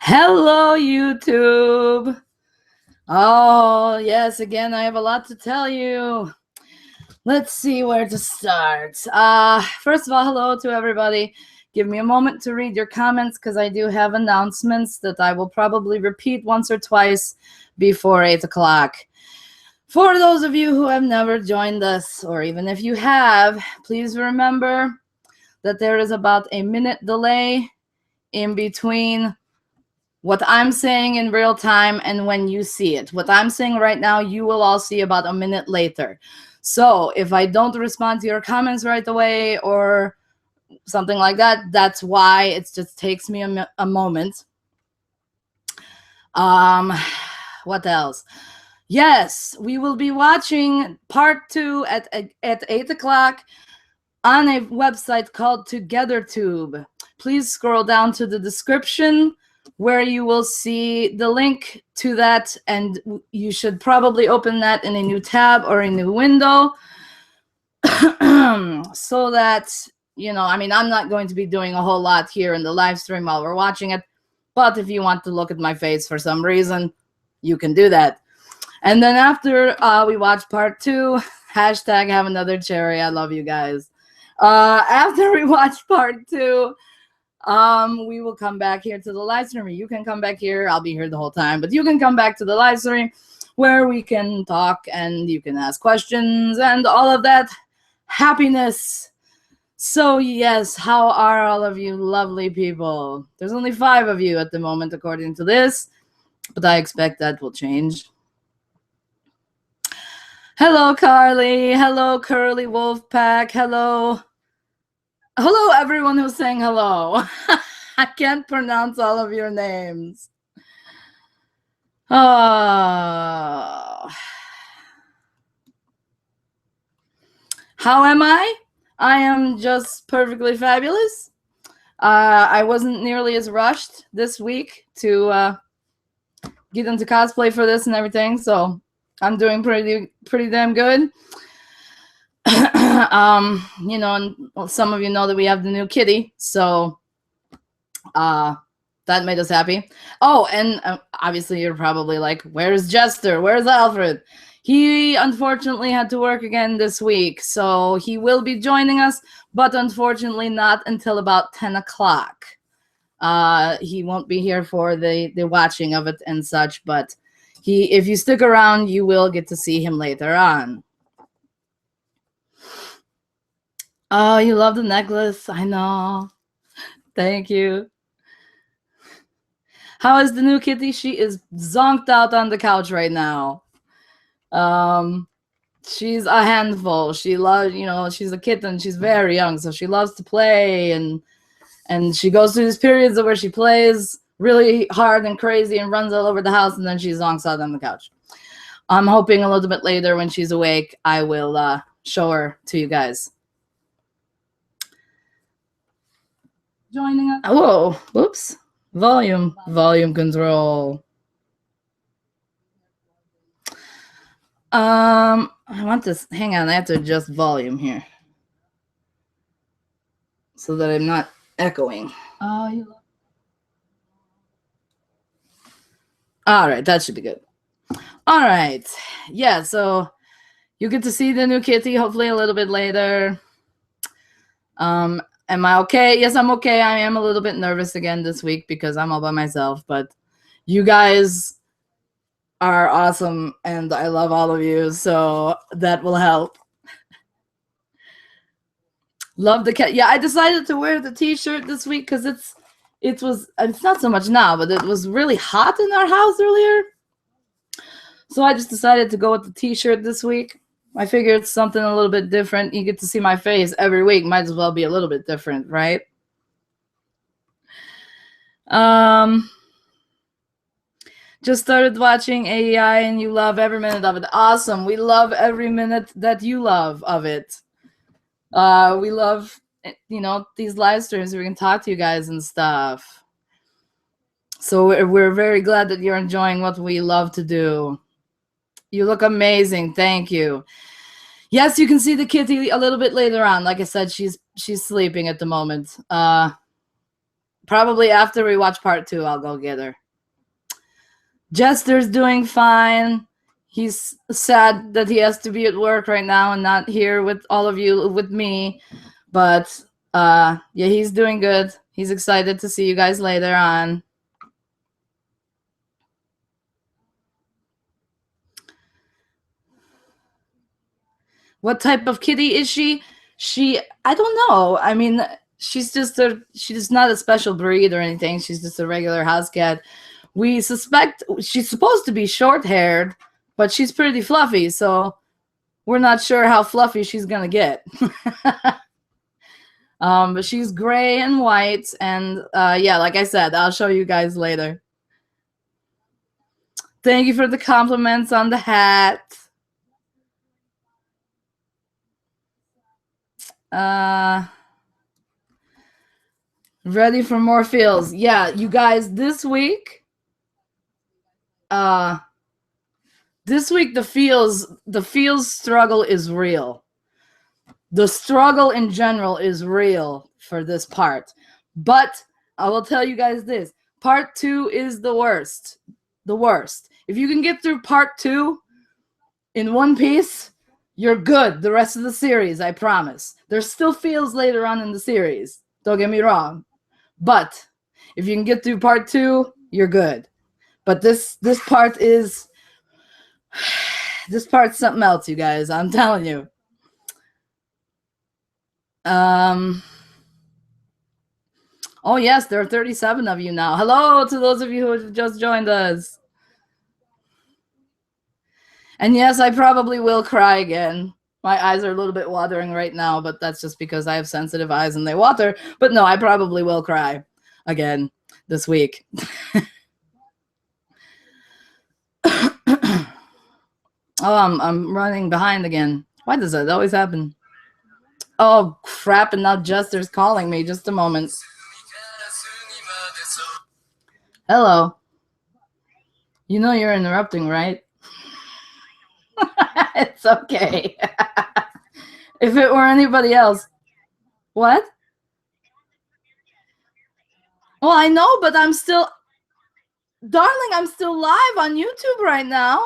Hello, YouTube. Oh, yes, again, I have a lot to tell you. Let's see where to start. First of all, hello to everybody. Give me a moment to read your comments because I do have announcements that I will probably repeat once or twice before 8 o'clock. For those of you who have never joined us, or even if you have, please remember that there is about a minute delay in between what I'm saying in real time and when you see it. What I'm saying right now, you will all see about a minute later. So if I don't respond to your comments right away or something like that, that's why. It just takes me a moment. What else? Yes, we will be watching part 2 at 8 o'clock on a website called TogetherTube. Please scroll down to the description where you will see the link to that, and you should probably open that in a new tab or a new window so that, I mean, I'm not going to be doing a whole lot here in the live stream while we're watching it, but if you want to look at my face for some reason, you can do that. And then after we watch part 2, hashtag have another cherry. I love you guys. After we watch part 2, we will come back here to the live stream. You can come back here. I'll be here the whole time, but you can come back to the live stream where we can talk and you can ask questions and all of that happiness. So yes, how are all of you lovely people? There's only 5 of you at the moment according to this, but I expect that will change. Hello, Carly. Hello, Curly Wolfpack. Hello. Hello, everyone who's saying hello. I can't pronounce all of your names. How am I? I am just perfectly fabulous. I wasn't nearly as rushed this week to get into cosplay for this and everything, so I'm doing pretty damn good. And some of you know that we have the new kitty, so that made us happy. Oh, and obviously you're probably like, where's Jester? Where's Alfred? He unfortunately had to work again this week, so he will be joining us, but unfortunately not until about 10 o'clock. He won't be here for the watching of it and such, but if you stick around, you will get to see him later on. Oh, you love the necklace. I know. Thank you. How is the new kitty? She is zonked out on the couch right now. She's a handful. She loves, she's a kitten. She's very young, so she loves to play, and she goes through these periods where she plays really hard and crazy and runs all over the house, and then she zonks out on the couch. I'm hoping a little bit later when she's awake, I will show her to you guys. Joining us. Whoa, whoops. Volume control. I want to, hang on, I have to adjust volume here so that I'm not echoing. All right, that should be good. All right, yeah, so you get to see the new kitty hopefully a little bit later. Am I okay? Yes, I'm okay. I am a little bit nervous again this week because I'm all by myself, but you guys are awesome and I love all of you, so that will help. Love the cat. Yeah, I decided to wear the t-shirt this week because it's not so much now, but it was really hot in our house earlier. So I just decided to go with the t-shirt this week. I figured it's something a little bit different. You get to see my face every week. Might as well be a little bit different, right? Just started watching AEI and you love every minute of it. Awesome. We love every minute that you love of it. We love, these live streams. We can talk to you guys and stuff. So we're very glad that you're enjoying what we love to do. You look amazing. Thank you. Yes, you can see the kitty a little bit later on. Like I said, she's sleeping at the moment. Probably after we watch part 2, I'll go get her. Jester's doing fine. He's sad that he has to be at work right now and not here with all of you, with me. But yeah, he's doing good. He's excited to see you guys later on. What type of kitty is she? I don't know. I mean, she's not a special breed or anything. She's just a regular house cat. We suspect she's supposed to be short-haired, but she's pretty fluffy, so we're not sure how fluffy she's gonna get. But she's gray and white, and yeah, like I said, I'll show you guys later. Thank you for the compliments on the hat. Ready for more feels. Yeah, you guys, this week the feels struggle is real. The struggle in general is real for this part. But I will tell you guys this. Part 2 is the worst. The worst. If you can get through part 2 in one piece, you're good the rest of the series, I promise. There's still feels later on in the series. Don't get me wrong. But if you can get through part 2, you're good. But this part is... This part's something else, you guys. I'm telling you. Oh, yes, there are 37 of you now. Hello to those of you who have just joined us. And yes, I probably will cry again. My eyes are a little bit watering right now, but that's just because I have sensitive eyes and they water. But no, I probably will cry again this week. Oh, I'm running behind again. Why does that always happen? Oh, crap, and now Jester's calling me. Just a moment. Hello. You know you're interrupting, right? It's okay. If it were anybody else. What? Well, I know, but I'm still... Darling, I'm still live on YouTube right now.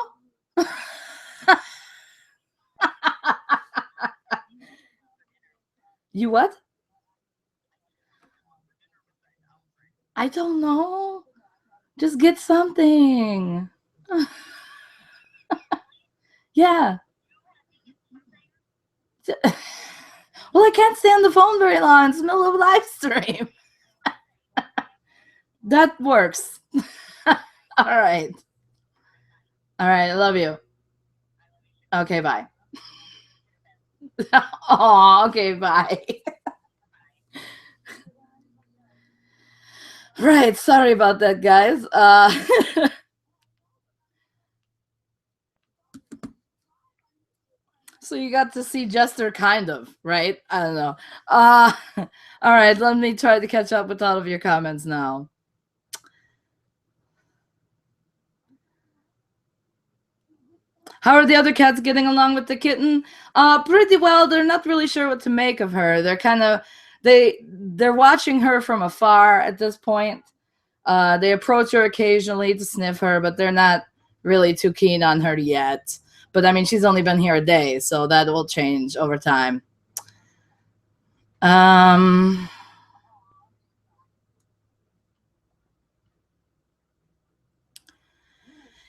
You what? I don't know. Just get something. Yeah. Well, I can't stay on the phone very long. It's the middle of a live stream. That works. All right. All right. I love you. Okay, bye. Oh, okay, bye. Right. Sorry about that, guys. So you got to see Jester, kind of, right? I don't know. All right. Let me try to catch up with all of your comments now. How are the other cats getting along with the kitten? Pretty well. They're not really sure what to make of her. They're kind of they're watching her from afar at this point. They approach her occasionally to sniff her, but they're not really too keen on her yet. But I mean, she's only been here a day, so that will change over time.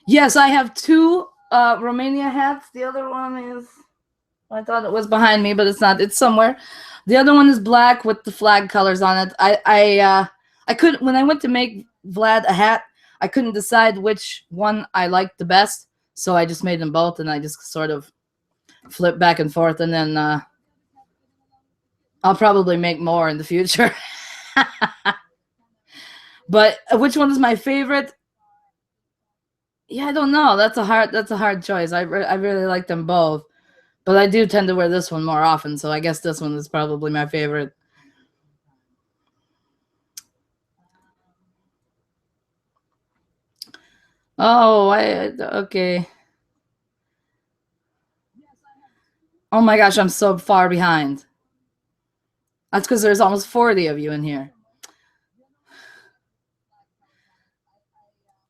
Yes, I have 2 Romania hats. The other one is... I thought it was behind me, but it's not. It's somewhere. The other one is black with the flag colors on it. I couldn't, when I went to make Vlad a hat, I couldn't decide which one I liked the best, so I just made them both, and I just sort of flip back and forth, and then I'll probably make more in the future. But which one is my favorite? Yeah, I don't know. That's a hard choice. I really like them both. But I do tend to wear this one more often, so I guess this one is probably my favorite. Oh, okay. Oh my gosh, I'm so far behind. That's because there's almost 40 of you in here.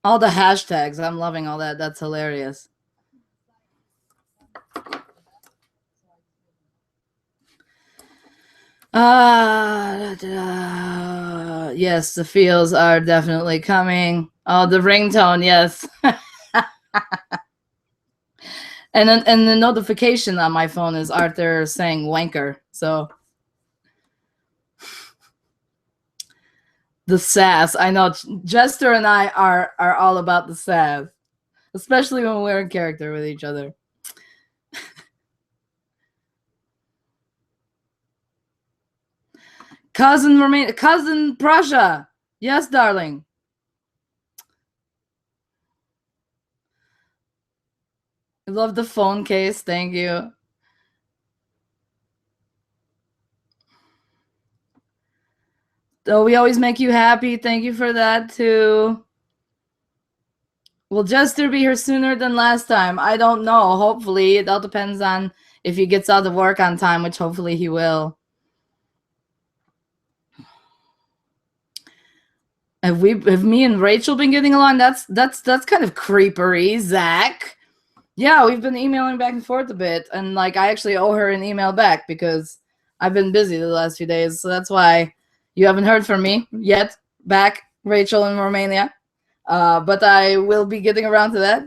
All the hashtags. I'm loving all that. That's hilarious. Yes, the feels are definitely coming. Oh, the ringtone, yes. And the notification on my phone is Arthur saying wanker. So the sass. I know Jester and I are all about the sass, especially when we're in character with each other. Cousin Romania, cousin Prussia. Yes, darling. I love the phone case. Thank you. Oh, we always make you happy. Thank you for that too. Will Jester be here sooner than last time? I don't know. Hopefully. It all depends on if he gets out of work on time, which hopefully he will. Have me and Rachel been getting along? That's kind of creepery, Zach. Yeah, we've been emailing back and forth a bit, and like I actually owe her an email back because I've been busy the last few days, so that's why you haven't heard from me yet. Back, Rachel in Romania, but I will be getting around to that.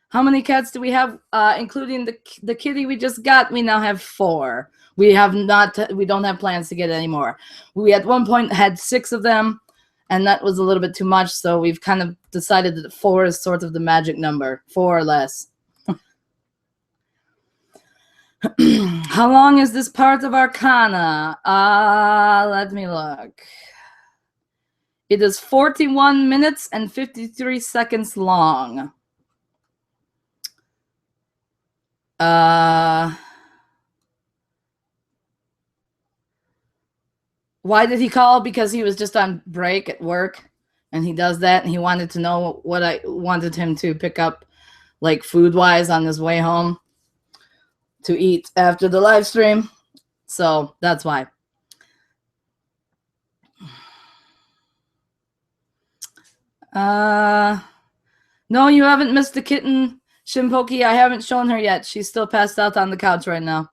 How many cats do we have, including the kitty we just got? We now have 4. We don't have plans to get any more. We at one point had 6 of them, and that was a little bit too much, so we've kind of decided that 4 is sort of the magic number, 4 or less. How long is this part of Arcana? Let me look. It is 41 minutes and 53 seconds long. Why did he call? Because he was just on break at work, and he does that, and he wanted to know what I wanted him to pick up, like food-wise, on his way home to eat after the live stream. So that's why. No, you haven't missed the kitten, Shimpoki. I haven't shown her yet. She's still passed out on the couch right now.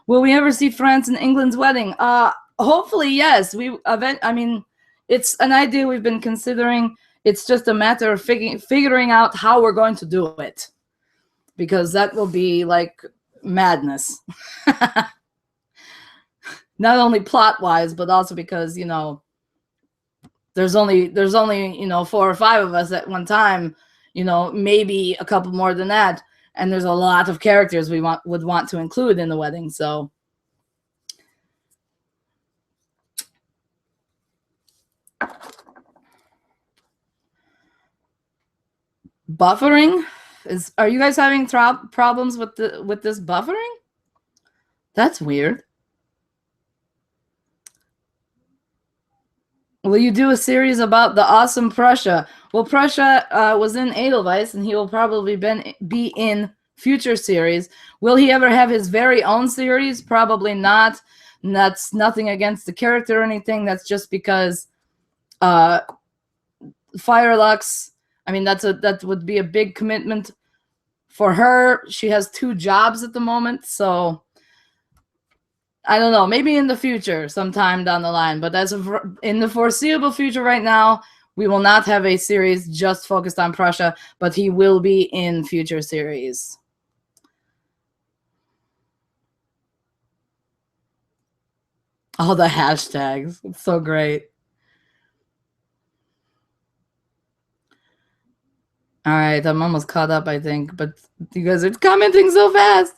Will we ever see France and England's wedding? Hopefully, yes. I mean, it's an idea we've been considering. It's just a matter of figuring out how we're going to do it, because that will be like madness. Not only plot-wise, but also because, you know, there's only 4 or 5 of us at one time, you know, maybe a couple more than that, and there's a lot of characters we would want to include in the wedding. So buffering are you guys having problems with this buffering? That's weird. Will you do a series about the awesome Prussia? Well, Prussia was in Edelweiss, and he will probably be in future series. Will he ever have his very own series? Probably not. And that's nothing against the character or anything. That's just because Firelux, I mean, that would be a big commitment for her. She has 2 jobs at the moment, so I don't know, maybe in the future, sometime down the line. But in the foreseeable future right now, we will not have a series just focused on Prussia, but he will be in future series. All the hashtags. It's so great. All right, I'm almost caught up, I think, but you guys are commenting so fast.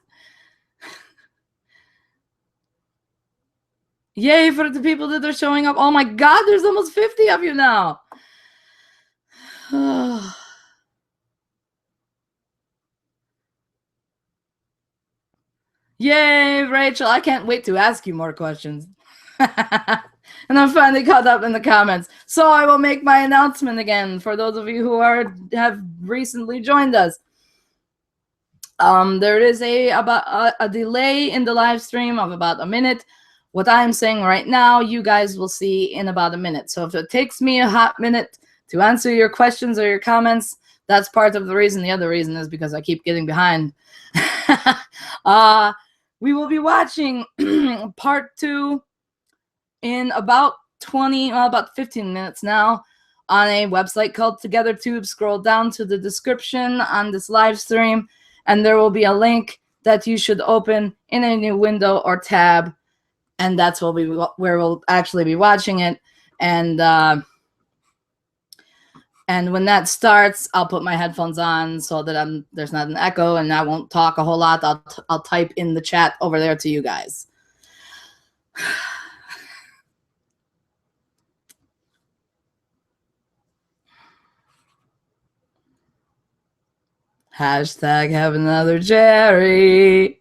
Yay for the people that are showing up. Oh my God, there's almost 50 of you now. Yay, Rachel. I can't wait to ask you more questions. And I'm finally caught up in the comments. So I will make my announcement again for those of you who have recently joined us. There is a delay in the live stream of about a minute. What I'm saying right now, you guys will see in about a minute. So if it takes me a hot minute to answer your questions or your comments, that's part of the reason. The other reason is because I keep getting behind. We will be watching part 2 in about 15 minutes now on a website called TogetherTube. Scroll down to the description on this live stream, and there will be a link that you should open in a new window or tab, and that's where we'll actually be watching it. And when that starts, I'll put my headphones on so that there's not an echo, and I won't talk a whole lot. I'll type in the chat over there to you guys. Hashtag have another Jerry.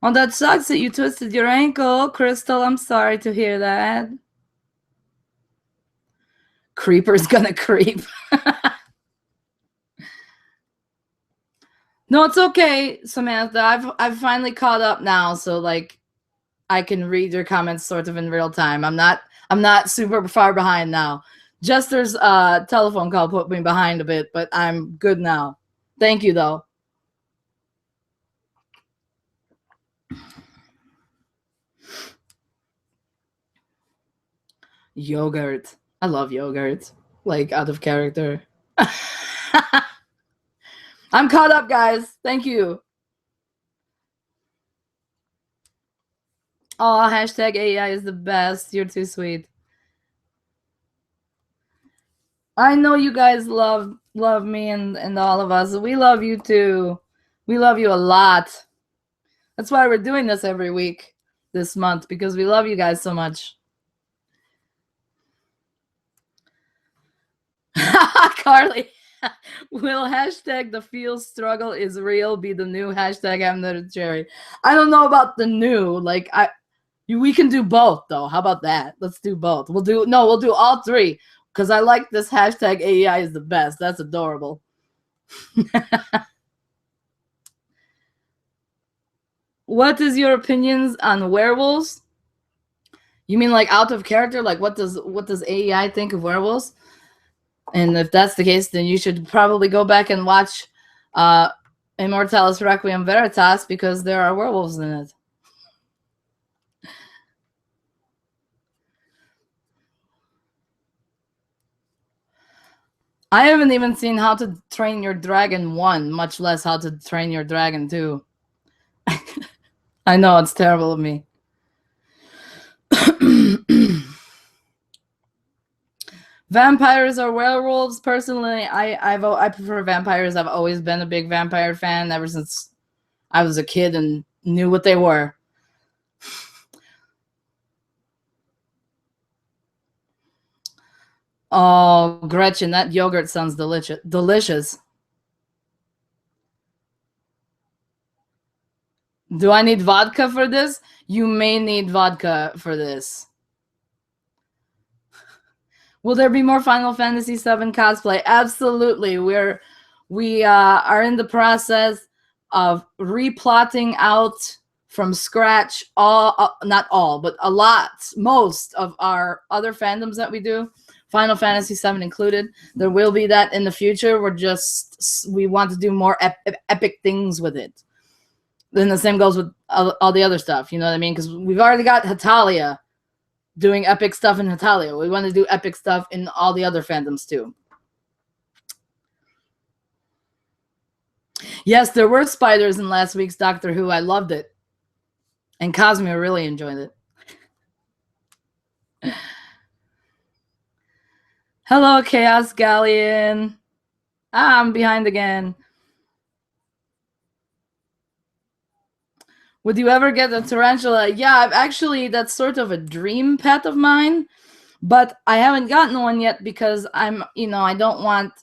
Oh, that sucks that you twisted your ankle, Crystal. I'm sorry to hear that. Creeper's gonna creep. No, it's okay, Samantha. I've finally caught up now, so like I can read your comments sort of in real time. I'm not super far behind now. Jester's telephone call put me behind a bit, but I'm good now. Thank you, though. Yogurt. I love yogurt. Like, out of character. I'm caught up, guys. Thank you. Oh, hashtag AEI is the best. You're too sweet. I know you guys love me and all of us. We love you too. We love you a lot. That's why we're doing this every week this month, because we love you guys so much. Carly, will hashtag the feel struggle is real be the new hashtag I'm not a cherry? I don't know about the new. Like we can do both though. How about that? Let's do both. We'll do all three, because I like this hashtag AEI is the best. That's adorable. What is your opinions on werewolves? You mean like out of character? Like what does AEI think of werewolves? And if that's the case, then you should probably go back and watch Immortalis Requiem Veritas, because there are werewolves in it. I haven't even seen How to Train Your Dragon 1, much less How to Train Your Dragon 2. I know, it's terrible of me. Vampires or werewolves? Personally, I prefer vampires. I've always been a big vampire fan ever since I was a kid and knew what they were. Oh, Gretchen, that yogurt sounds delicious. Do I need vodka for this? You may need vodka for this. Will there be more Final Fantasy VII cosplay? Absolutely. We are in the process of replotting out from scratch not all, but a lot, most of our other fandoms that we do, Final Fantasy VII included. There will be that in the future. We want to do more epic things with it. Then the same goes with all the other stuff. You know what I mean? Because we've already got Hetalia doing epic stuff in Hetalia. We want to do epic stuff in all the other fandoms too. Yes, there were spiders in last week's Doctor Who. I loved it. And Cosmere really enjoyed it. Hello, Chaos Galleon. I'm behind again. Would you ever get a tarantula? Yeah, actually, that's sort of a dream pet of mine, but I haven't gotten one yet because I don't want,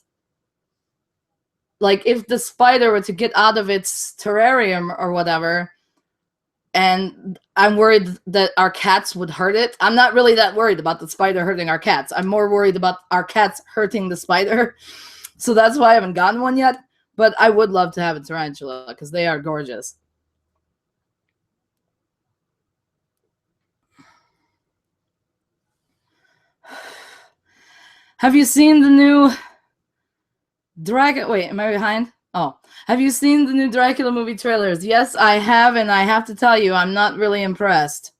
like, if the spider were to get out of its terrarium or whatever, and I'm worried that our cats would hurt it. I'm not really that worried about the spider hurting our cats. I'm more worried about our cats hurting the spider. So that's why I haven't gotten one yet. But I would love to have a tarantula because they are gorgeous. Have you seen the new Dracula? Wait, am I behind? Oh, have you seen the new Dracula movie trailers? Yes, I have, and I have to tell you, I'm not really impressed.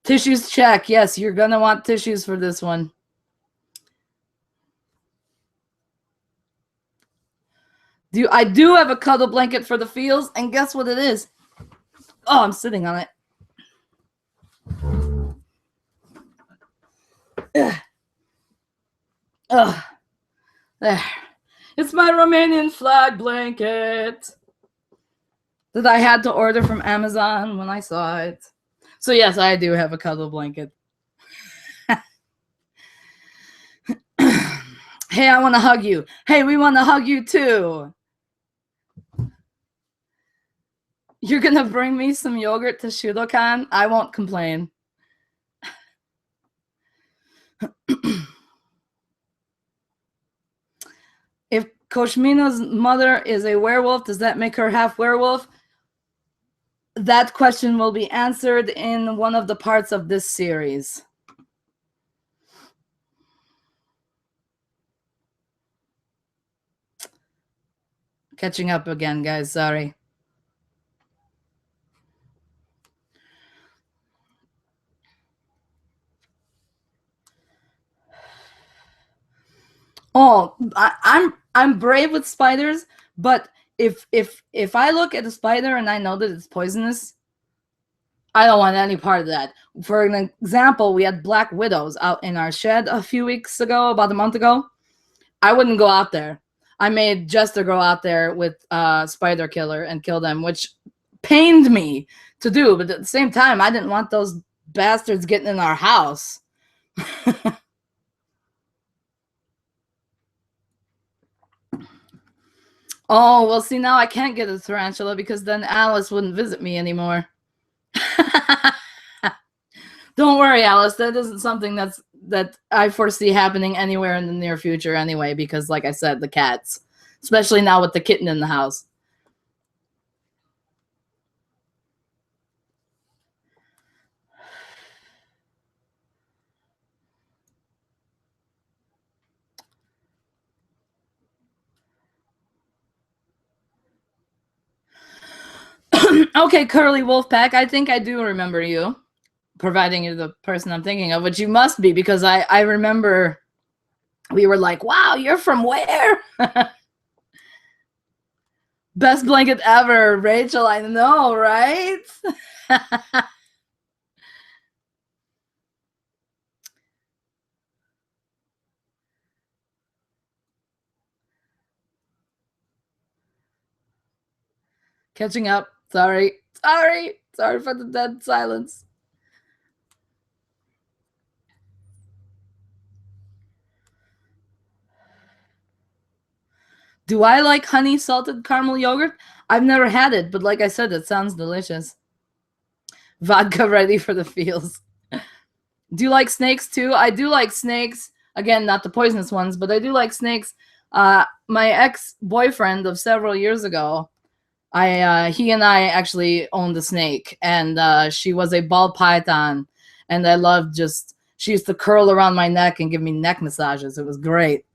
Tissues check. Yes, you're gonna want tissues for this one. I do have a cuddle blanket for the feels, and guess what it is? Oh, I'm sitting on it. Ugh. Ugh. There. It's my Romanian flag blanket that I had to order from Amazon when I saw it. So yes, I do have a cuddle blanket. Hey, I want to hug you. Hey, we want to hug you too. You're going to bring me some yogurt to Shudokan? I won't complain. If Koshmina's mother is a werewolf, does that make her half werewolf? That question will be answered in one of the parts of this series. Catching up again, guys. Sorry. Oh, I'm brave with spiders, but if I look at a spider and I know that it's poisonous, I don't want any part of that. For an example, we had black widows out in our shed a few weeks ago, about a month ago. I wouldn't go out there. I made Jester go out there with spider killer and kill them, which pained me to do. But at the same time, I didn't want those bastards getting in our house. Oh, well, see, now I can't get a tarantula because then Alice wouldn't visit me anymore. Don't worry, Alice. That isn't something that I foresee happening anywhere in the near future anyway, because like I said, the cats. Especially now with the kitten in the house. Okay, Curly Wolfpack, I think I do remember you, providing you're the person I'm thinking of, which you must be, because I remember we were like, wow, you're from where? Best blanket ever, Rachel, I know, right? Catching up. Sorry for the dead silence. Do I like honey salted caramel yogurt? I've never had it, but like I said, it sounds delicious. Vodka ready for the feels. Do you like snakes too? I do like snakes. Again, not the poisonous ones, but I do like snakes. My ex-boyfriend of several years ago, he and I actually owned a snake, and she was a ball python, and I loved she used to curl around my neck and give me neck massages. It was great.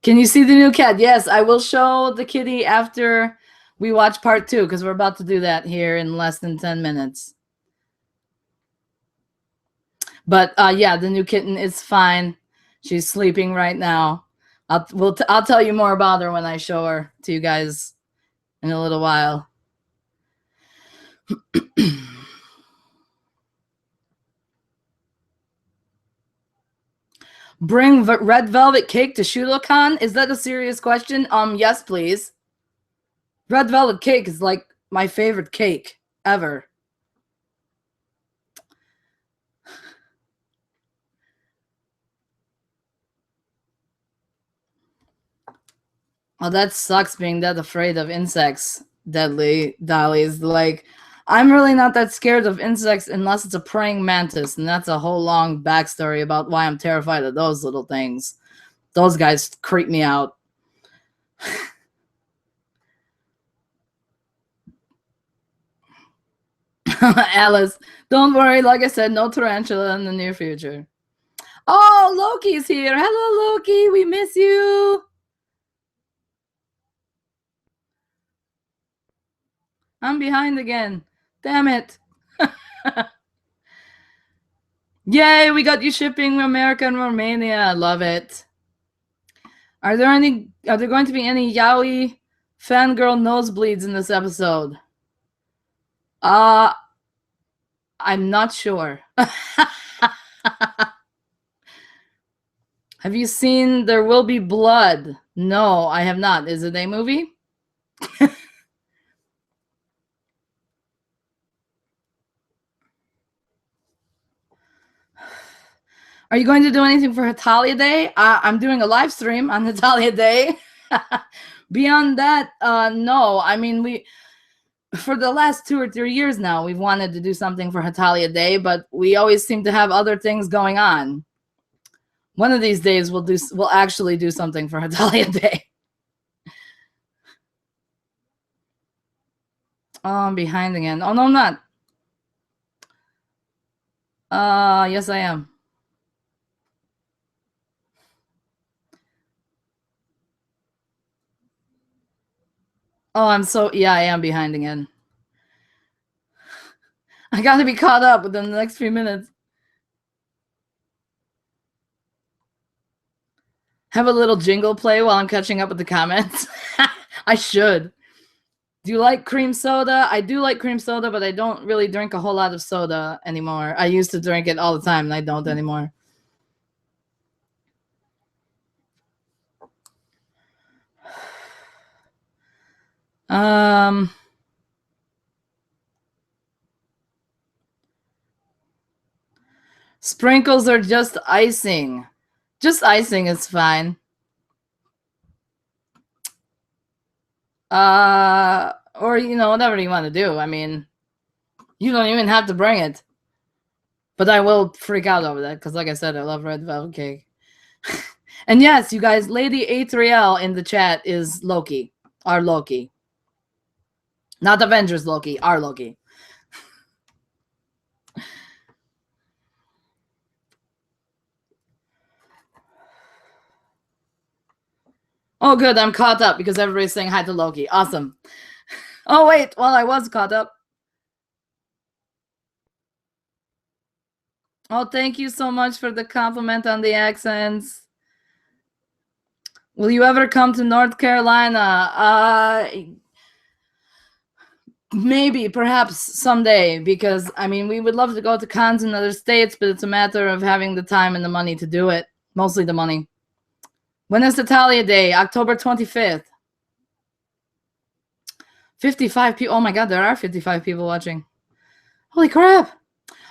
Can you see the new cat? Yes, I will show the kitty after we watch part 2, because we're about to do that here in less than 10 minutes. But yeah, the new kitten is fine. She's sleeping right now. I'll tell you more about her when I show her to you guys in a little while. Bring red velvet cake to Shudokan? Is that a serious question? Yes, please. Red velvet cake is like my favorite cake ever. Oh, that sucks being that afraid of insects. deadly dollies. Like, I'm really not that scared of insects unless it's a praying mantis, and that's a whole long backstory about why I'm terrified of those little things. Those guys creep me out. Alice, don't worry. Like I said, no tarantula in the near future. Oh, Loki's here. Hello, Loki. We miss you. I'm behind again. Damn it. Yay, we got you shipping America and Romania. I love it. Are there going to be any yaoi fangirl nosebleeds in this episode? I'm not sure. Have you seen There Will Be Blood? No, I have not. Is it a movie? Are you going to do anything for Hatalia Day? I'm doing a live stream on Hatalia Day. Beyond that, no. I mean, for the last 2 or 3 years now, we've wanted to do something for Hatalia Day, but we always seem to have other things going on. One of these days, we'll actually do something for Hatalia Day. Oh, I'm behind again. Oh, no, I'm not. Yes, I am. Oh, yeah, I am behind again. I gotta be caught up within the next few minutes. Have a little jingle play while I'm catching up with the comments. I should. Do you like cream soda? I do like cream soda, but I don't really drink a whole lot of soda anymore. I used to drink it all the time, and I don't anymore. Sprinkles are just icing. Just icing is fine. Or, whatever you want to do. I mean, you don't even have to bring it. But I will freak out over that because, like I said, I love red velvet cake. And yes, you guys, Lady A3L in the chat is Loki. Our Loki. Not Avengers Loki, our Loki. Oh, good. I'm caught up because everybody's saying hi to Loki. Awesome. Oh, wait. Well, I was caught up. Oh, thank you so much for the compliment on the accents. Will you ever come to North Carolina? Maybe, perhaps someday, because, I mean, we would love to go to cons in other states, but it's a matter of having the time and the money to do it. Mostly the money. When is Italia Day? October 25th. 55 people. Oh my God, there are 55 people watching. Holy crap.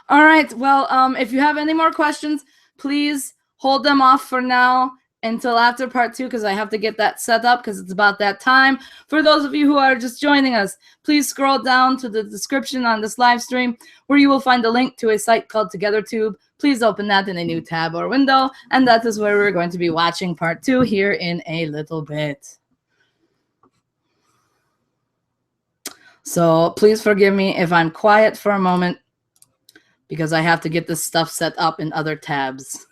All right. Well, if you have any more questions, please hold them off for now until after part 2, because I have to get that set up because it's about that time. For those of you who are just joining us, please scroll down to the description on this live stream where you will find a link to a site called TogetherTube. Please open that in a new tab or window, and that is where we're going to be watching part 2 here in a little bit. So please forgive me if I'm quiet for a moment because I have to get this stuff set up in other tabs.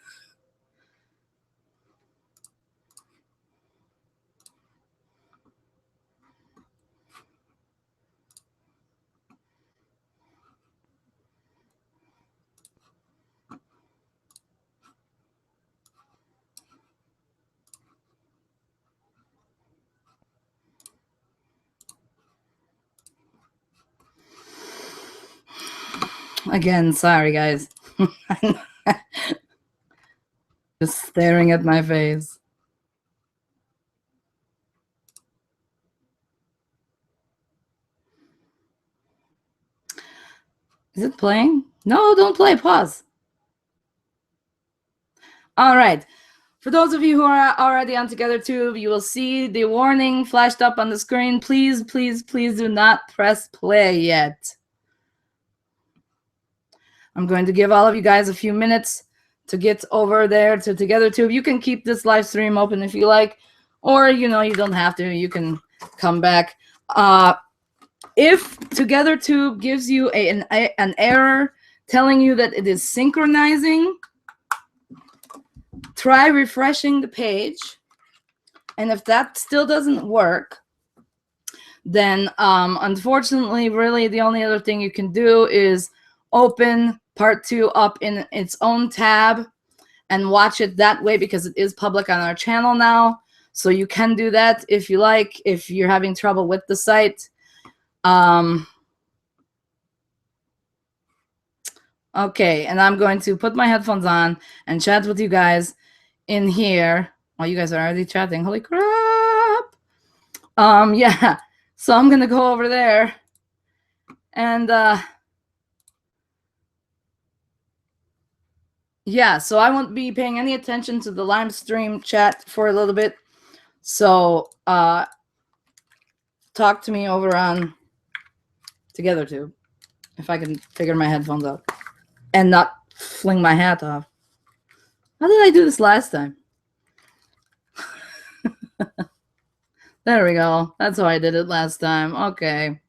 Again, sorry, guys. Just staring at my face. Is it playing? No, don't play. Pause. All right. For those of you who are already on TogetherTube, you will see the warning flashed up on the screen. Please, please, please do not press play yet. I'm going to give all of you guys a few minutes to get over there to TogetherTube. You can keep this live stream open if you like, or, you know, you don't have to. You can come back. If TogetherTube gives you an error telling you that it is synchronizing, try refreshing the page. And if that still doesn't work, then unfortunately, really the only other thing you can do is open part 2 up in its own tab and watch it that way, because it is public on our channel now. So you can do that if you like, if you're having trouble with the site. Okay, and I'm going to put my headphones on and chat with you guys in here. Oh, you guys are already chatting. Holy crap. Yeah. So I'm going to go over there and yeah, so I won't be paying any attention to the live stream chat for a little bit. So talk to me over on TogetherTube if I can figure my headphones out and not fling my hat off. How did I do this last time? There we go. That's how I did it last time. Okay.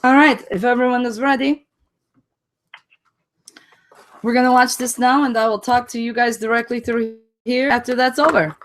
All right, if everyone is ready, we're going to watch this now, and I will talk to you guys directly through here after that's over.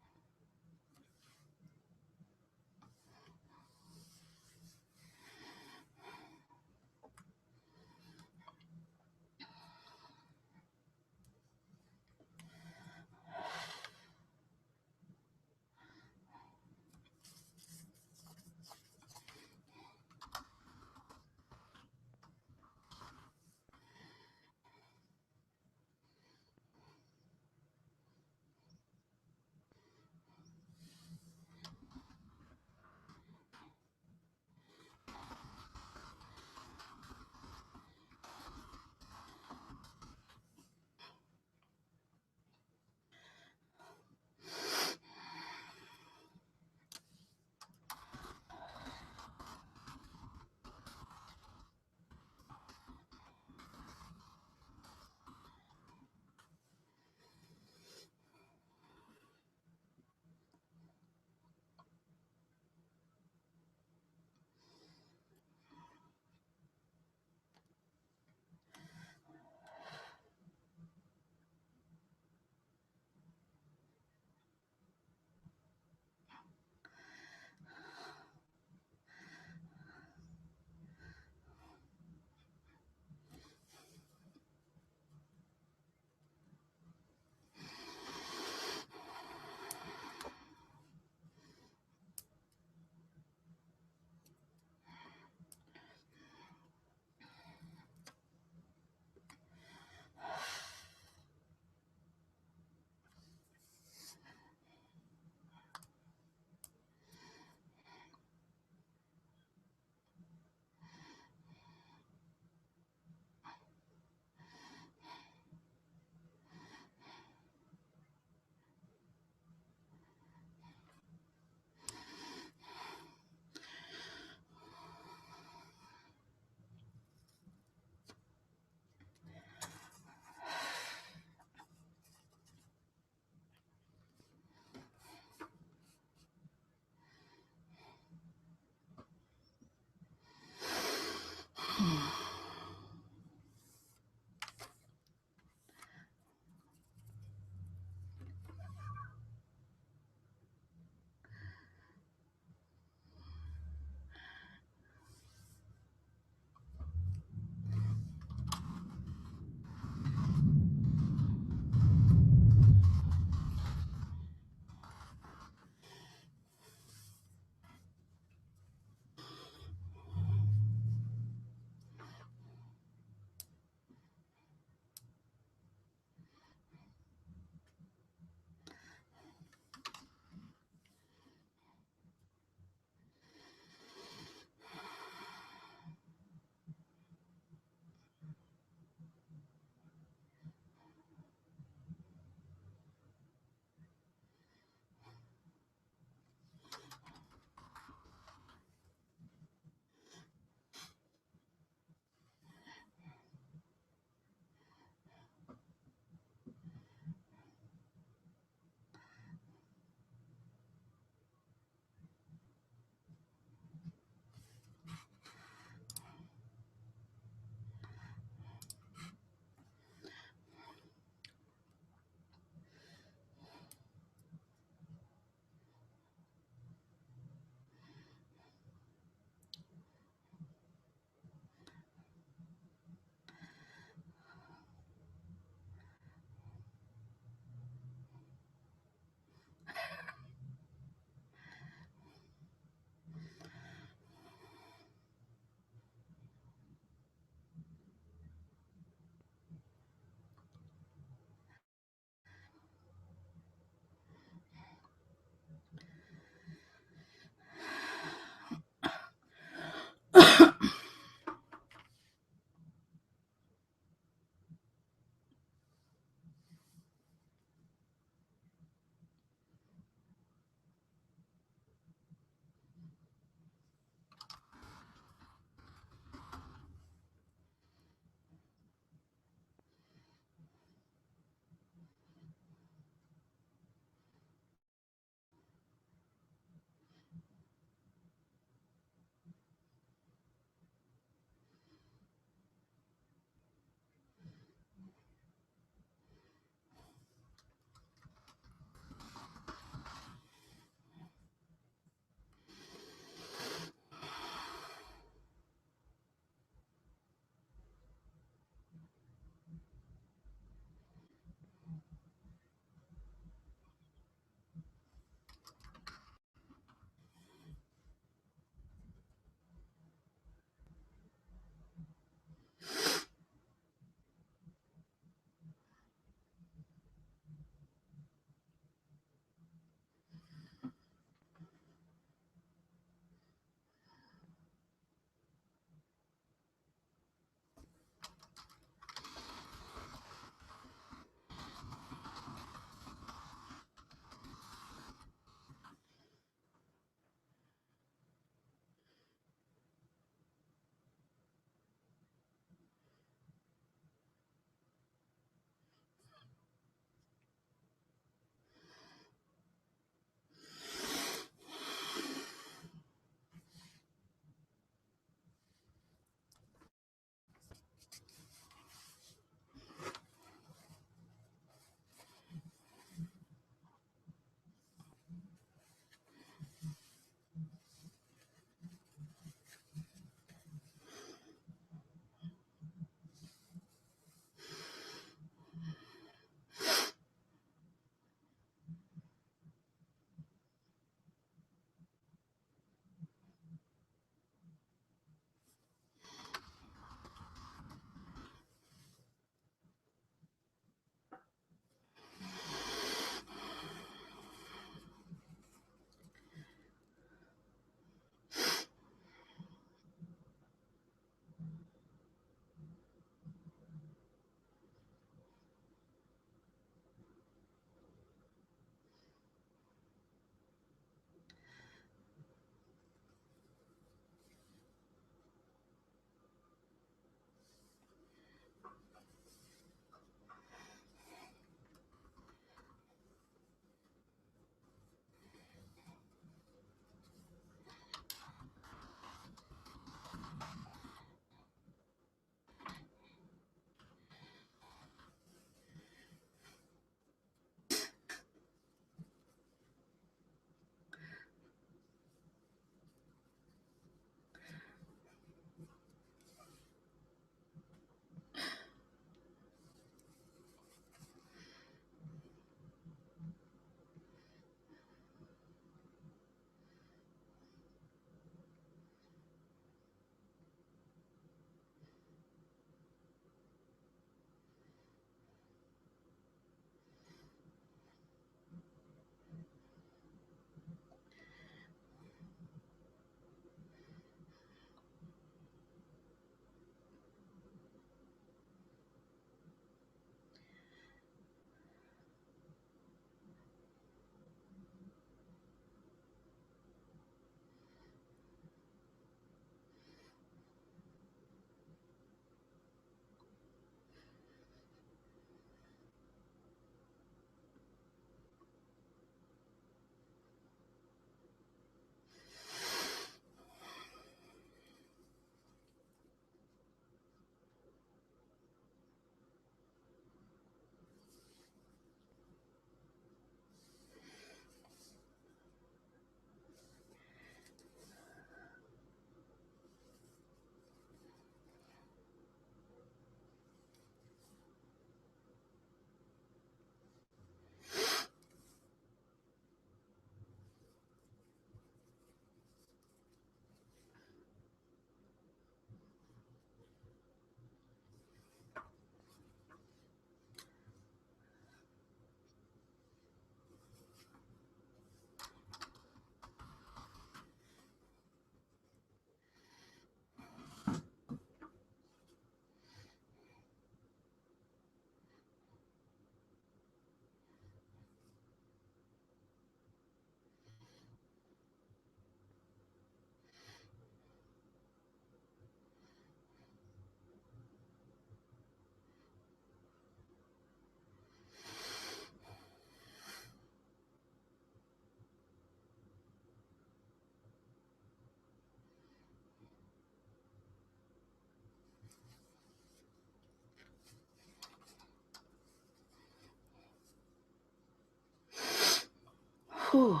Whew.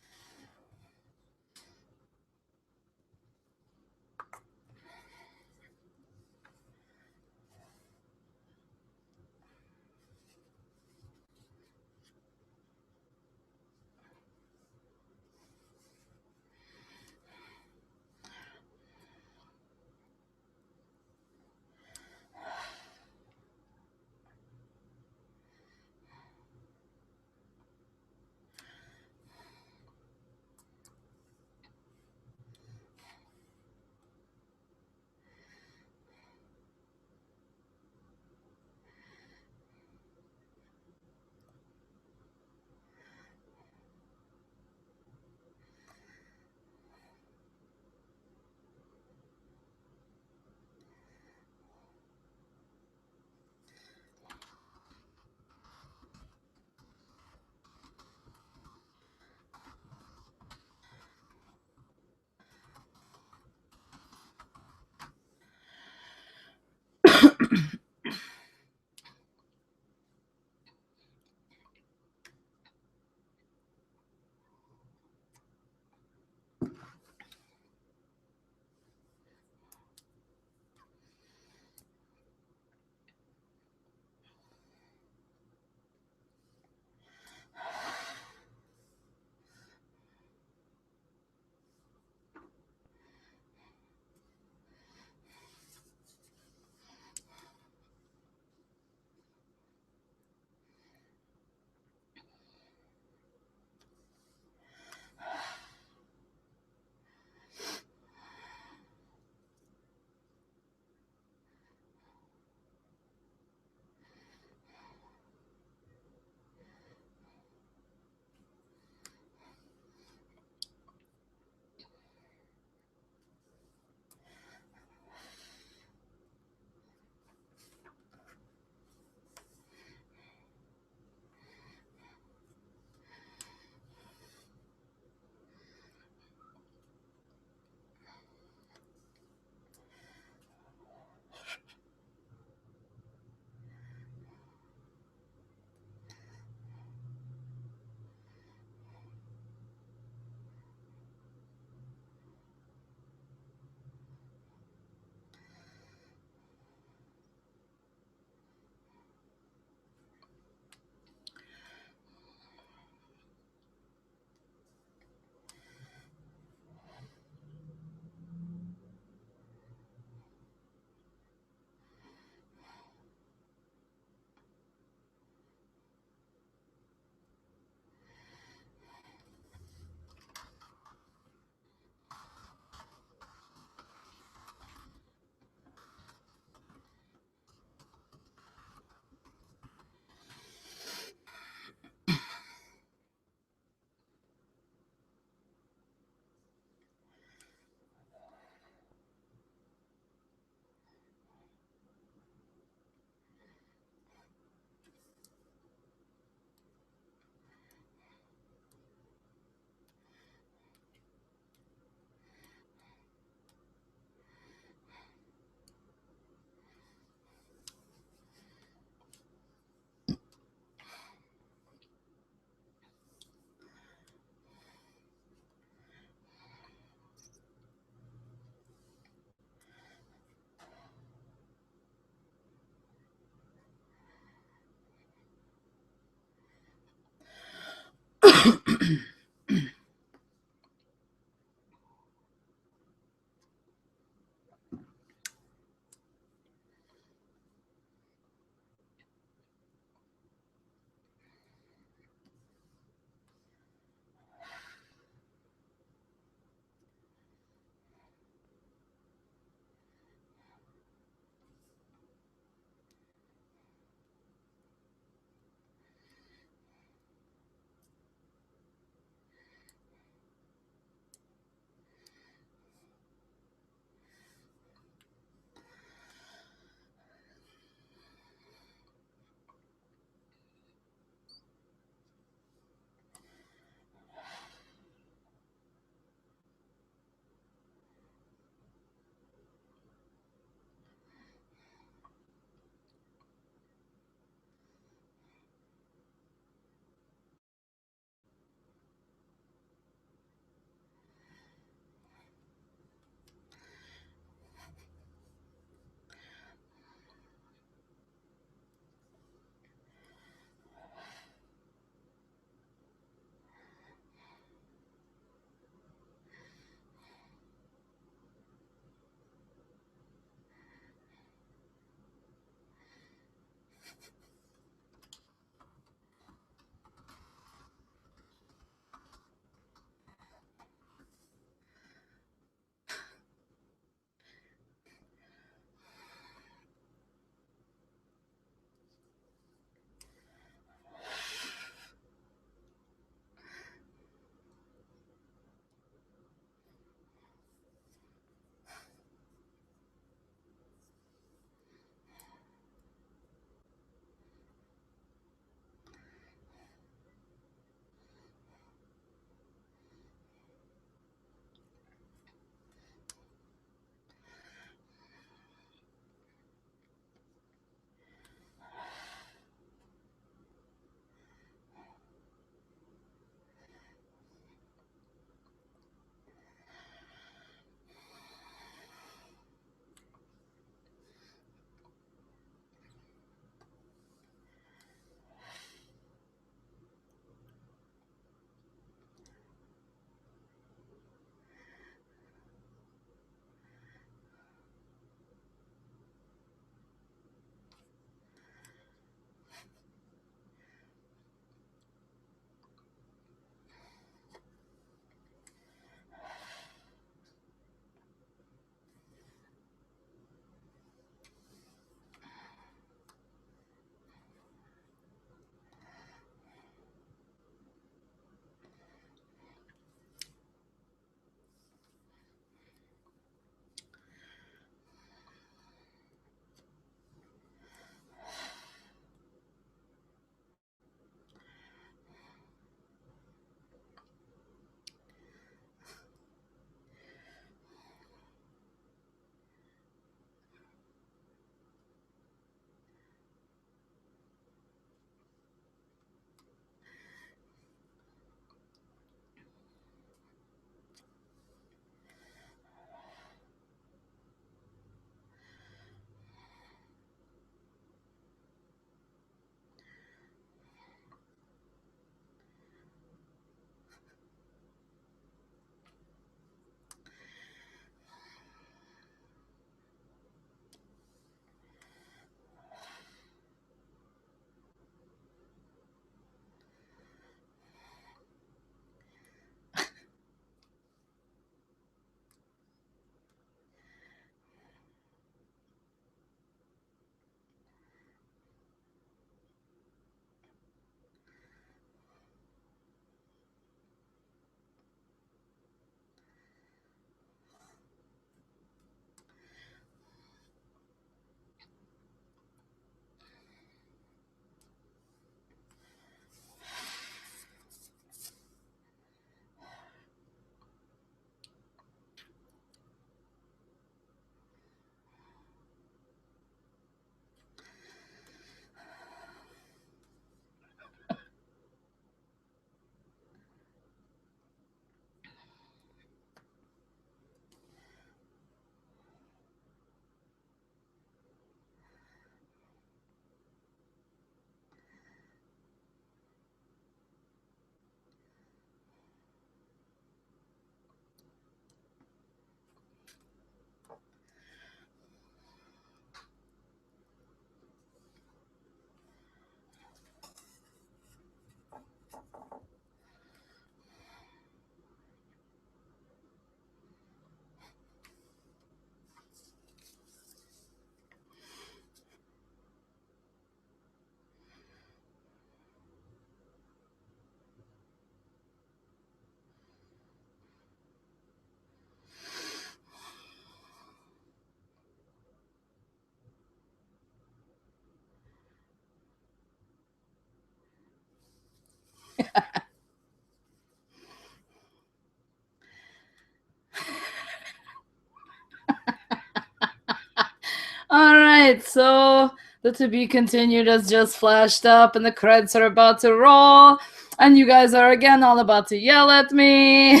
All right, so the to be continued has just flashed up and the credits are about to roll, and you guys are again all about to yell at me.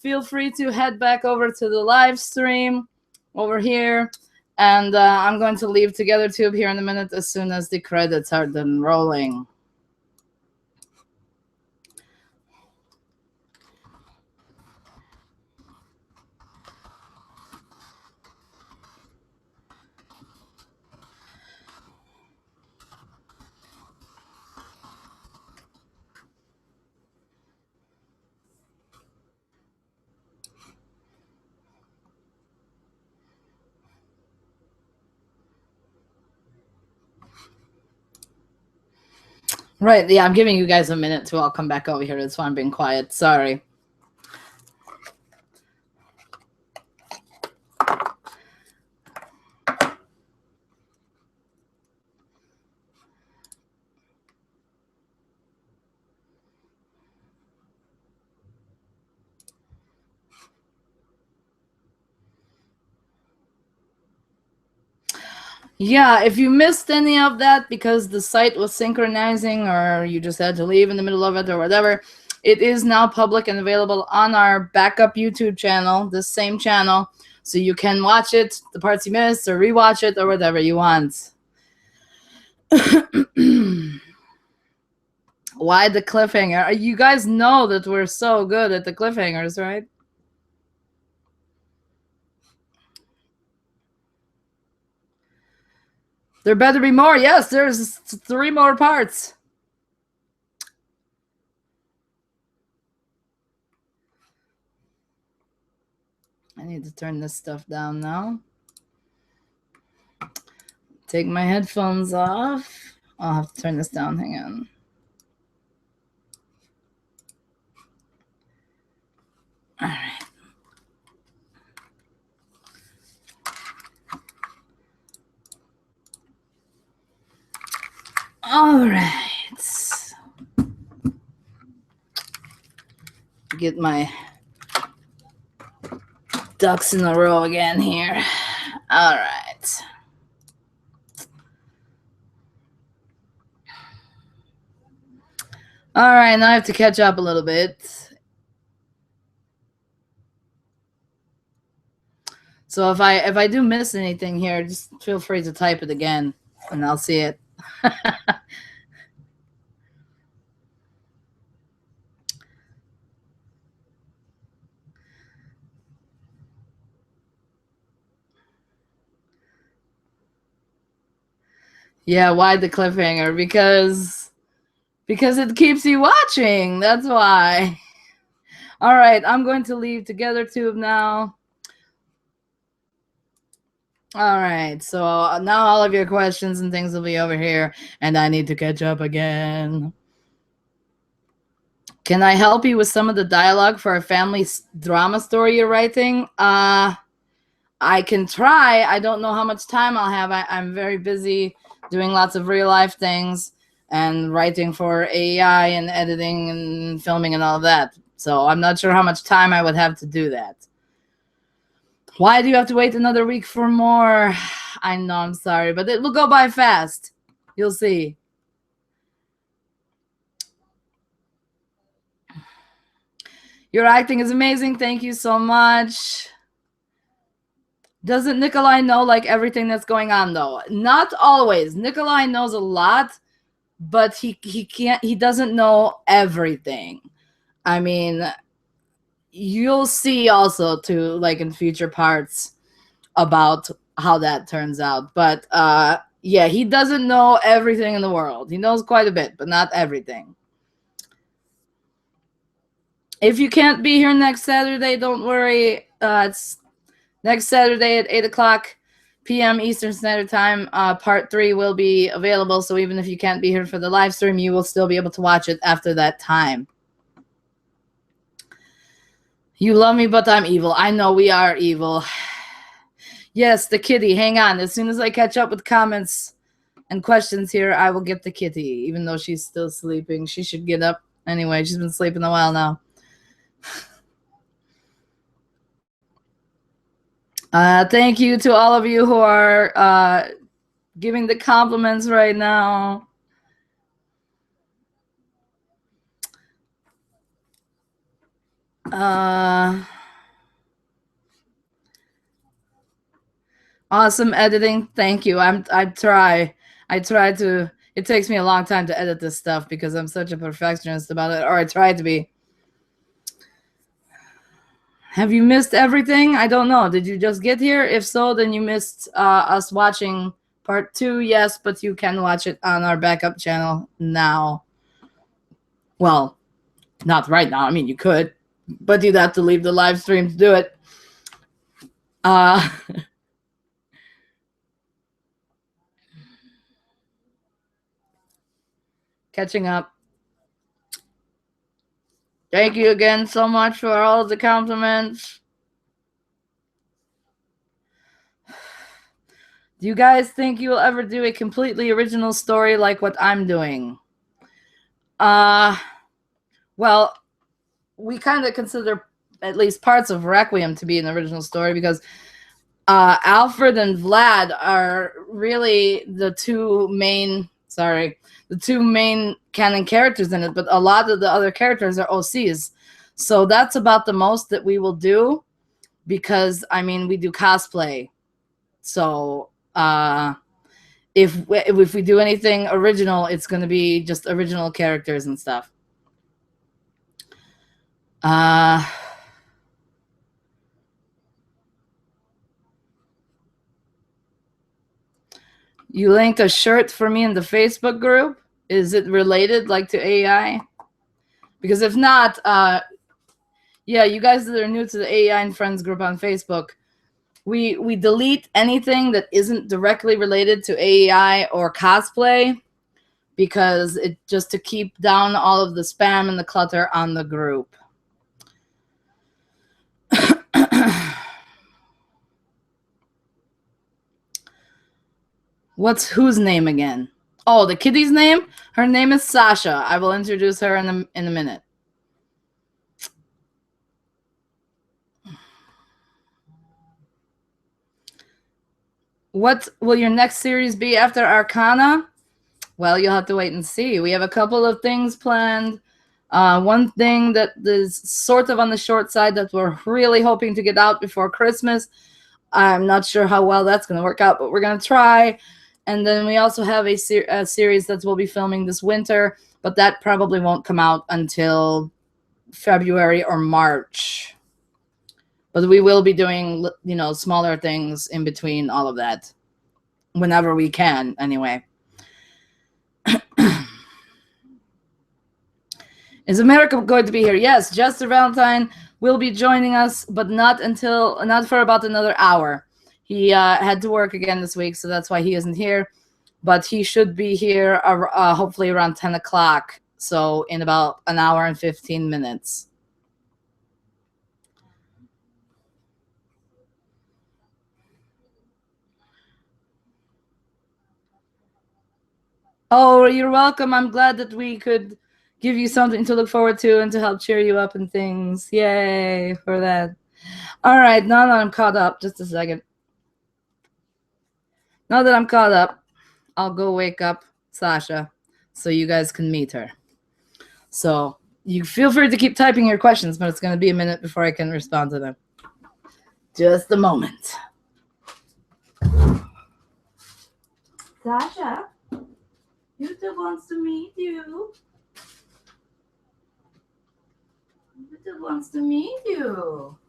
Feel free to head back over to the live stream over here, and I'm going to leave Together Tube here in a minute as soon as the credits are done rolling. Right, yeah, I'm giving you guys a minute to all come back over here. That's why I'm being quiet. Sorry. Yeah, if you missed any of that because the site was synchronizing or you just had to leave in the middle of it or whatever, it is now public and available on our backup YouTube channel, the same channel, so you can watch it, the parts you missed, or rewatch it, or whatever you want. Why the cliffhanger? You guys know that we're so good at the cliffhangers, right? There better be more. Yes, there's 3 more parts. I need to turn this stuff down now. Take my headphones off. I'll have to turn this down. Hang on. All right. All right. Get my ducks in a row again here. All right. All right, now I have to catch up a little bit. So if I do miss anything here, just feel free to type it again, and I'll see it. Yeah, why the cliffhanger? Because it keeps you watching. That's why. All right, I'm going to leave Together Tube now. All right, so now all of your questions and things will be over here, and I need to catch up again. Can I help you with some of the dialogue for a family drama story you're writing? I can try. I don't know how much time I'll have. I'm very busy doing lots of real life things and writing for AEI and editing and filming and all of that. So I'm not sure how much time I would have to do that. Why do you have to wait another week for more? I know, I'm sorry, but it will go by fast. You'll see. Your acting is amazing. Thank you so much. Doesn't Nikolai know like everything that's going on though? Not always. Nikolai knows a lot, but he doesn't know everything. I mean, you'll see also too, like in future parts about how that turns out. But yeah, he doesn't know everything in the world. He knows quite a bit, but not everything. If you can't be here next Saturday, don't worry. It's next Saturday at 8 o'clock p.m. Eastern Standard Time. Part 3 will be available, so even if you can't be here for the live stream, you will still be able to watch it after that time. You love me, but I'm evil. I know we are evil. Yes, the kitty. Hang on. As soon as I catch up with comments, and questions here, I will get the kitty, even though she's still sleeping. She should get up anyway. She's been sleeping a while now. Thank you to all of you who are giving the compliments right now. Awesome editing. Thank you. I try to. It takes me a long time to edit this stuff because I'm such a perfectionist about it, or I try to be. Have you missed everything? I don't know. Did you just get here? If so, then you missed us watching part 2. Yes, but you can watch it on our backup channel now. Well, not right now. I mean, you could, but you'd have to leave the live stream to do it. Catching up. Thank you again so much for all the compliments. Do you guys think you will ever do a completely original story like what I'm doing? Well, we kind of consider at least parts of Requiem to be an original story because Alfred and Vlad are really the two main canon characters in it, but a lot of the other characters are OCs. So that's about the most that we will do because, I mean, we do cosplay. So if we do anything original, it's going to be just original characters and stuff. You linked a shirt for me in the Facebook group. Is it related, like, to AEI? Because if not, yeah, you guys that are new to the AEI and Friends group on Facebook, we delete anything that isn't directly related to AEI or cosplay because it just to keep down all of the spam and the clutter on the group. What's whose name again? Oh, the kitty's name? Her name is Sasha. I will introduce her in a minute. What will your next series be after Arcana? Well, you'll have to wait and see. We have a couple of things planned. One thing that is sort of on the short side that we're really hoping to get out before Christmas. I'm not sure how well that's going to work out, but we're going to try. And then we also have a series that we'll be filming this winter, but that probably won't come out until February or March. But we will be doing, you know, smaller things in between all of that whenever we can, anyway. Is America going to be here? Yes, JesterValentine will be joining us, but not for about another hour. He had to work again this week, so that's why he isn't here. But he should be here hopefully around 10 o'clock, so in about an hour and 15 minutes. Oh, you're welcome. I'm glad that we could give you something to look forward to and to help cheer you up and things. Yay for that. All right, now that I'm caught up, just a second. Now that I'm caught up, I'll go wake up Sasha so you guys can meet her. So you feel free to keep typing your questions, but it's going to be a minute before I can respond to them. Just a moment. Sasha, YouTube wants to meet you. YouTube wants to meet you.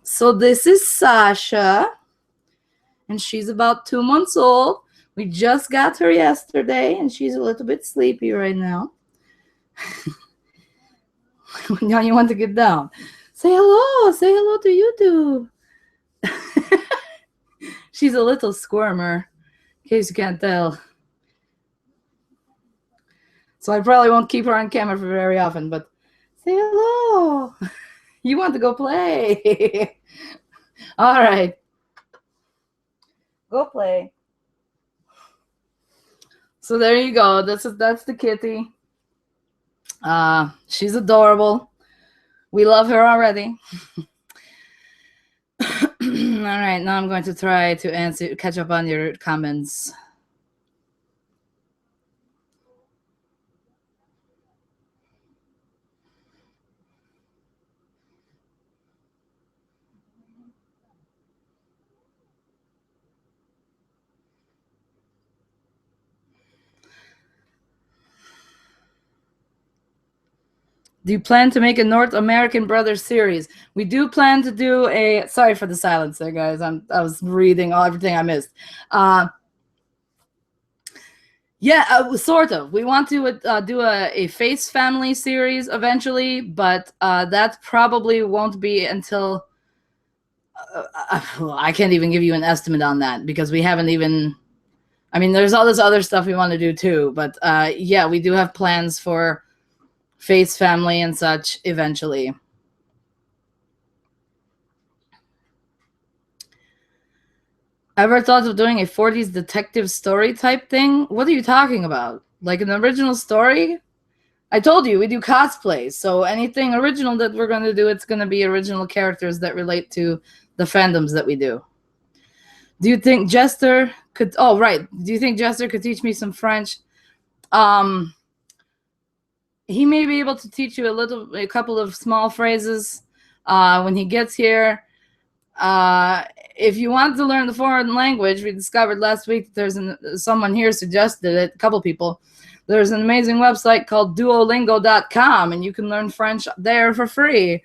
So this is Sasha, and she's about 2 months old. We just got her yesterday, and she's a little bit sleepy right now. Now you want to get down. Say hello. Say hello to YouTube. She's a little squirmer, in case you can't tell. So I probably won't keep her on camera for very often, but say hello. You want to go play. All right. Go play. So there you go. That's the kitty. She's adorable. We love her already. All right, now I'm going to try to catch up on your comments. Do you plan to make a North American Brothers series? We do plan to do a. Sorry for the silence there, guys. I was reading everything I missed. Yeah, sort of. We want to do a Face Family series eventually, but that probably won't be until. I can't even give you an estimate on that because we haven't even. I mean, there's all this other stuff we want to do too, but yeah, we do have plans for Face Family and such eventually. Ever thought of doing a 40s detective story type thing? What are you talking about? Like an original story? I told you, we do cosplays, so anything original that we're going to do, it's going to be original characters that relate to the fandoms that we do. Do you think Jester could... Oh, right. Do you think Jester could teach me some French? He may be able to teach you a couple of small phrases when he gets here. If you want to learn the foreign language, we discovered last week that there's someone here suggested it, a couple people. There's an amazing website called duolingo.com, and you can learn French there for free.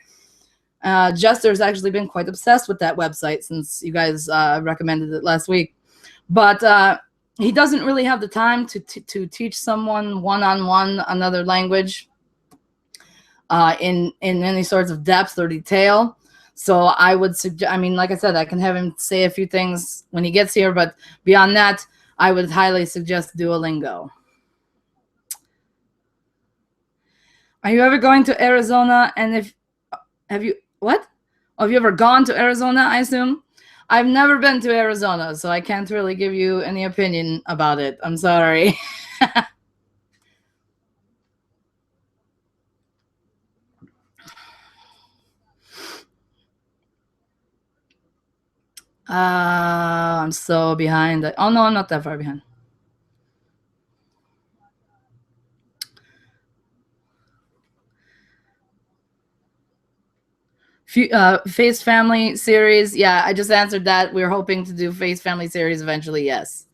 Jester's actually been quite obsessed with that website since you guys recommended it last week. But he doesn't really have the time to teach someone one-on-one another language in any sorts of depth or detail. So I would suggest, I mean, like I said, I can have him say a few things when he gets here, but beyond that, I would highly suggest Duolingo. Are you ever going to Arizona? And have you ever gone to Arizona, I assume? I've never been to Arizona, so I can't really give you any opinion about it. I'm sorry. I'm so behind. Oh, no, I'm not that far behind. Face Family series. Yeah, I just answered that. We're hoping to do Face Family series eventually, yes.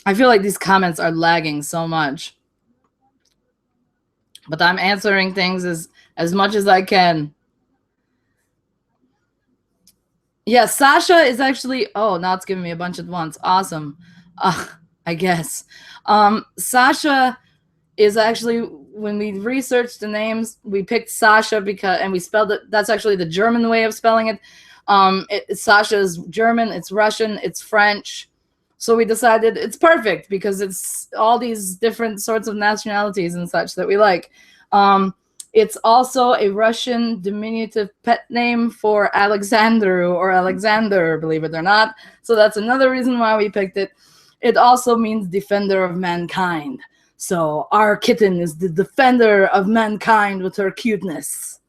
I feel like these comments are lagging so much. But I'm answering things as much as I can. Yeah, Sasha is actually... Oh, now it's giving me a bunch at once. Awesome. I guess. Sasha is actually... When we researched the names, we picked Sasha and we spelled it... That's actually the German way of spelling it. Sasha is German, it's Russian, it's French. So we decided it's perfect because it's all these different sorts of nationalities and such that we like. It's also a Russian diminutive pet name for Alexander or Alexander, believe it or not. So that's another reason why we picked it. It also means defender of mankind. So our kitten is the defender of mankind with her cuteness.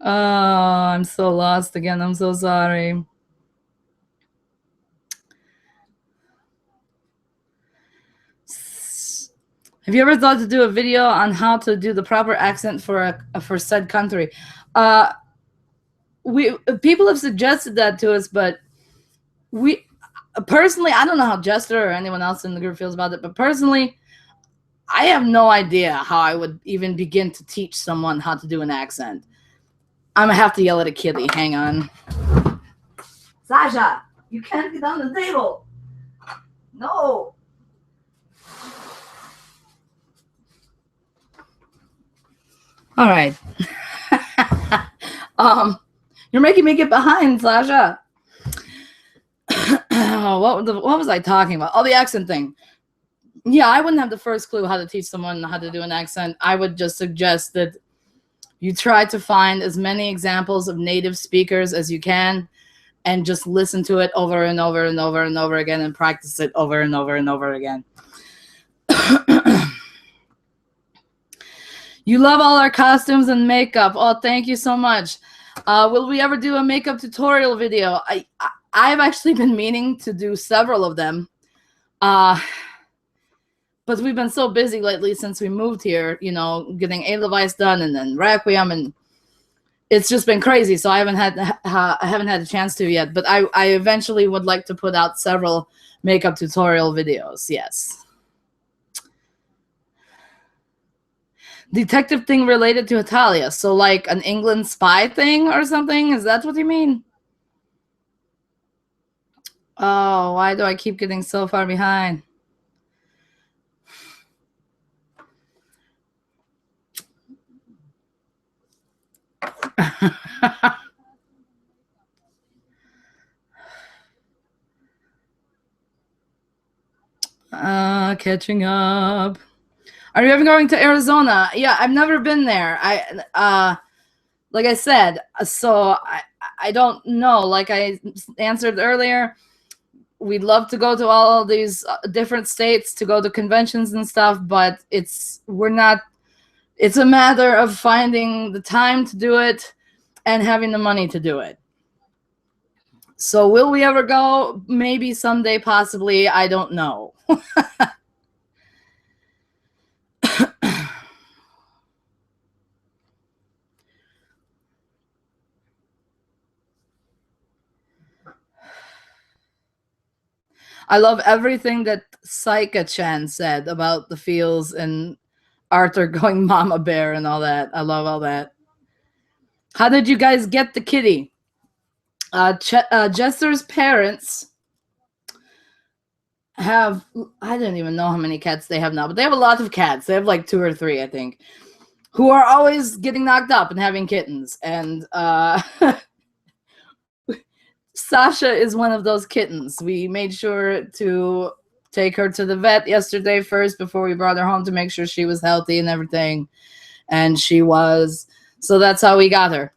Oh, I'm so lost again. I'm so sorry. Have you ever thought to do a video on how to do the proper accent for said country? People have suggested that to us, but we personally, I don't know how Jester or anyone else in the group feels about it, but personally, I have no idea how I would even begin to teach someone how to do an accent. I'm gonna have to yell at a kitty. Hang on. Sasha, you can't get on the table. No. All right. You're making me get behind, Sasha. what was I talking about? Oh, the accent thing. Yeah, I wouldn't have the first clue how to teach someone how to do an accent. I would just suggest that you try to find as many examples of native speakers as you can and just listen to it over and over and over and over again and practice it over and over and over again. You love all our costumes and makeup. Oh, thank you so much. Will we ever do a makeup tutorial video? I've actually been meaning to do several of them. But we've been so busy lately since we moved here, you know, getting Edelweiss done and then Requiem, and it's just been crazy. So I haven't had a chance to yet. But I eventually would like to put out several makeup tutorial videos. Yes. Detective thing related to Italia. So like an England spy thing or something? Is that what you mean? Oh, why do I keep getting so far behind? Catching up. Are you ever going to Arizona? Yeah, I've never been there. Like I said, so I don't know. Like I answered earlier, we'd love to go to all these different states to go to conventions and stuff, but it's a matter of finding the time to do it and having the money to do it. So will we ever go? Maybe someday, possibly. I don't know. I love everything that Saika-chan said about the feels and Arthur going mama bear and all that. I love all that. How did you guys get the kitty? Jester's parents have, I don't even know how many cats they have now, but they have a lot of cats. They have like 2 or 3, I think, who are always getting knocked up and having kittens. And Sasha is one of those kittens. We made sure to take her to the vet yesterday first before we brought her home to make sure she was healthy and everything. And she was. So that's how we got her.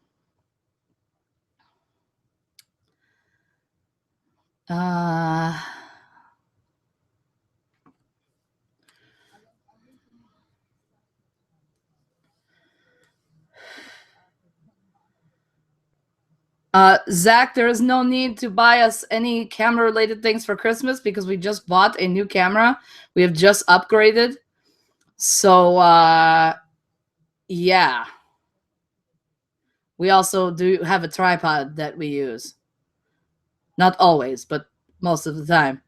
Zach, there is no need to buy us any camera-related things for Christmas because we just bought a new camera. We have just upgraded. So, yeah. We also do have a tripod that we use. Not always, but most of the time.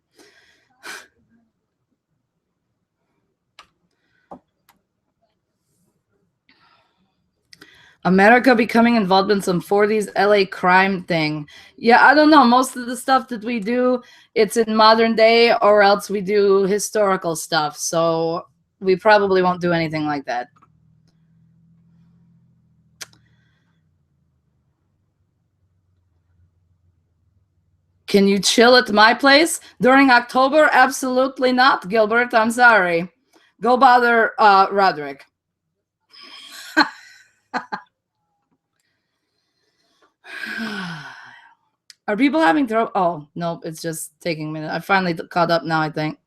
America becoming involved in some 40s LA crime thing. Yeah, I don't know. Most of the stuff that we do, it's in modern day, or else we do historical stuff. So we probably won't do anything like that. Can you chill at my place during October? Absolutely not, Gilbert. I'm sorry. Go bother Roderick. Are people having trouble? Oh, no, it's just taking a minute. I finally caught up now, I think.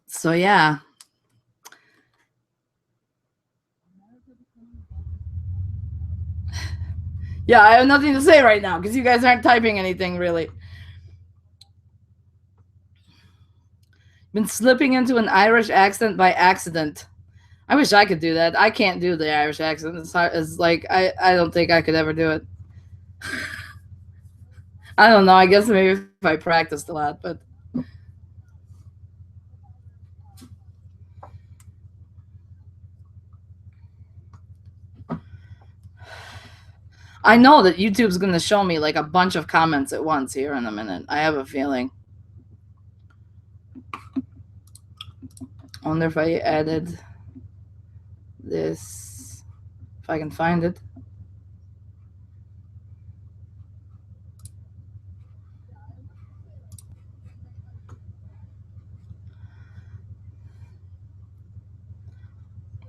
So, yeah. Yeah, I have nothing to say right now because you guys aren't typing anything, really. Been slipping into an Irish accent by accident. I wish I could do that. I can't do the Irish accent. It's hard. It's like, I don't think I could ever do it. I don't know. I guess maybe if I practiced a lot, but I know that YouTube's going to show me like a bunch of comments at once here in a minute. I have a feeling. I wonder if I added this, if I can find it.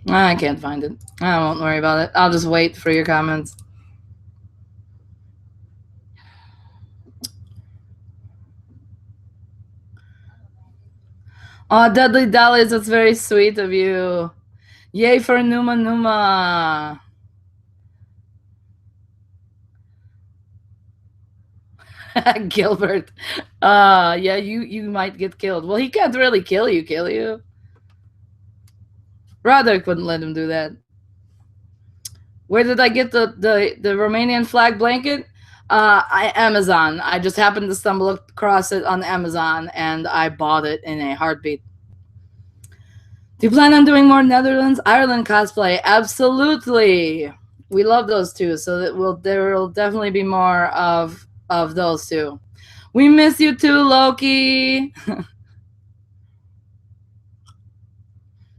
I can't find it. I won't worry about it. I'll just wait for your comments. Oh, Deadly Dallies, that's very sweet of you. Yay for Numa Numa. Gilbert. Yeah, you might get killed. Well, he can't really kill you? Roderick wouldn't let him do that. Where did I get the Romanian flag blanket? Amazon. I just happened to stumble across it on Amazon, and I bought it in a heartbeat. Do you plan on doing more Netherlands, Ireland cosplay? Absolutely. We love those two, so that there will definitely be more of those two. We miss you too, Loki.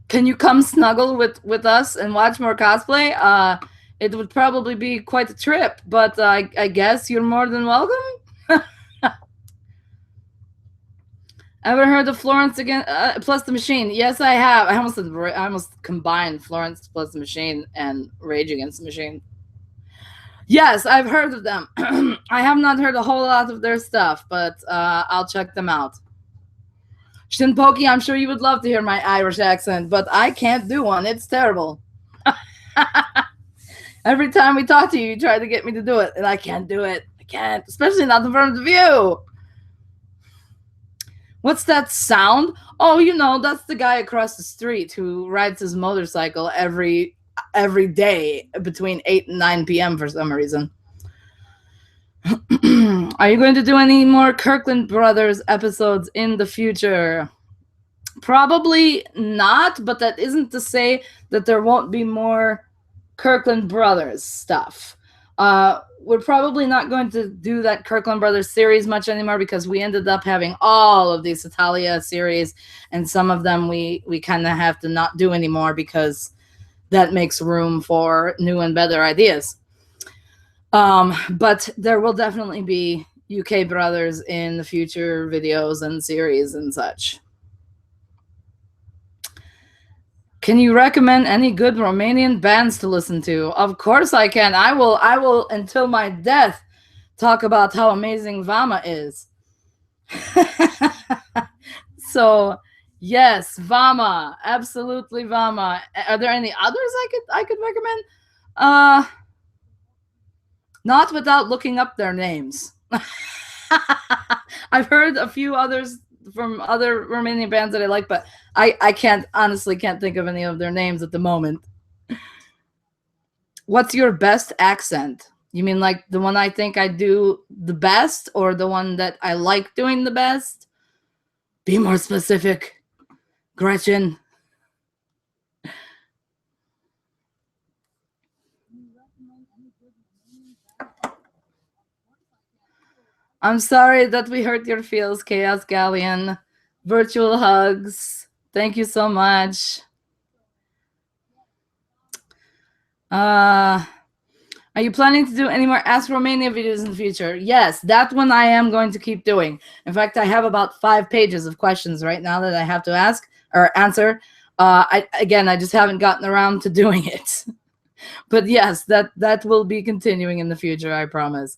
Can you come snuggle with us and watch more cosplay? It would probably be quite a trip, but I guess you're more than welcome. Ever heard of Florence again plus the Machine? Yes, I have. I almost combined Florence plus the Machine and Rage Against the Machine. Yes, I've heard of them. I have not heard a whole lot of their stuff, but I'll check them out. Shinpoki, I'm sure you would love to hear my Irish accent, but I can't do one. It's terrible. Every time we talk to you, you try to get me to do it, and I can't do it. I can't, especially not in front of you. What's that sound? Oh, you know, that's the guy across the street who rides his motorcycle every day between 8 and 9 p.m. for some reason. Are you going to do any more Kirkland Brothers episodes in the future? Probably not, but that isn't to say that there won't be more Kirkland Brothers stuff. We're probably not going to do that Kirkland Brothers series much anymore because we ended up having all of these Italia series, and some of them we kind of have to not do anymore because that makes room for new and better ideas. But there will definitely be UK Brothers in the future videos and series and such. Can you recommend any good Romanian bands to listen to? Of course I can. I will until my death talk about how amazing Vama is. So yes, Vama, absolutely Vama. Are there any others I could recommend? Not without looking up their names. I've heard a few others from other Romanian bands that I like, but I honestly can't think of any of their names at the moment. What's your best accent? You mean like the one I think I do the best, or the one that I like doing the best? Be more specific, Gretchen. I'm sorry that we hurt your feels, Chaos Galleon. Virtual hugs. Thank you so much. Are you planning to do any more Ask Romania videos in the future? Yes, that one I am going to keep doing. In fact, I have about 5 pages of questions right now that I have to ask or answer. I just haven't gotten around to doing it. But yes, that will be continuing in the future, I promise.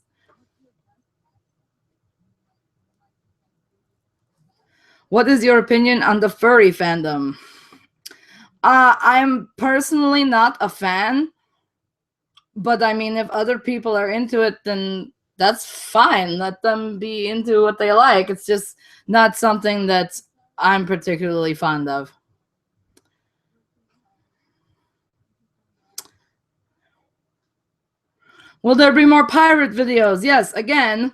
What is your opinion on the furry fandom? I'm personally not a fan, but I mean, if other people are into it, then that's fine. Let them be into what they like. It's just not something that I'm particularly fond of. Will there be more pirate videos? Yes, again.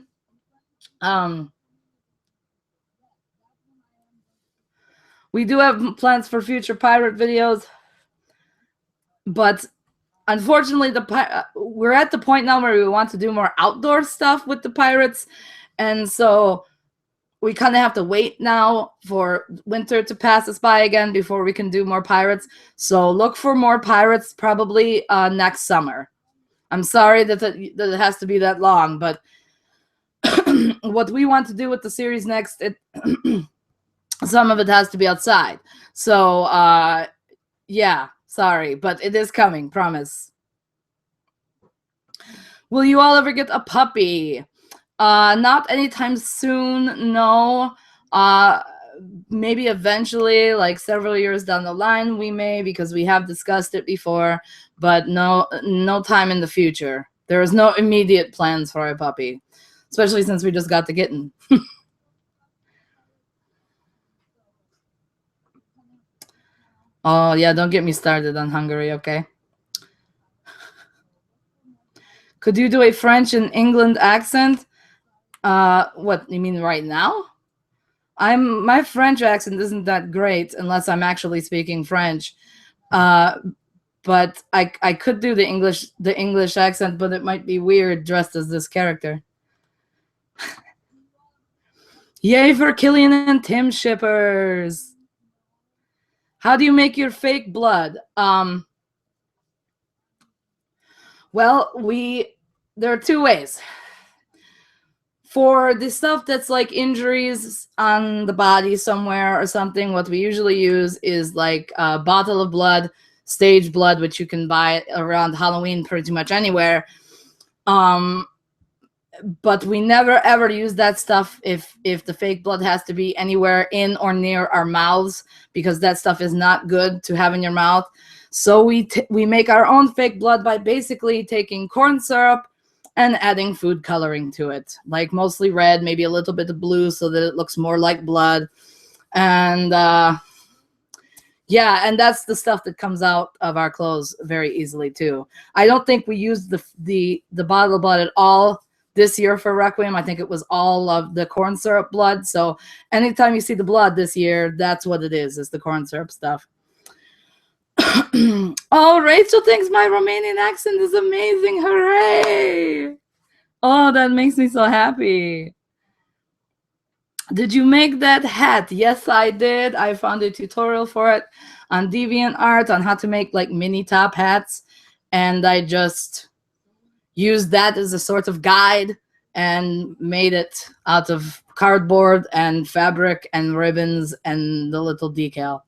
We do have plans for future pirate videos, but unfortunately, we're at the point now where we want to do more outdoor stuff with the pirates, and so we kind of have to wait now for winter to pass us by again before we can do more pirates. So look for more pirates probably next summer. I'm sorry that it has to be that long, but what we want to do with the series next, some of it has to be outside. So yeah, Sorry, but it is coming, promise. Will you all ever get a puppy? Not anytime soon, no. Maybe eventually, like several years down the line, we may, because we have discussed it before, but no time in the future. There is no immediate plans for a puppy, especially since we just got the kitten. Oh, yeah, don't get me started on Hungary, okay? Could you do a French and England accent? What, you mean right now? My French accent isn't that great unless I'm actually speaking French. But I could do the English accent, but it might be weird dressed as this character. Yay for Killian and Tim shippers. How do you make your fake blood? Well, there are two ways. For the stuff that's like injuries on the body somewhere or something, what we usually use is like a bottle of blood, stage blood, which you can buy around Halloween pretty much anywhere. But we never ever use that stuff if the fake blood has to be anywhere in or near our mouths, because that stuff is not good to have in your mouth. So we make our own fake blood by basically taking corn syrup and adding food coloring to it, like mostly red, maybe a little bit of blue so that it looks more like blood. And yeah, and that's the stuff that comes out of our clothes very easily too. I don't think we used the bottle of blood at all this year for Requiem. I think it was all of the corn syrup blood. So anytime you see the blood this year, that's what it is the corn syrup stuff. Oh, Rachel thinks my Romanian accent is amazing. Hooray! Oh, that makes me so happy. Did you make that hat? Yes, I did. I found a tutorial for it on DeviantArt on how to make like mini top hats. And I just used that as a sort of guide and made it out of cardboard and fabric and ribbons and the little decal.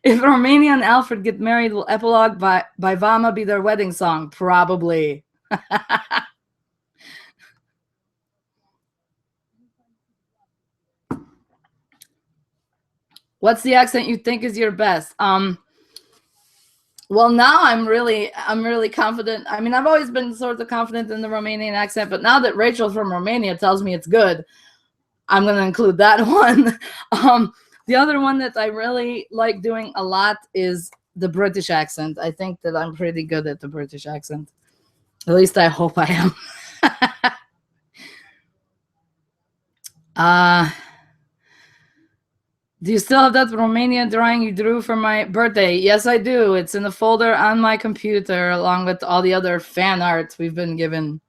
If Romania and Alfred get married, will Epilogue by Vama be their wedding song? Probably. What's the accent you think is your best? Well, now I'm really confident. I mean, I've always been sort of confident in the Romanian accent, but now that Rachel from Romania tells me it's good, I'm going to include that one. The other one that I really like doing a lot is the British accent. I think that I'm pretty good at the British accent. At least I hope I am. Do you still have that Romanian drawing you drew for my birthday? Yes, I do. It's in the folder on my computer along with all the other fan art we've been given.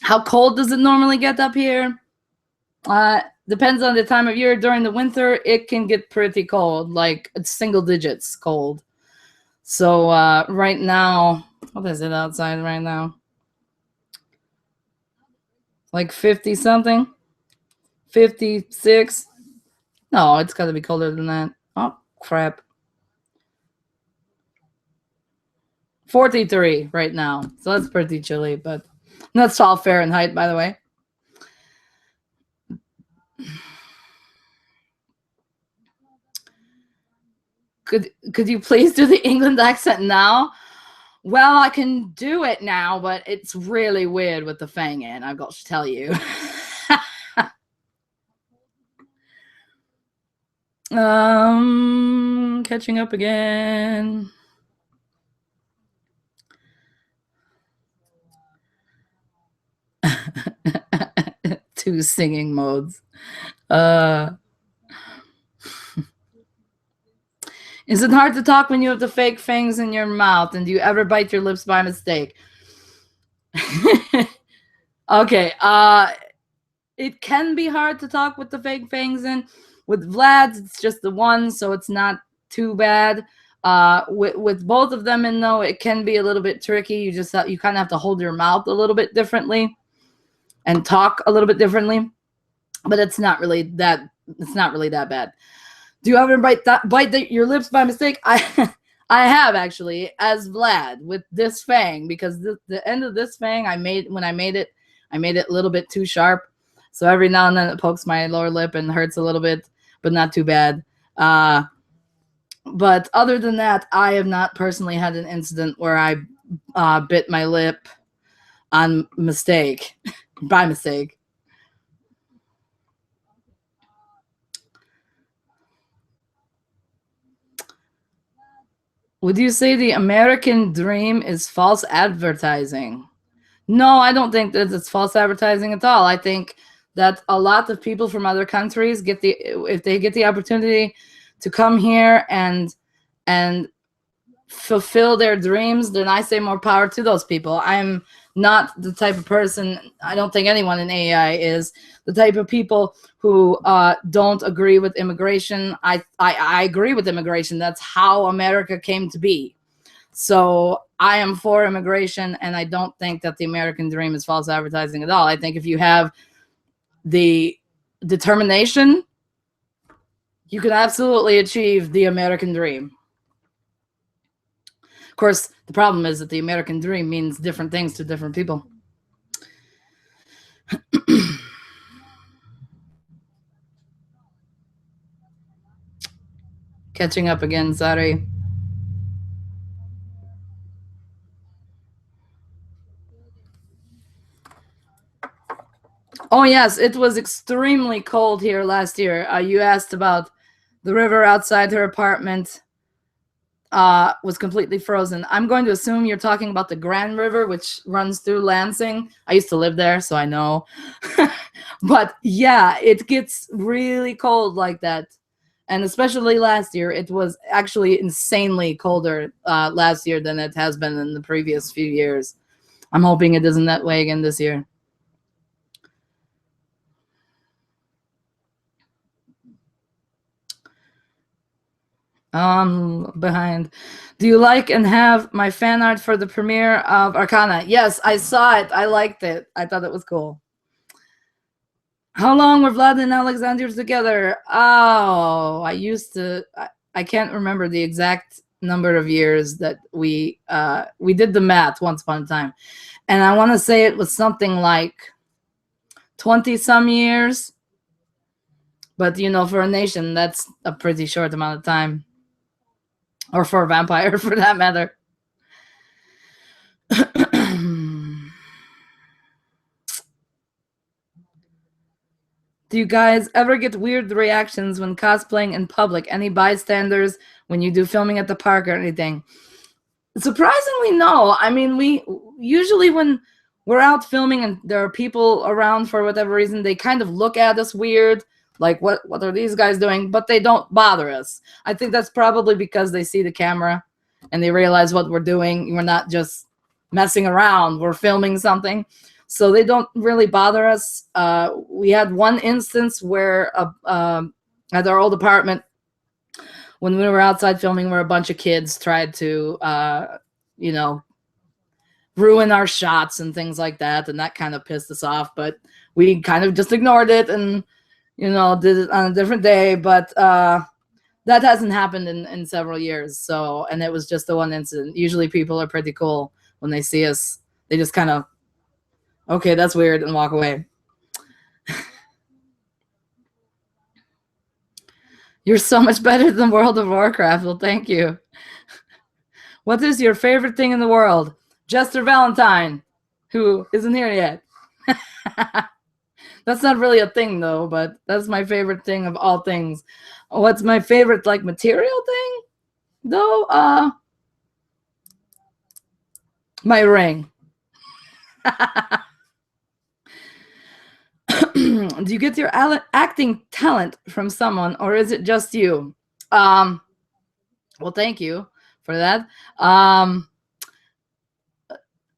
How cold does it normally get up here? Depends on the time of year. During the winter, it can get pretty cold, like it's single digits cold. So right now, what is it outside right now? Like 50 something? 56? No, it's got to be colder than that. Oh, crap. 43 right now. So that's pretty chilly, but that's all Fahrenheit, by the way. Could you please do the England accent now? Well, I can do it now, but it's really weird with the fang in, I've got to tell you. Catching up again. 2 singing modes. Is it hard to talk when you have the fake fangs in your mouth? And do you ever bite your lips by mistake? Okay. It can be hard to talk with the fake fangs in. With Vlad's, it's just the one, so it's not too bad. With both of them in, though, it can be a little bit tricky. You kind of have to hold your mouth a little bit differently. and talk a little bit differently, but it's not really that bad. Do you ever bite your lips by mistake? I I have actually, as Vlad, with this fang, because the end of this fang I made it a little bit too sharp. So every now and then it pokes my lower lip and hurts a little bit, but not too bad. But other than that, I have not personally had an incident where I bit my lip on mistake, by mistake. Would you say the American dream is false advertising? No, I don't think that it's false advertising at all. I think that a lot of people from other countries if they get the opportunity to come here and fulfill their dreams, then I say more power to those people. I'm not the type of person, I don't think anyone in AEI is the type of people who don't agree with immigration. I agree with immigration. That's how America came to be. So I am for immigration, and I don't think that the American dream is false advertising at all. I think if you have the determination, you can absolutely achieve the American dream. Of course, the problem is that the American dream means different things to different people. Catching up again, sorry. Oh, yes, it was extremely cold here last year. You asked about the river outside her apartment. Was completely frozen. I'm going to assume you're talking about the Grand River, which runs through Lansing. I used to live there, so I know. But yeah, it gets really cold like that. And especially last year, it was actually insanely colder last year than it has been in the previous few years. I'm hoping it isn't that way again this year. Behind. Do you like and have my fan art for the premiere of Arcana? Yes, I saw it. I liked it. I thought it was cool. How long were Vlad and Alexander together? Oh, I can't remember the exact number of years that we did the math once upon a time. And I want to say it was something like 20 some years. But you know, for a nation, that's a pretty short amount of time. Or for a vampire, for that matter. Do you guys ever get weird reactions when cosplaying in public? Any bystanders when you do filming at the park or anything? Surprisingly, no. I mean, we usually, when we're out filming and there are people around for whatever reason, they kind of look at us weird. Like, what are these guys doing? But they don't bother us. I think that's probably because they see the camera and they realize what we're doing. We're not just messing around. We're filming something. So they don't really bother us. We had one instance where at our old apartment, when we were outside filming, where a bunch of kids tried to, ruin our shots and things like that. And that kind of pissed us off. But we kind of just ignored it and did it on a different day, but that hasn't happened in several years. So, and it was just the one incident. Usually people are pretty cool when they see us. They just kind of, okay, that's weird, and walk away. You're so much better than World of Warcraft. Well, thank you. What is your favorite thing in the world? JesterValentine, who isn't here yet. That's not really a thing, though, but that's my favorite thing of all things. What's my favorite, like, material thing, though? My ring. Do you get your acting talent from someone, or is it just you? Well, thank you for that. All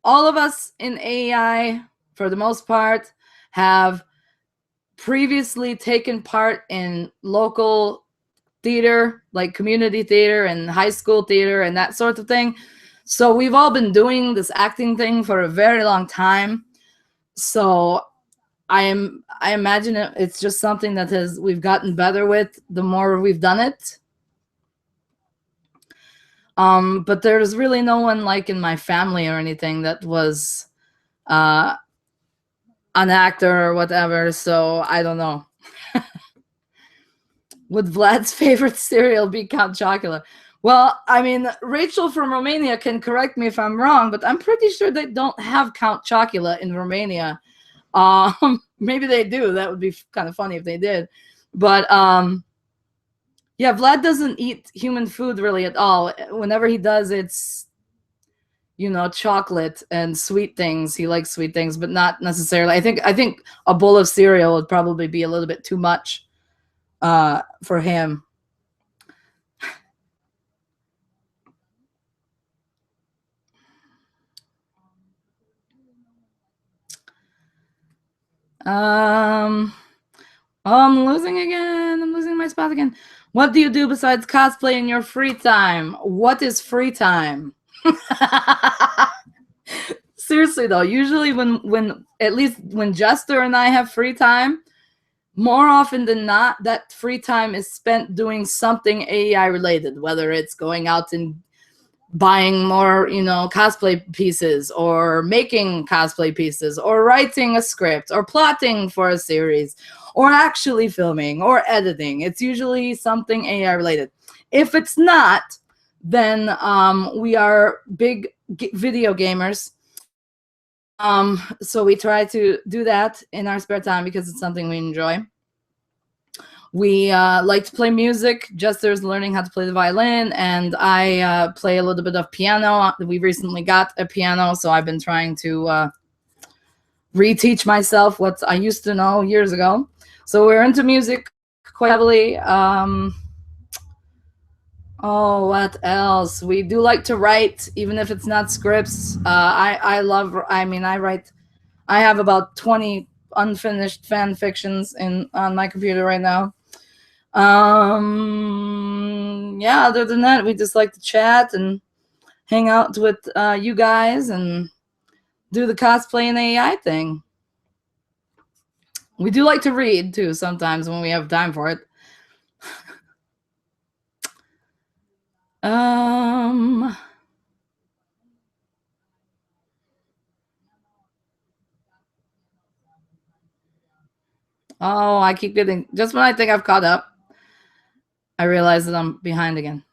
of us in AEI, for the most part, have previously taken part in local theater, like community theater and high school theater and that sort of thing. So we've all been doing this acting thing for a very long time. So I imagine it's just something that we've gotten better with the more we've done it. But there's really no one like in my family or anything that was an actor or whatever, so I don't know. Would Vlad's favorite cereal be Count Chocula? Well, I mean, Rachel from Romania can correct me if I'm wrong, but I'm pretty sure they don't have Count Chocula in Romania. Maybe they do. That would be kind of funny if they did. But yeah, Vlad doesn't eat human food really at all. Whenever he does, it's, you know, chocolate and sweet things. He likes sweet things, but not necessarily. I think a bowl of cereal would probably be a little bit too much for him. Oh, I'm losing again. I'm losing my spot again. What do you do besides cosplay in your free time? What is free time? Seriously though, usually when at least when Jester and I have free time, more often than not, that free time is spent doing something AEI related, whether it's going out and buying more, you know, cosplay pieces, or making cosplay pieces, or writing a script, or plotting for a series, or actually filming or editing. It's usually something AEI related. If it's not, then we are big video gamers. So we try to do that in our spare time because it's something we enjoy. We like to play music. Jester's learning how to play the violin, and I play a little bit of piano. We recently got a piano, so I've been trying to reteach myself what I used to know years ago. So we're into music quite heavily. Oh, what else? We do like to write, even if it's not scripts. I write. I have about 20 unfinished fan fictions on my computer right now. Yeah, other than that, we just like to chat and hang out with you guys and do the cosplay and AEI thing. We do like to read too sometimes when we have time for it. Oh, I keep getting, just when I think I've caught up, I realize that I'm behind again.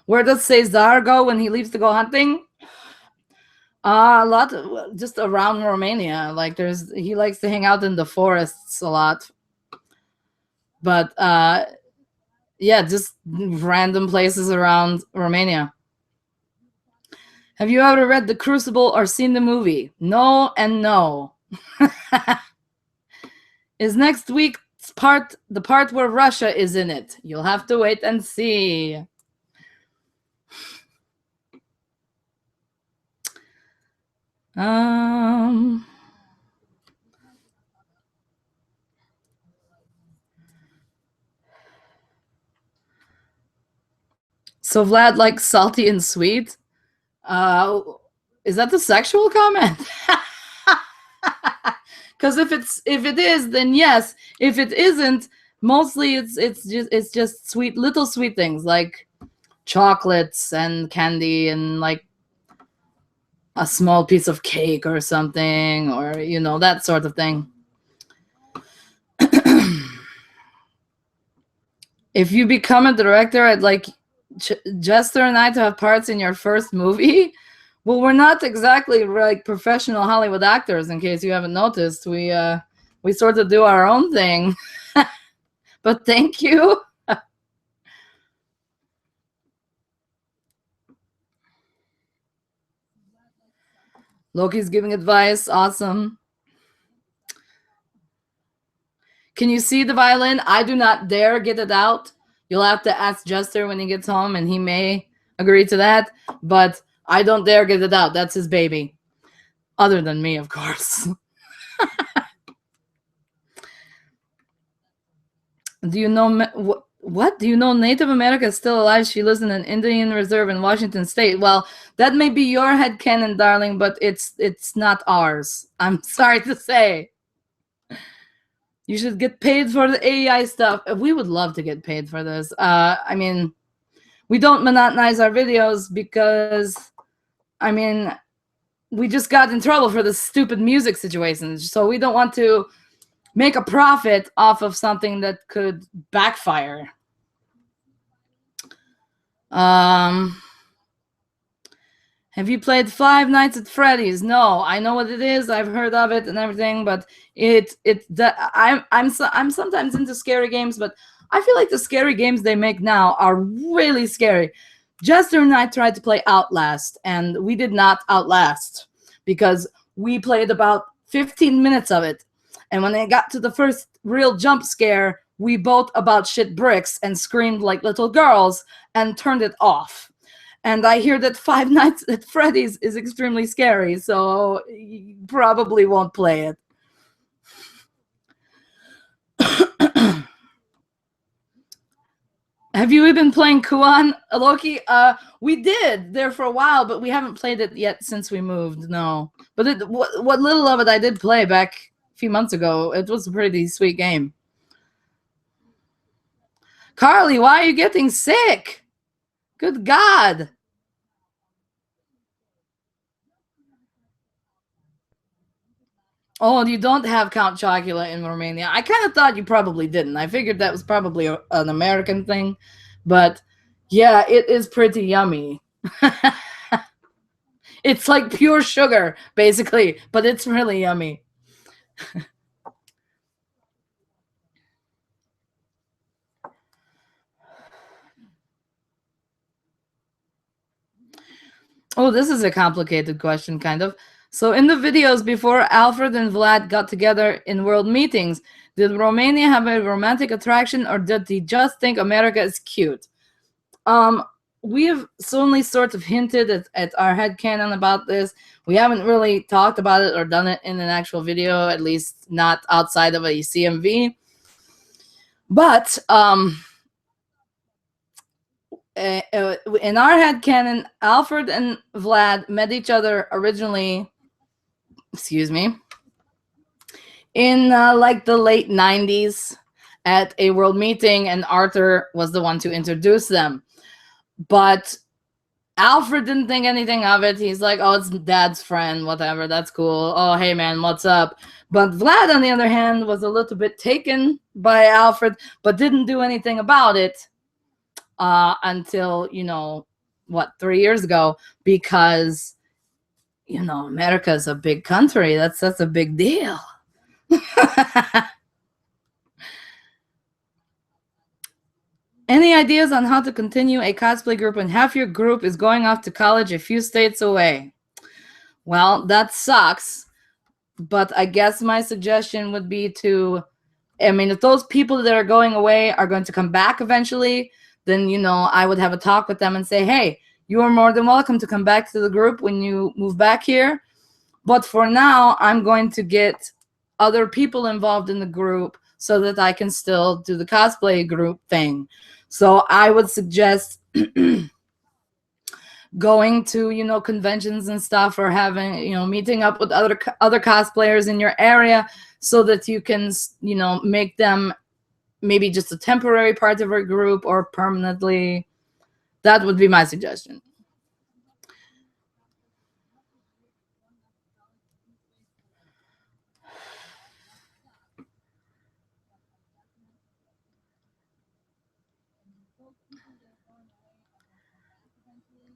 Where does Cesar go when he leaves to go hunting? A lot, just around Romania. Like he likes to hang out in the forests a lot. But yeah, just random places around Romania. Have you ever read The Crucible or seen the movie? No and no. Is next week's part the part where Russia is in it? You'll have to wait and see. So Vlad likes salty and sweet. Is that the sexual comment? Because if it is, then yes. If it isn't, mostly it's just sweet, little sweet things like chocolates and candy and like a small piece of cake or something, or you know, that sort of thing. If you become a director, I'd like Jester and I to have parts in your first movie. Well, we're not exactly like professional Hollywood actors, in case you haven't noticed. We sort of do our own thing. But thank you. Loki's giving advice. Awesome. Can you see the violin? I do not dare get it out. You'll have to ask Jester when he gets home, and he may agree to that. But I don't dare get it out. That's his baby. Other than me, of course. Do you know What? Do you know Native America is still alive? She lives in an Indian reserve in Washington State. Well, that may be your headcanon, darling, but it's not ours. I'm sorry to say. You should get paid for the AEI stuff. We would love to get paid for this. I mean, we don't monetize our videos because, I mean, we just got in trouble for the stupid music situation. So we don't want to make a profit off of something that could backfire. Have you played Five Nights at Freddy's? No, I know what it is. I've heard of it and everything, but I'm sometimes into scary games, but I feel like the scary games they make now are really scary. Jester and I tried to play Outlast, and we did not outlast because we played about 15 minutes of it. And when they got to the first real jump scare, we both about shit bricks and screamed like little girls and turned it off. And I hear that Five Nights at Freddy's is extremely scary, so you probably won't play it. Have you been playing Kuan, Loki? We did there for a while, but we haven't played it yet since we moved. No, but what little of it I did play back a few months ago, it was a pretty sweet game. Carly, why are you getting sick? Good God. Oh, you don't have Count Chocula in Romania. I kind of thought you probably didn't. I figured that was probably an American thing. But yeah, it is pretty yummy. It's like pure sugar, basically, but it's really yummy. Oh, this is a complicated question, kind of. So in the videos before Alfred and Vlad got together in world meetings, did Romania have a romantic attraction, or did he just think America is cute? We have certainly sort of hinted at our headcanon about this. We haven't really talked about it or done it in an actual video, at least not outside of a CMV. But in our headcanon, Alfred and Vlad met each other originally, in like the late 90s at a world meeting, and Arthur was the one to introduce them. But Alfred didn't think anything of it. He's like, oh, it's Dad's friend, whatever, that's cool. Oh, hey, man, what's up? But Vlad, on the other hand, was a little bit taken by Alfred, but didn't do anything about it until, 3 years ago, because, America is a big country. That's a big deal. Any ideas on how to continue a cosplay group when half your group is going off to college a few states away? Well, that sucks. But I guess my suggestion would be if those people that are going away are going to come back eventually, then, I would have a talk with them and say, hey, you are more than welcome to come back to the group when you move back here. But for now, I'm going to get other people involved in the group so that I can still do the cosplay group thing. So I would suggest going to, conventions and stuff, or having, meeting up with other cosplayers in your area so that you can, make them maybe just a temporary part of your group or permanently. That would be my suggestion.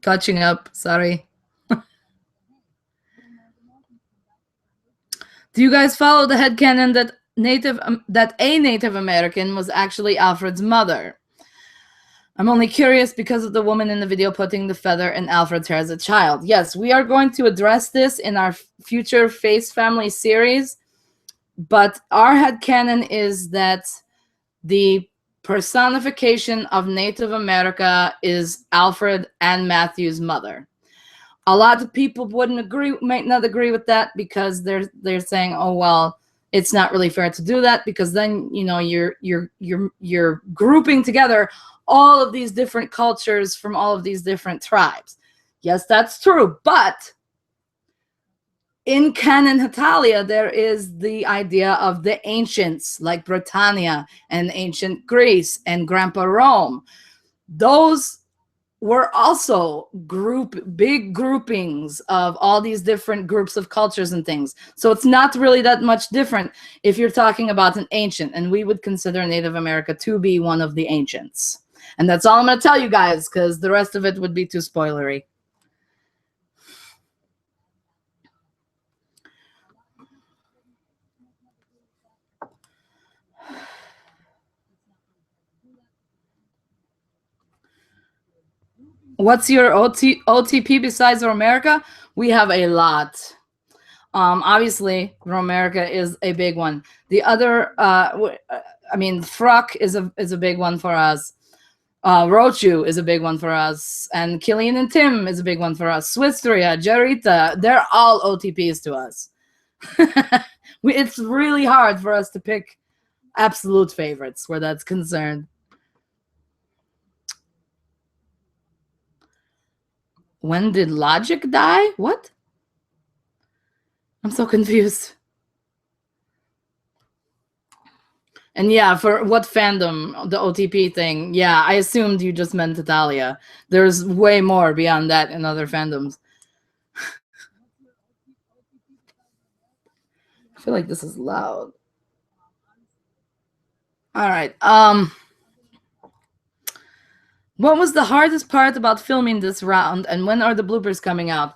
Catching up, sorry. Do you guys follow the headcanon that a Native American was actually Alfred's mother? I'm only curious because of the woman in the video putting the feather in Alfred's hair as a child. Yes, we are going to address this in our future Face Family series, but our headcanon is that the personification of Native America is Alfred and Matthew's mother. A lot of people might not agree with that, because they're saying, oh, well, it's not really fair to do that, because then, you know, you're grouping together all of these different cultures from all of these different tribes. Yes, that's true, but in canon Italia, there is the idea of the ancients, like Britannia and ancient Greece and Grandpa Rome. Those were also big groupings of all these different groups of cultures and things. So it's not really that much different if you're talking about an ancient, and we would consider Native America to be one of the ancients. And that's all I'm going to tell you guys, because the rest of it would be too spoilery. What's your OTP besides Romerica? We have a lot. Obviously, Romerica is a big one. The other, I mean, Fruck is a big one for us. Rochu is a big one for us. And Killian and Tim is a big one for us. Swistria, Jarita, they're all OTPs to us. It's really hard for us to pick absolute favorites where that's concerned. When did Logic die? What? I'm so confused. And yeah, for what fandom, the OTP thing, yeah, I assumed you just meant Italia. There's way more beyond that in other fandoms. I feel like this is loud. All right. What was the hardest part about filming this round, and when are the bloopers coming out?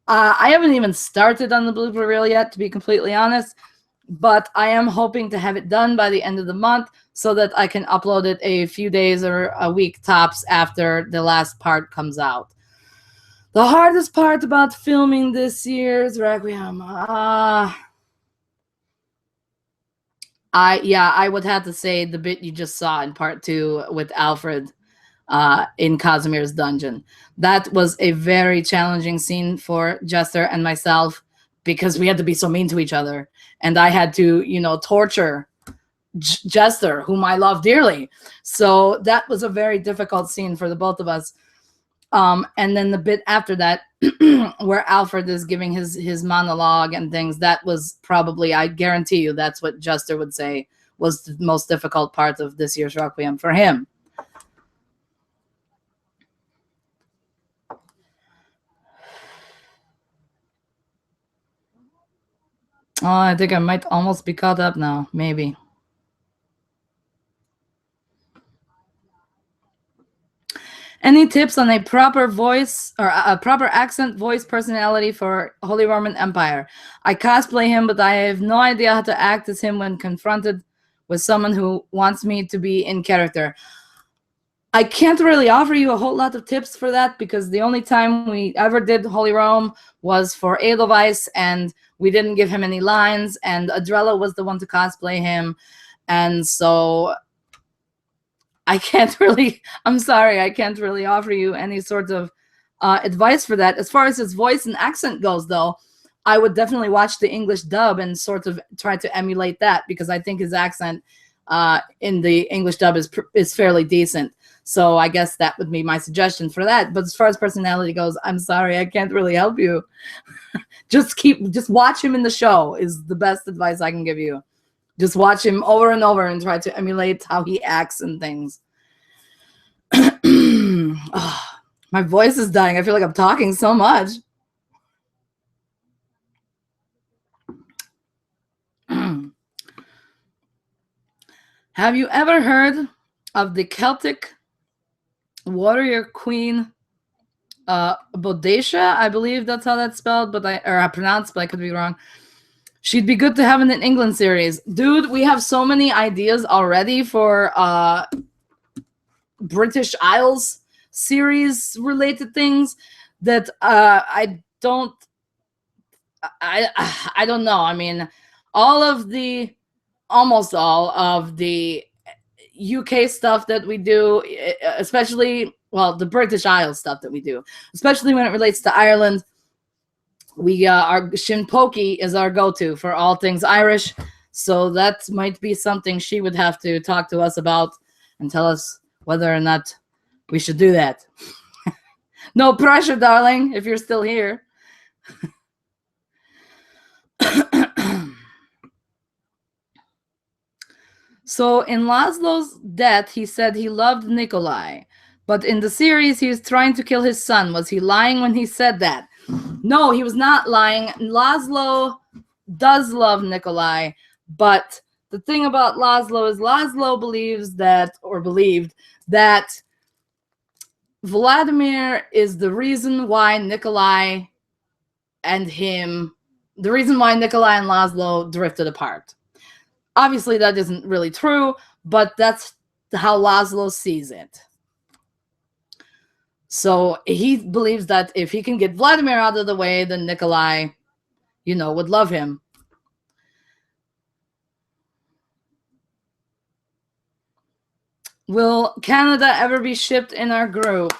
I haven't even started on the blooper reel yet, to be completely honest, but I am hoping to have it done by the end of the month so that I can upload it a few days or a week tops after the last part comes out. The hardest part about filming this year's Requiem, I would have to say the bit you just saw in part 2 with Alfred in Casimir's dungeon. That was a very challenging scene for Jester and myself, because we had to be so mean to each other, and I had to, you know, torture Jester, whom I love dearly. So that was a very difficult scene for the both of us. And then the bit after that, where Alfred is giving his monologue and things, that was probably, I guarantee you, that's what Jester would say was the most difficult part of this year's Requiem for him. Oh, I think I might almost be caught up now, maybe. Any tips on a proper voice or a proper accent, voice, personality for Holy Roman Empire? I cosplay him, but I have no idea how to act as him when confronted with someone who wants me to be in character. I can't really offer you a whole lot of tips for that, because the only time we ever did Holy Rome was for Edelweiss, and we didn't give him any lines, and Adrella was the one to cosplay him. And so I can't really, I'm sorry, I can't really offer you any sort of advice for that. As far as his voice and accent goes, though, I would definitely watch the English dub and sort of try to emulate that, because I think his accent in the English dub is fairly decent. So I guess that would be my suggestion for that. But as far as personality goes, I'm sorry, I can't really help you. Just watch him in the show is the best advice I can give you. Just watch him over and over and try to emulate how he acts and things. Oh, my voice is dying. I feel like I'm talking so much. Have you ever heard of the Celtic warrior queen Bodacia? I believe that's how that's spelled, but I pronounced, but I could be wrong. She'd be good to have in an England series. Dude, we have so many ideas already for British Isles series related things that I don't know. I mean, almost all of the UK stuff that we do, especially, well, the British Isles stuff that we do, especially when it relates to Ireland, our Shinpoki is our go-to for all things Irish. So that might be something she would have to talk to us about and tell us whether or not we should do that. No pressure, darling, if you're still here. So in Laszlo's death, he said he loved Nikolai. But in the series, he was trying to kill his son. Was he lying when he said that? No, he was not lying. Laszlo does love Nikolai. But the thing about Laszlo is Laszlo believes that, or believed, that Vladimir is the reason why Nikolai and Laszlo drifted apart. Obviously, that isn't really true, but that's how Laszlo sees it. So he believes that if he can get Vladimir out of the way, then Nikolai, would love him. Will Canada ever be shipped in our group?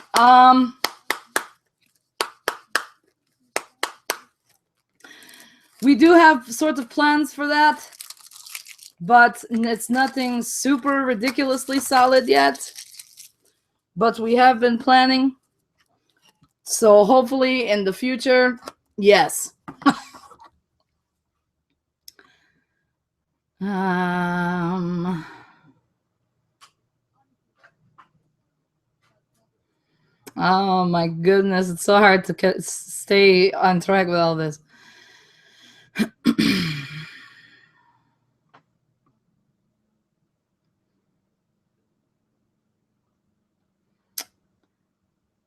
We do have sort of plans for that, but it's nothing super ridiculously solid yet. But we have been planning. So hopefully in the future, yes. Oh my goodness, it's so hard to stay on track with all this.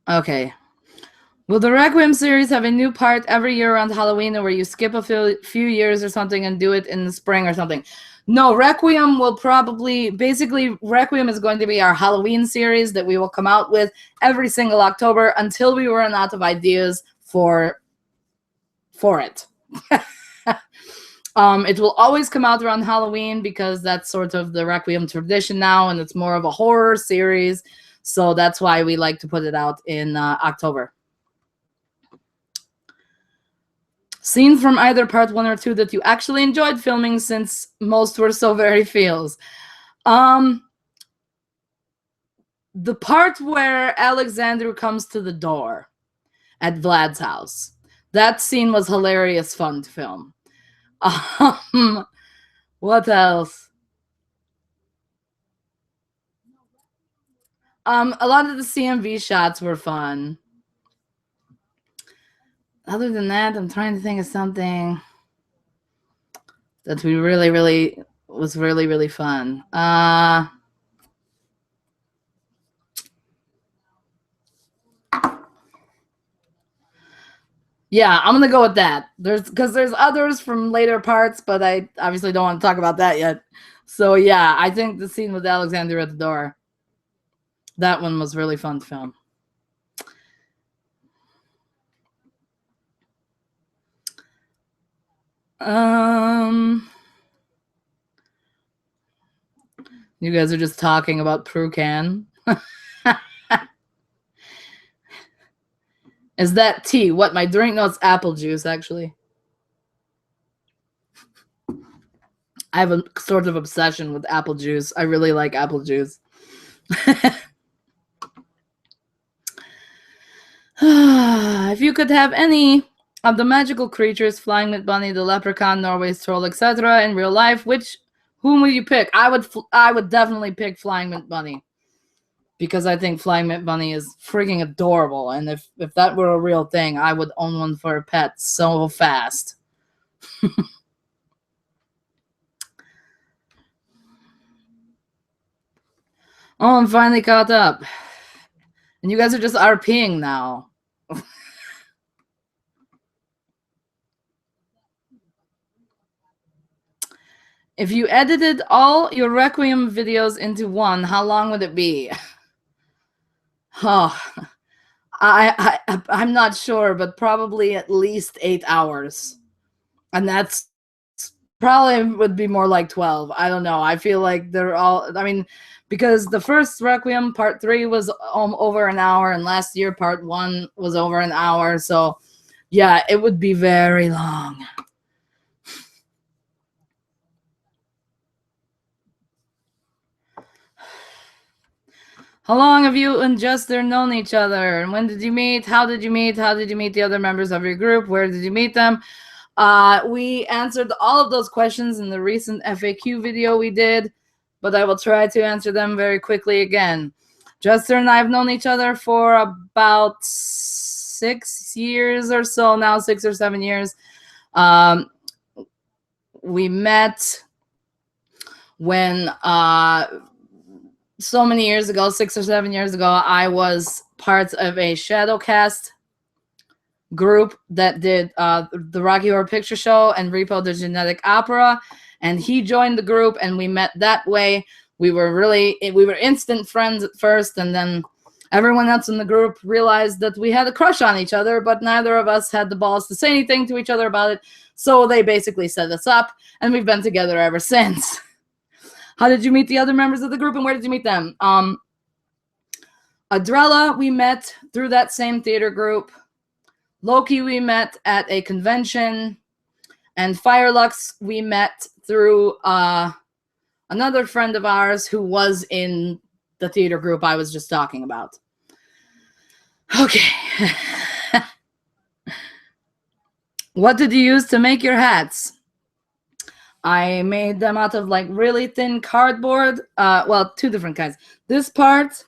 Okay. Will the Requiem series have a new part every year around Halloween, or where you skip a few years or something and do it in the spring or something? No, Requiem will basically, Requiem is going to be our Halloween series that we will come out with every single October until we run out of ideas for it. It will always come out around Halloween because that's sort of the Requiem tradition now, and it's more of a horror series. So that's why we like to put it out in October. Scenes from either part 1 or 2 that you actually enjoyed filming, since most were so very feels. The part where Alexander comes to the door at Vlad's house. That scene was hilarious fun to film. What else? A lot of the CMV shots were fun. Other than that, I'm trying to think of something that we was really fun. Yeah, I'm gonna go with that. There's others from later parts, but I obviously don't want to talk about that yet. So yeah, I think the scene with Alexander at the door, that one was really fun to film. You guys are just talking about Prucan. Is that tea? What, my drink? No, it's apple juice, actually. I have a sort of obsession with apple juice. I really like apple juice. If you could have any of the magical creatures, Flying Meat Bunny, the Leprechaun, Norway's Troll, etc., in real life, whom would you pick? I would definitely pick Flying Meat Bunny, because I think Flying Meat Bunny is freaking adorable, and if that were a real thing, I would own one for a pet so fast. Oh, I'm finally caught up. And you guys are just RPing now. If you edited all your Requiem videos into one, how long would it be? Oh, I'm not sure, but probably at least 8 hours. And that's probably would be more like 12. I don't know. I feel like they're all, because the first Requiem, part 3, was over an hour, and last year, part 1 was over an hour. So, yeah, it would be very long. How long have you and Jester known each other? And when did you meet? How did you meet? How did you meet the other members of your group? Where did you meet them? We answered all of those questions in the recent FAQ video we did, but I will try to answer them very quickly again. Jester and I have known each other for about 6 years or so now, 6 or 7 years. We met when so many years ago, 6 or 7 years ago, I was part of a Shadowcast group that did the Rocky Horror Picture Show and Repo the Genetic Opera, and he joined the group, and we met that way. We were instant friends at first, and then everyone else in the group realized that we had a crush on each other, but neither of us had the balls to say anything to each other about it, so they basically set us up, and we've been together ever since. How did you meet the other members of the group, and where did you meet them? Adrella, we met through that same theater group. Loki, we met at a convention. And Firelux, we met through another friend of ours who was in the theater group I was just talking about. Okay. What did you use to make your hats? I made them out of like really thin cardboard. Well, two different kinds. This part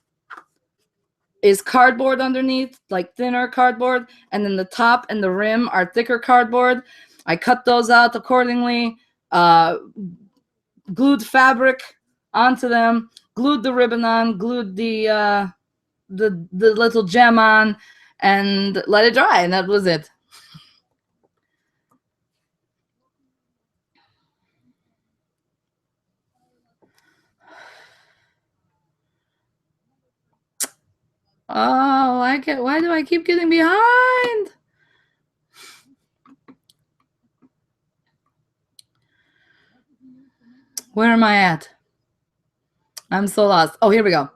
is cardboard underneath, like thinner cardboard, and then the top and the rim are thicker cardboard. I cut those out accordingly, glued fabric onto them, glued the ribbon on, glued the little gem on, and let it dry, and that was it. Oh, why do I keep getting behind? Where am I at? I'm so lost. Oh, here we go.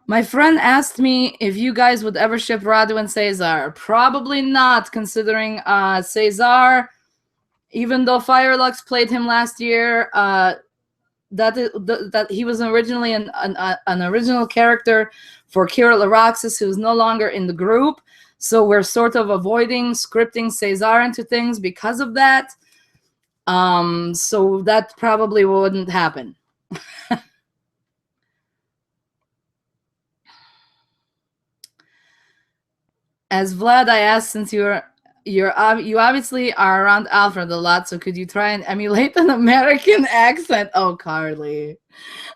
My friend asked me if you guys would ever ship Radu and Cesar. Probably not, considering Cesar, even though Firelux played him last year, that he was originally an original character for Kira Laraxis, who's no longer in the group. So we're sort of avoiding scripting Cesar into things because of that. So that probably wouldn't happen. As Vlad, I asked, since you obviously are around Alfred a lot, so could you try and emulate an American accent? Oh, Carly.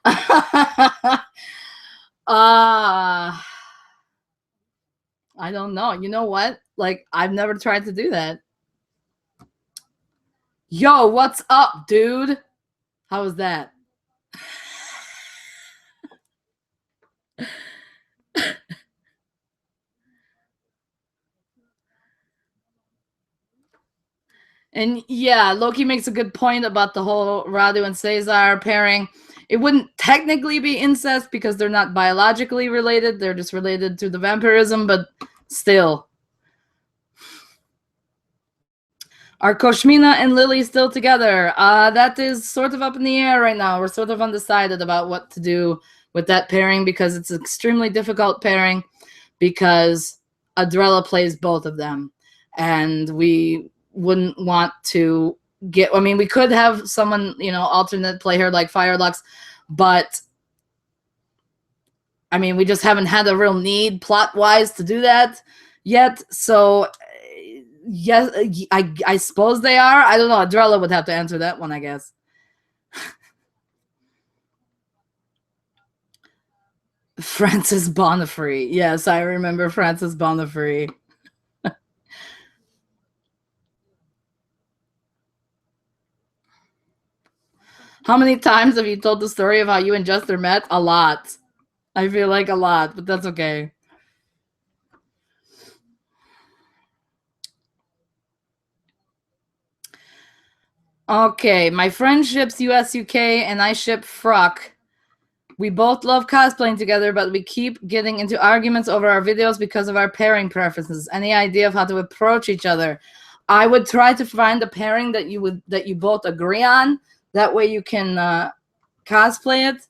I don't know. You know what? Like, I've never tried to do that. Yo, what's up, dude? How was that? And yeah, Loki makes a good point about the whole Radu and Cesar pairing. It wouldn't technically be incest because they're not biologically related. They're just related to the vampirism, but still. Are Koshmina and Lily still together? That is sort of up in the air right now. We're sort of undecided about what to do with that pairing because it's an extremely difficult pairing because Adrella plays both of them. And we wouldn't want to get, I mean, we could have someone, you know, alternate play her like Firelux, but I mean, we just haven't had a real need plot-wise to do that yet. So yes, I suppose they are. I don't know. Adrella would have to answer that one, I guess. Francis Bonifrey. Yes, I remember Francis Bonifrey. How many times have you told the story of how you and Jester met? A lot. I feel like a lot, but that's okay. Okay, my friend ships US UK and I ship Fruck. We both love cosplaying together, but we keep getting into arguments over our videos because of our pairing preferences. Any idea of how to approach each other? I would try to find a pairing that you both agree on. That way you can cosplay it.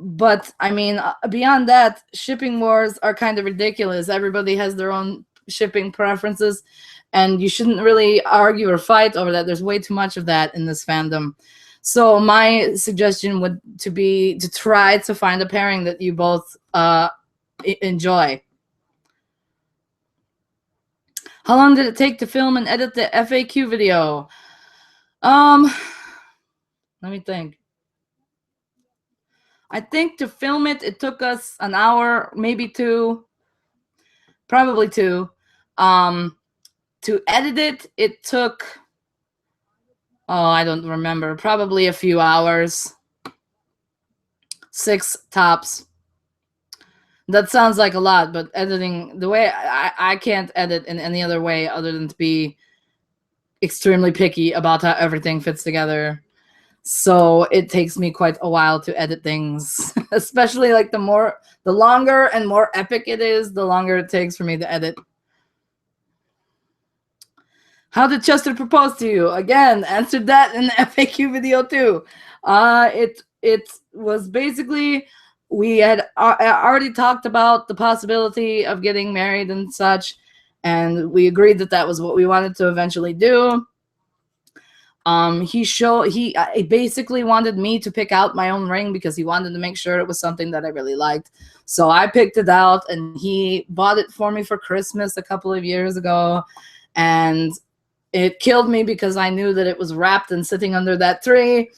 But I mean, beyond that, shipping wars are kind of ridiculous. Everybody has their own shipping preferences, and you shouldn't really argue or fight over that. There's way too much of that in this fandom. So my suggestion would be to try to find a pairing that you both enjoy. How long did it take to film and edit the FAQ video? Let me think. I think to film it, it took us an hour, maybe two, probably two. To edit it, it took, I don't remember, probably a few hours. 6 tops. That sounds like a lot, but editing, the way I can't edit in any other way other than to be extremely picky about how everything fits together. So it takes me quite a while to edit things, especially like the longer and more epic it is, the longer it takes for me to edit. How did Jester propose to you? Again, answered that in the FAQ video too. It was basically, we had already talked about the possibility of getting married and such, and we agreed that that was what we wanted to eventually do. He basically wanted me to pick out my own ring because he wanted to make sure it was something that I really liked. So I picked it out, and he bought it for me for Christmas a couple of years ago, and it killed me because I knew that it was wrapped and sitting under that tree.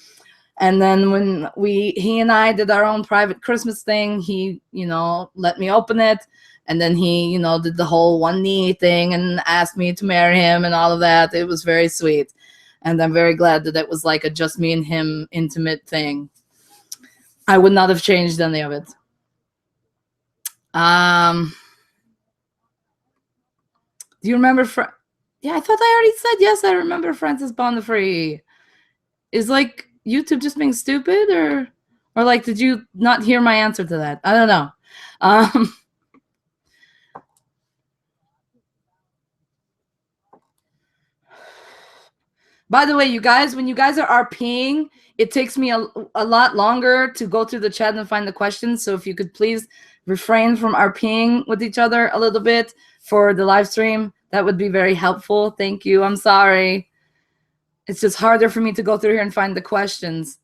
And then when he and I did our own private Christmas thing, he, let me open it. And then he, did the whole one knee thing and asked me to marry him and all of that. It was very sweet. And I'm very glad that it was like a just me and him intimate thing. I would not have changed any of it. Do you remember? Yeah, I thought I already said yes. I remember Francis Bonifree. Is like YouTube just being stupid, or like, did you not hear my answer to that? I don't know. By the way, you guys, when you guys are RPing, it takes me a lot longer to go through the chat and find the questions. So if you could please refrain from RPing with each other a little bit for the live stream, that would be very helpful. Thank you. I'm sorry. It's just harder for me to go through here and find the questions.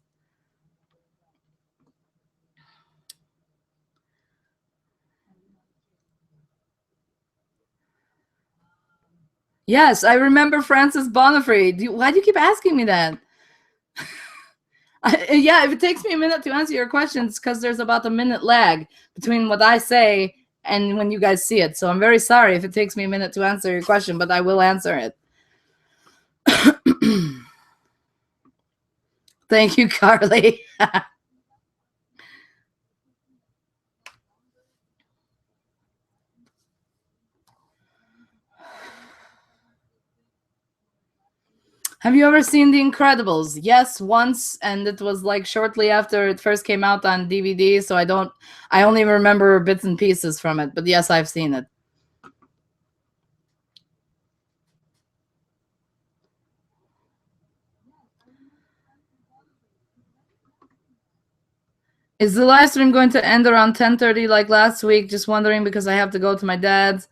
Yes, I remember Francis Bonifree. Why do you keep asking me that? Yeah, if it takes me a minute to answer your questions, because there's about a minute lag between what I say and when you guys see it. So I'm very sorry if it takes me a minute to answer your question, but I will answer it. Thank you, Carly. Have you ever seen The Incredibles? Yes, once, and it was like shortly after it first came out on DVD, so I only remember bits and pieces from it, but yes, I've seen it. Is the live stream going to end around 10:30 like last week? Just wondering because I have to go to my dad's.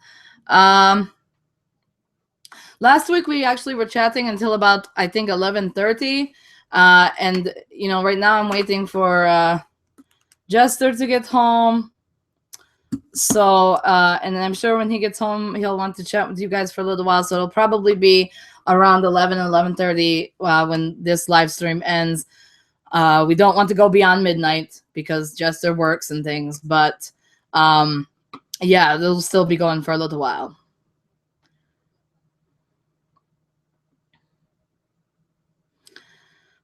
Last week we actually were chatting until about, I think, 11:30, and right now I'm waiting for Jester to get home. So and I'm sure when he gets home he'll want to chat with you guys for a little while. So it'll probably be around 11:30 when this live stream ends. We don't want to go beyond midnight because Jester works and things, but yeah, they'll still be going for a little while.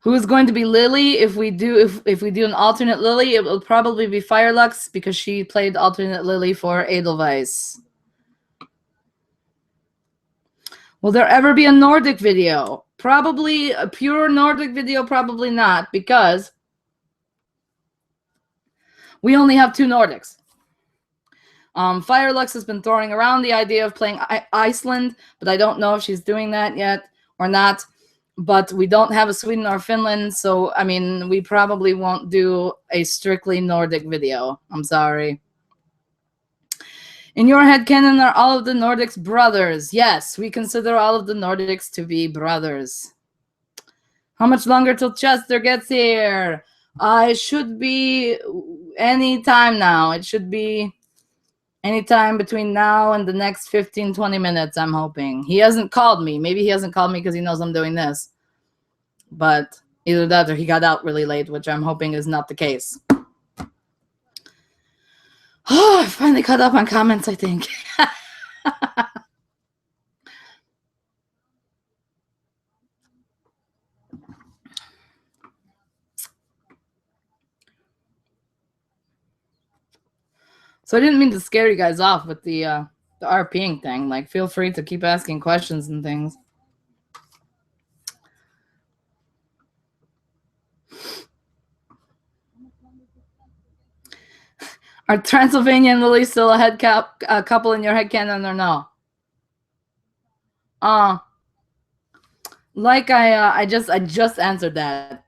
Who's going to be Lily? If we do an alternate Lily, it will probably be Firelux because she played alternate Lily for Edelweiss. Will there ever be a Nordic video? Probably a pure Nordic video, probably not, because we only have 2 Nordics. Firelux has been throwing around the idea of playing Iceland, but I don't know if she's doing that yet or not. but we don't have a Sweden or Finland, so I mean, we probably won't do a strictly Nordic video. I'm sorry. In your headcanon, are all of the Nordics brothers? Yes, we consider all of the Nordics to be brothers. How much longer till Jester gets here? It should be any time now. It should be anytime between now and the next 15-20 minutes, I'm hoping. He hasn't called me. Maybe he hasn't called me because he knows I'm doing this. But either that or he got out really late, which I'm hoping is not the case. Oh, I finally caught up on comments, I think. So I didn't mean to scare you guys off with the RPing thing. Like, feel free to keep asking questions and things. Are Transylvania and Lily still a couple in your headcanon or no? Like I just answered that.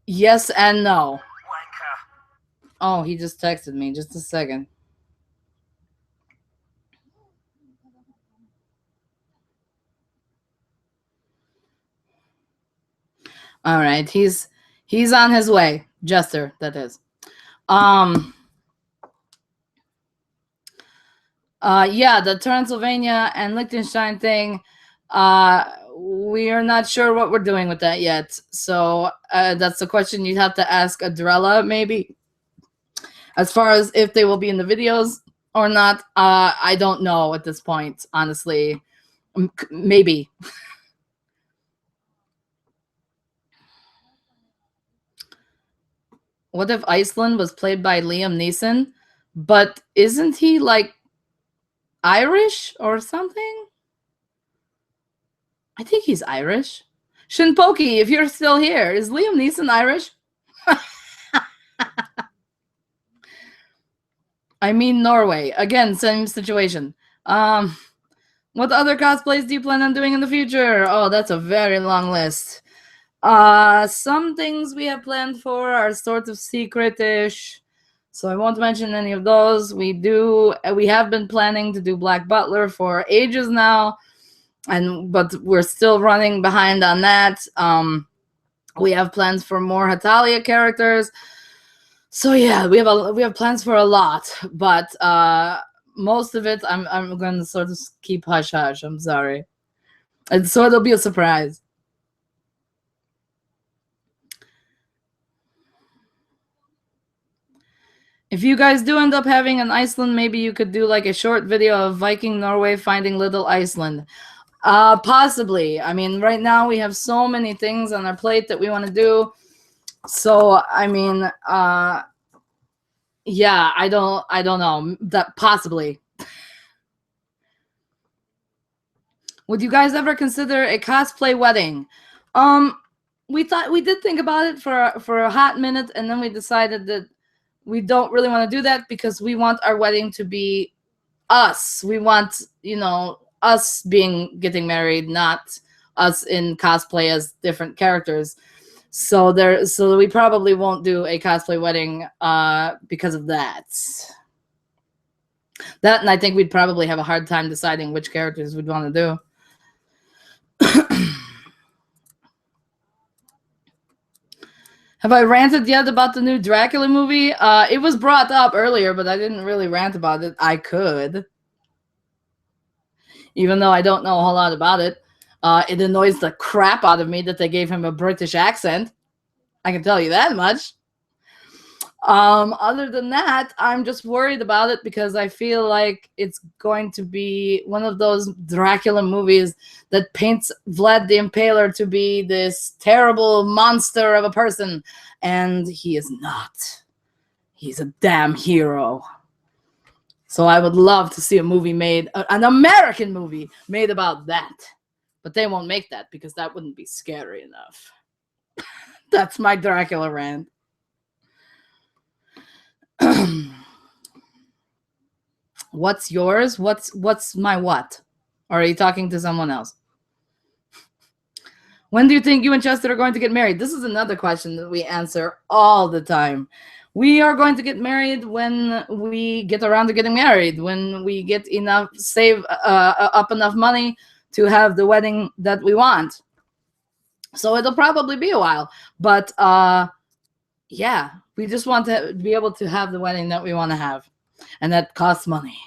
Yes and no. Oh, he just texted me. Just a second. All right, he's on his way. Jester, that is. Yeah, the Transylvania and Liechtenstein thing. We are not sure what we're doing with that yet. So that's the question you'd have to ask Adrella, maybe. As far as if they will be in the videos or not, I don't know at this point, honestly. Maybe. What if Iceland was played by Liam Neeson? But isn't he, like, Irish or something? I think he's Irish. Shinpoki, if you're still here, is Liam Neeson Irish? I mean Norway. Again, same situation. What other cosplays do you plan on doing in the future? Oh, that's a very long list. Some things we have planned for are sort of secret-ish, so I won't mention any of those. We have been planning to do Black Butler for ages now, but we're still running behind on that. We have plans for more Hatalia characters. So yeah, we have plans for a lot, but most of it I'm going to sort of keep hush hush. I'm sorry, and so it'll be a surprise. If you guys do end up having an Iceland, maybe you could do like a short video of Viking Norway finding little Iceland. Possibly. I mean, right now we have so many things on our plate that we want to do. So, I mean, yeah, I don't know. That possibly. Would you guys ever consider a cosplay wedding? We did think about it for a hot minute, and then we decided that we don't really want to do that because we want our wedding to be us. We want, us getting married, not us in cosplay as different characters. So we probably won't do a cosplay wedding because of that. That, and I think we'd probably have a hard time deciding which characters we'd want to do. Have I ranted yet about the new Dracula movie? It was brought up earlier, but I didn't really rant about it. I could. Even though I don't know a whole lot about it. It annoys the crap out of me that they gave him a British accent. I can tell you that much. Other than that, I'm just worried about it because I feel like it's going to be one of those Dracula movies that paints Vlad the Impaler to be this terrible monster of a person, and he is not. He's a damn hero. So I would love to see a movie made, an American movie made about that. But they won't make that because that wouldn't be scary enough. That's my Dracula rant. What's yours? What's my what? Or are you talking to someone else? When do you think you and Jester are going to get married? This is another question that we answer all the time. We are going to get married when we get around to getting married, when we get enough, save up enough money to have the wedding that we want. So it'll probably be a while, but yeah, we just want to be able to have the wedding that we want to have, and that costs money.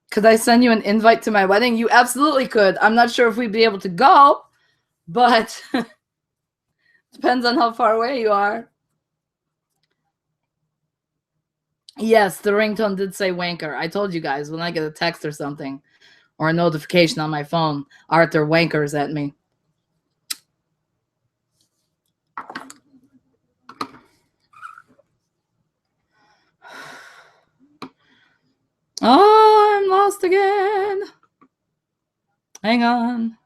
Could I send you an invite to my wedding? You absolutely could. I'm not sure if we'd be able to go, but depends on how far away you are. Yes, the ringtone did say wanker. I told you guys, when I get a text or something or a notification on my phone, Arthur wankers at me. Oh, I'm lost again. Hang on.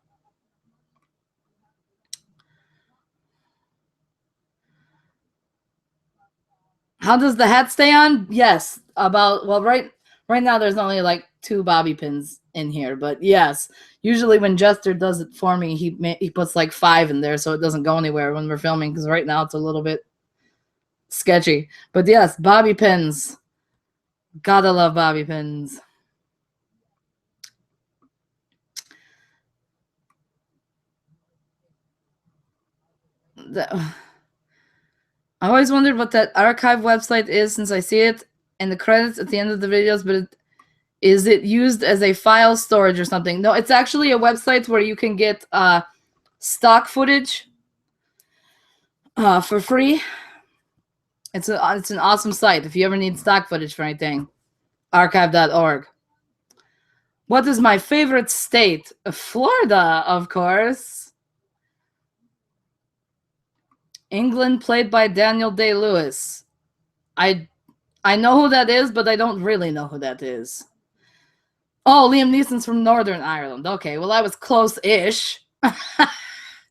How does the hat stay on? Yes, about, well, right now there's only like 2 bobby pins in here, but yes, usually when Jester does it for me, he puts like 5 in there so it doesn't go anywhere when we're filming, because right now it's a little bit sketchy. But yes, bobby pins. Gotta love bobby pins. I always wondered what that archive website is, since I see it in the credits at the end of the videos, but is it used as a file storage or something? No, it's actually a website where you can get stock footage for free. It's an awesome site if you ever need stock footage for anything. Archive.org. What is my favorite state? Florida, of course. England, played by Daniel Day-Lewis. I know who that is, but I don't really know who that is. Oh, Liam Neeson's from Northern Ireland. Okay, well, I was close-ish.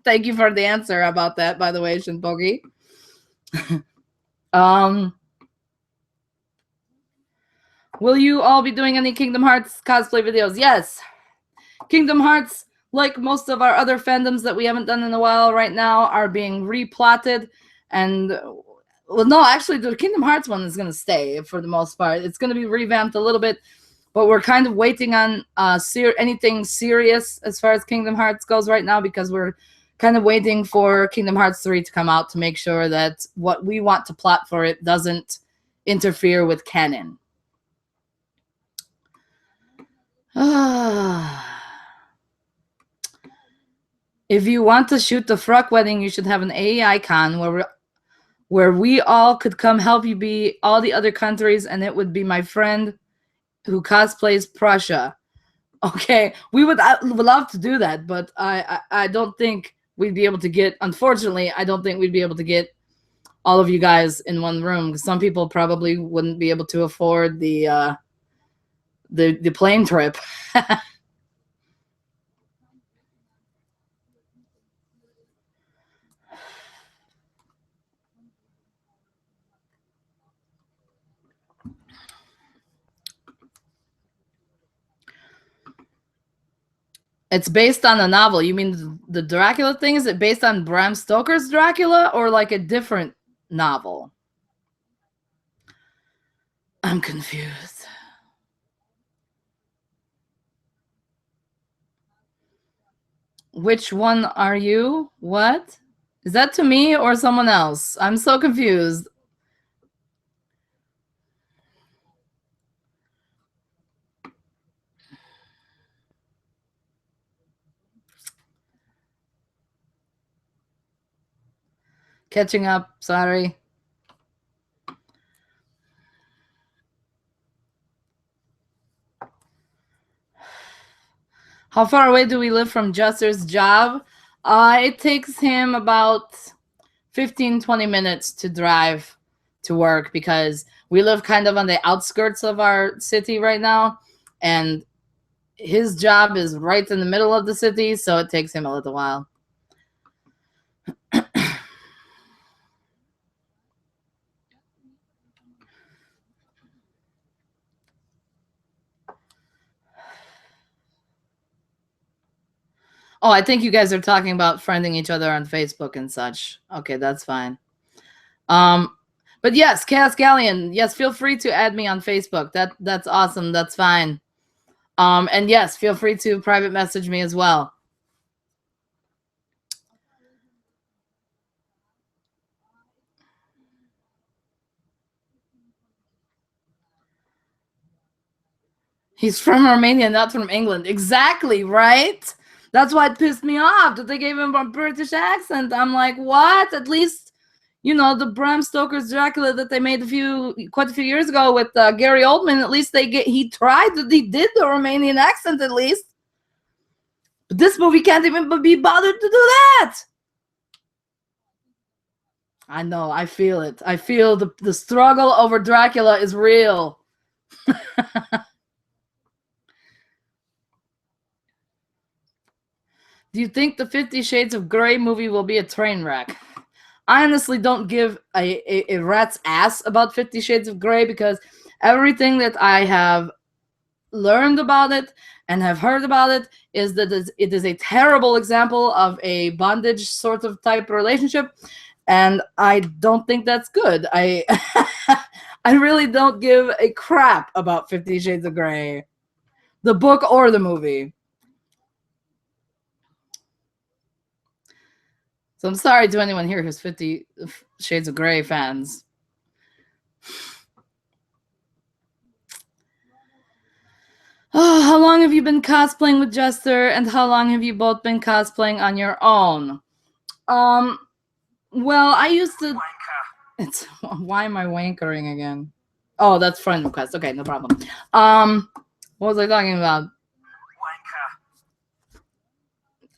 Thank you for the answer about that, by the way, Shinpogi. Will you all be doing any Kingdom Hearts cosplay videos? Yes. Kingdom Hearts, like most of our other fandoms that we haven't done in a while right now, are being replotted. And, well, no, actually, the Kingdom Hearts one is going to stay for the most part. It's going to be revamped a little bit, but we're kind of waiting on anything serious as far as Kingdom Hearts goes right now, because we're kind of waiting for Kingdom Hearts 3 to come out to make sure that what we want to plot for it doesn't interfere with canon. If you want to shoot the Fruck wedding, you should have an AEI con where we all could come help you be all the other countries, and it would be my friend who cosplays Prussia. Okay, we would love to do that, but I don't think we'd be able to get, unfortunately, I don't think we'd be able to get all of you guys in one room, because some people probably wouldn't be able to afford the plane trip. It's based on a novel. You mean the Dracula thing? Is it based on Bram Stoker's Dracula or like a different novel? I'm confused. Which one are you? What? Is that to me or someone else? I'm so confused. Catching up, sorry. How far away do we live from Jester's job? It takes him about 15-20 minutes to drive to work, because we live kind of on the outskirts of our city right now, and his job is right in the middle of the city, so it takes him a little while. Oh, I think you guys are talking about friending each other on Facebook and such. Okay, that's fine. But yes, Chaos Galleon, yes, feel free to add me on Facebook. That's awesome. That's fine. And yes, feel free to private message me as well. He's from Romania, not from England. Exactly, right? That's why it pissed me off that they gave him a British accent. I'm like, what? At least, you know, the Bram Stoker's Dracula that they made quite a few years ago with Gary Oldman. At least he tried. He did the Romanian accent at least. But this movie can't even be bothered to do that. I know. I feel it. I feel the struggle over Dracula is real. Do you think the 50 Shades of Grey movie will be a train wreck? I honestly don't give a rat's ass about 50 Shades of Grey because everything that I have learned about it and have heard about it is that it is a terrible example of a bondage sort of type relationship, and I don't think that's good. I I really don't give a crap about 50 Shades of Grey, the book or the movie. So I'm sorry to anyone here who's 50 Shades of Grey fans. Oh, how long have you been cosplaying with Jester, and how long have you both been cosplaying on your own? Well, I used to. It's why am I wankering again? Oh, that's friend request. Okay, no problem. What was I talking about?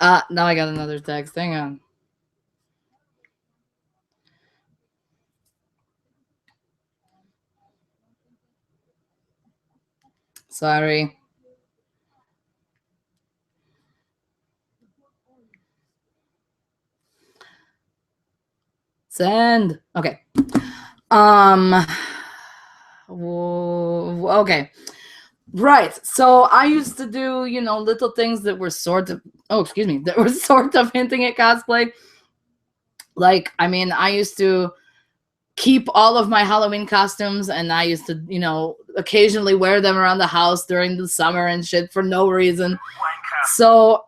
Now I got another text. Hang on. Sorry. Send. Okay. Okay. Right. So I used to do, you know, little things that were sort of, that were sort of hinting at cosplay. Like, I mean, I used to keep all of my Halloween costumes, and I used to, you know, occasionally wear them around the house during the summer and shit for no reason. So,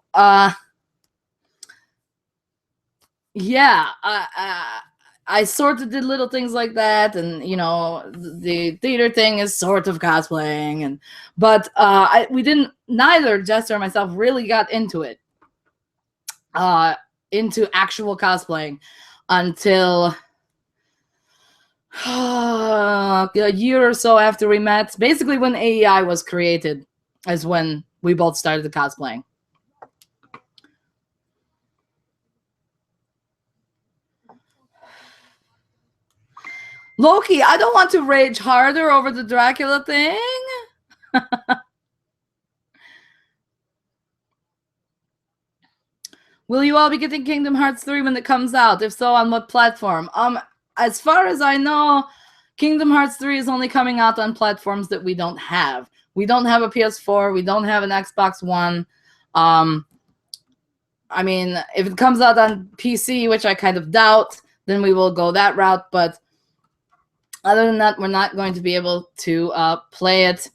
yeah, I sort of did little things like that, and you know, the theater thing is sort of cosplaying, and but we didn't. Neither Jester or myself really got into it, into actual cosplaying, until a year or so after we met. Basically, when AEI was created, is when we both started the cosplaying. Loki, I don't want to rage harder over the Dracula thing. Will you all be getting Kingdom Hearts 3 when it comes out? If so, on what platform? As far as I know, Kingdom Hearts 3 is only coming out on platforms that we don't have. We don't have a PS4. We don't have an Xbox One. I mean, if it comes out on PC, which I kind of doubt, then we will go that route. But other than that, we're not going to be able to play it,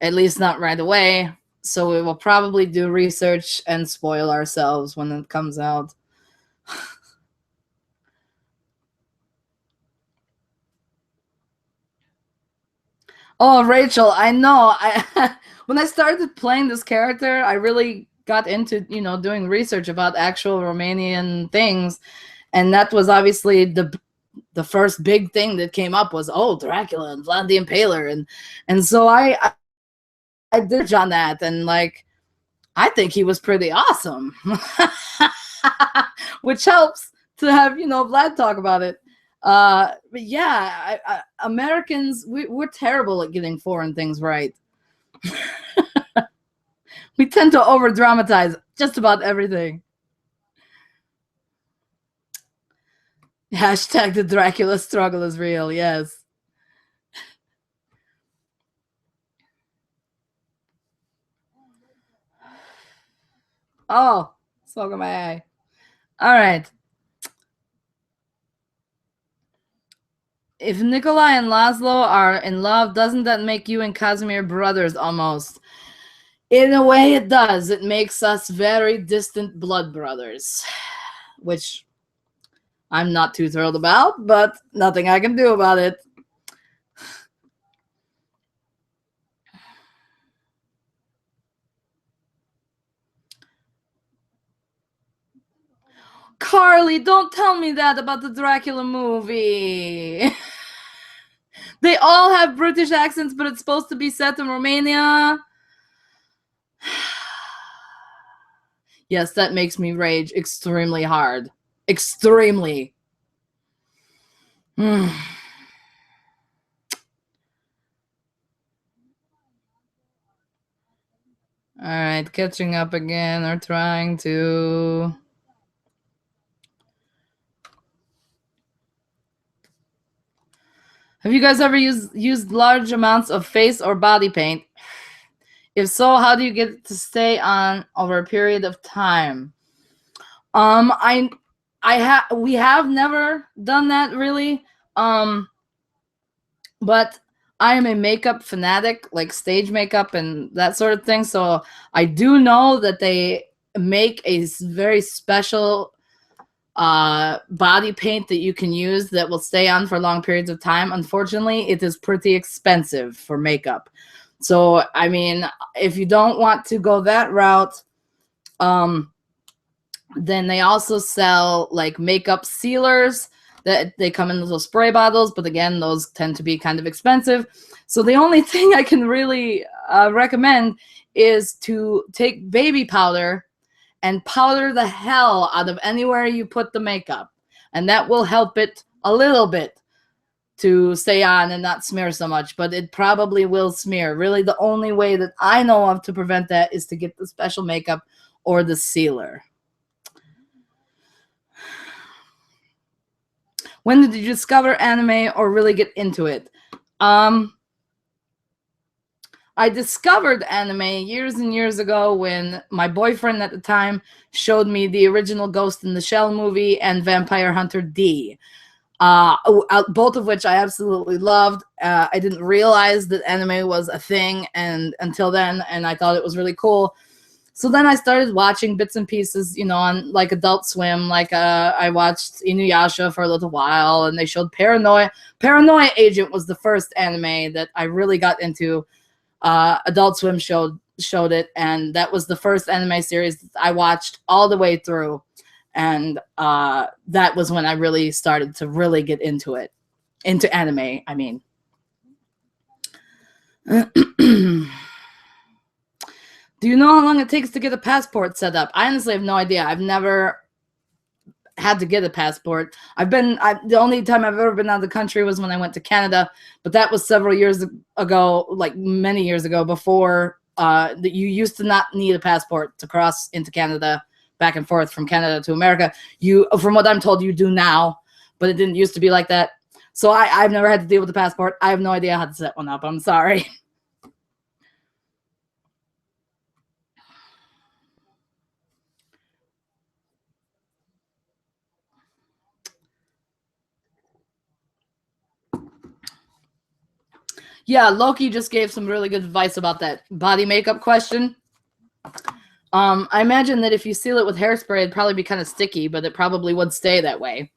at least not right away. So we will probably do research and spoil ourselves when it comes out. Oh, Rachel, I know. When I started playing this character, I really got into, you know, doing research about actual Romanian things, and that was obviously the first big thing that came up was, oh, Dracula and Vlad the Impaler, and so I did on that, and like I think he was pretty awesome, which helps to have, you know, Vlad talk about it. But yeah, Americans, we're terrible at getting foreign things right. We tend to over dramatize just about everything. Hashtag the Dracula struggle is real. Yes. Oh, Welcome, AEI. All right. If Nikolai and Laszlo are in love, doesn't that make you and Casimir brothers almost? In a way, it does. It makes us very distant blood brothers, which I'm not too thrilled about, but nothing I can do about it. Carly, don't tell me that about the Dracula movie. They all have British accents, but it's supposed to be set in Romania. Yes, that makes me rage extremely hard. Extremely. All right, catching up again, or trying to. Have you guys ever used large amounts of face or body paint? If so, how do you get it to stay on over a period of time? We have never done that really. But I am a makeup fanatic, like stage makeup and that sort of thing. So I do know that they make a very special body paint that you can use that will stay on for long periods of time. Unfortunately, it is pretty expensive for makeup. So, I mean, if you don't want to go that route, then they also sell like makeup sealers that they come in little spray bottles, but again, those tend to be kind of expensive. So the only thing I can really recommend is to take baby powder and powder the hell out of anywhere you put the makeup. And that will help it a little bit to stay on and not smear so much, but it probably will smear. Really, the only way that I know of to prevent that is to get the special makeup or the sealer. When did you discover anime or really get into it? I discovered anime years and years ago when my boyfriend at the time showed me the original Ghost in the Shell movie and Vampire Hunter D, both of which I absolutely loved. I didn't realize that anime was a thing until then, and I thought it was really cool. So then I started watching bits and pieces, on like Adult Swim. Like I watched Inuyasha for a little while, and they showed Paranoia. Paranoia Agent was the first anime that I really got into. Adult Swim showed it, and that was the first anime series that I watched all the way through. And that was when I really started to really get into it. Into anime, I mean. Do you know how long it takes to get a passport set up? I honestly have no idea. I've never had to get a passport. The only time I've ever been out of the country was when I went to Canada, but that was several years ago, like many years ago, before that you used to not need a passport to cross into Canada, back and forth from Canada to America. From what I'm told, you do now, but it didn't used to be like that. So I've never had to deal with the passport. I have no idea how to set one up. I'm sorry. Yeah, Loki just gave some really good advice about that body makeup question. I imagine that if you seal it with hairspray, it'd probably be kind of sticky, but it probably would stay that way.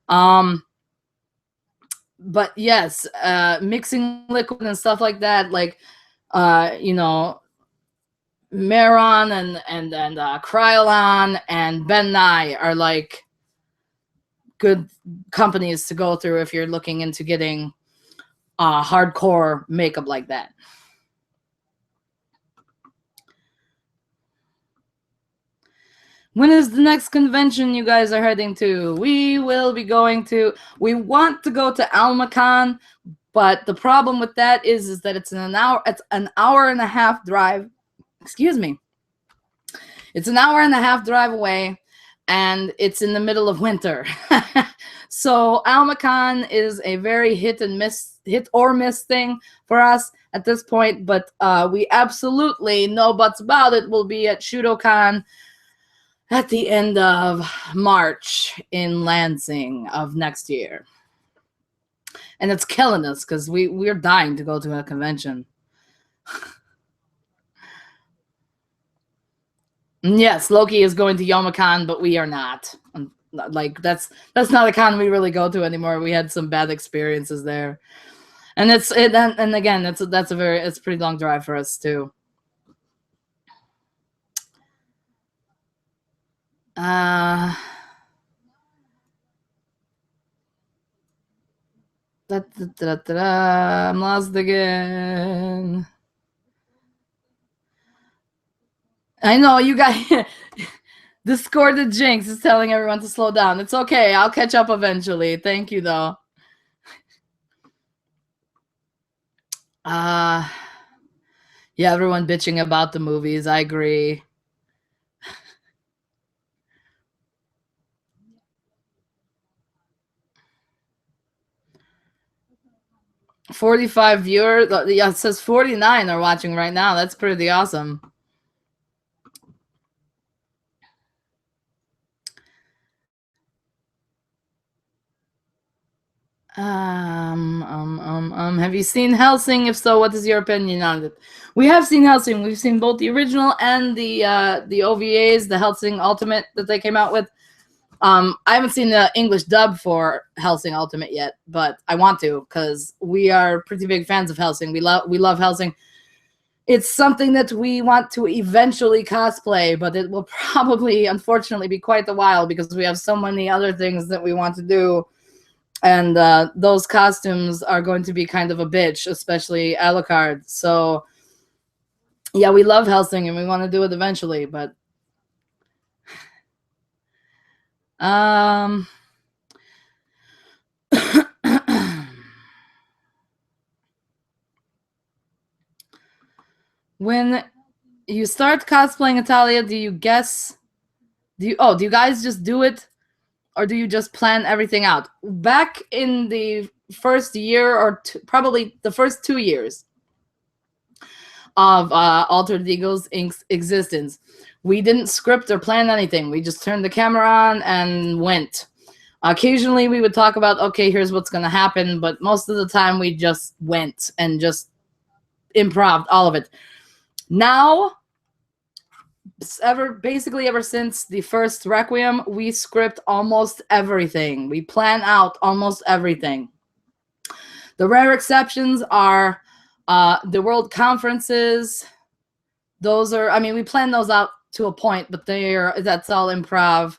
But yes, mixing liquid and stuff like that, like, Maron and Krylon and Ben Nye are like good companies to go through if you're looking into getting hardcore makeup like that. When is the next convention you guys are heading to? We want to go to Almacon, but the problem with that is that it's an hour and a half drive. Excuse me. It's an hour and a half drive away, and it's in the middle of winter. So Almacon is a very hit or miss thing for us at this point, but we absolutely, no buts about it, will be at Shudokan at the end of March in Lansing of next year. And it's killing us because we're dying to go to a convention. Yes, Loki is going to Youmacon, but we are not. Like that's not a con we really go to anymore. We had some bad experiences there, and and again it's a pretty long drive for us too. I'm lost again. I know you guys. Discorded Jinx is telling everyone to slow down. It's okay. I'll catch up eventually. Thank you, though. Yeah, everyone bitching about the movies. I agree. $45 viewers. Yeah, it says 49 are watching right now. That's pretty awesome. Have you seen Hellsing? If so, what is your opinion on it? We have seen Hellsing. We've seen both the original and the OVAs, the Hellsing Ultimate that they came out with. I haven't seen the English dub for Hellsing Ultimate yet, but I want to because we are pretty big fans of Hellsing. We love Hellsing. It's something that we want to eventually cosplay, but it will probably, unfortunately, be quite a while because we have so many other things that we want to do. And those costumes are going to be kind of a bitch, especially Alucard. So, yeah, we love Hellsing and we want to do it eventually, but when you start cosplaying Italia, do you guess? Do you guys just do it, or do you just plan everything out? Back in the first year, or probably the first 2 years of Altered Ego's Inc.'s existence, we didn't script or plan anything. We just turned the camera on and went. Occasionally, we would talk about, okay, here's what's going to happen, but most of the time, we just went and just improv all of it. Now, basically ever since the first Requiem, we script almost everything. We plan out almost everything. The rare exceptions are the world conferences. Those are, I mean, we plan those out to a point, but that's all improv.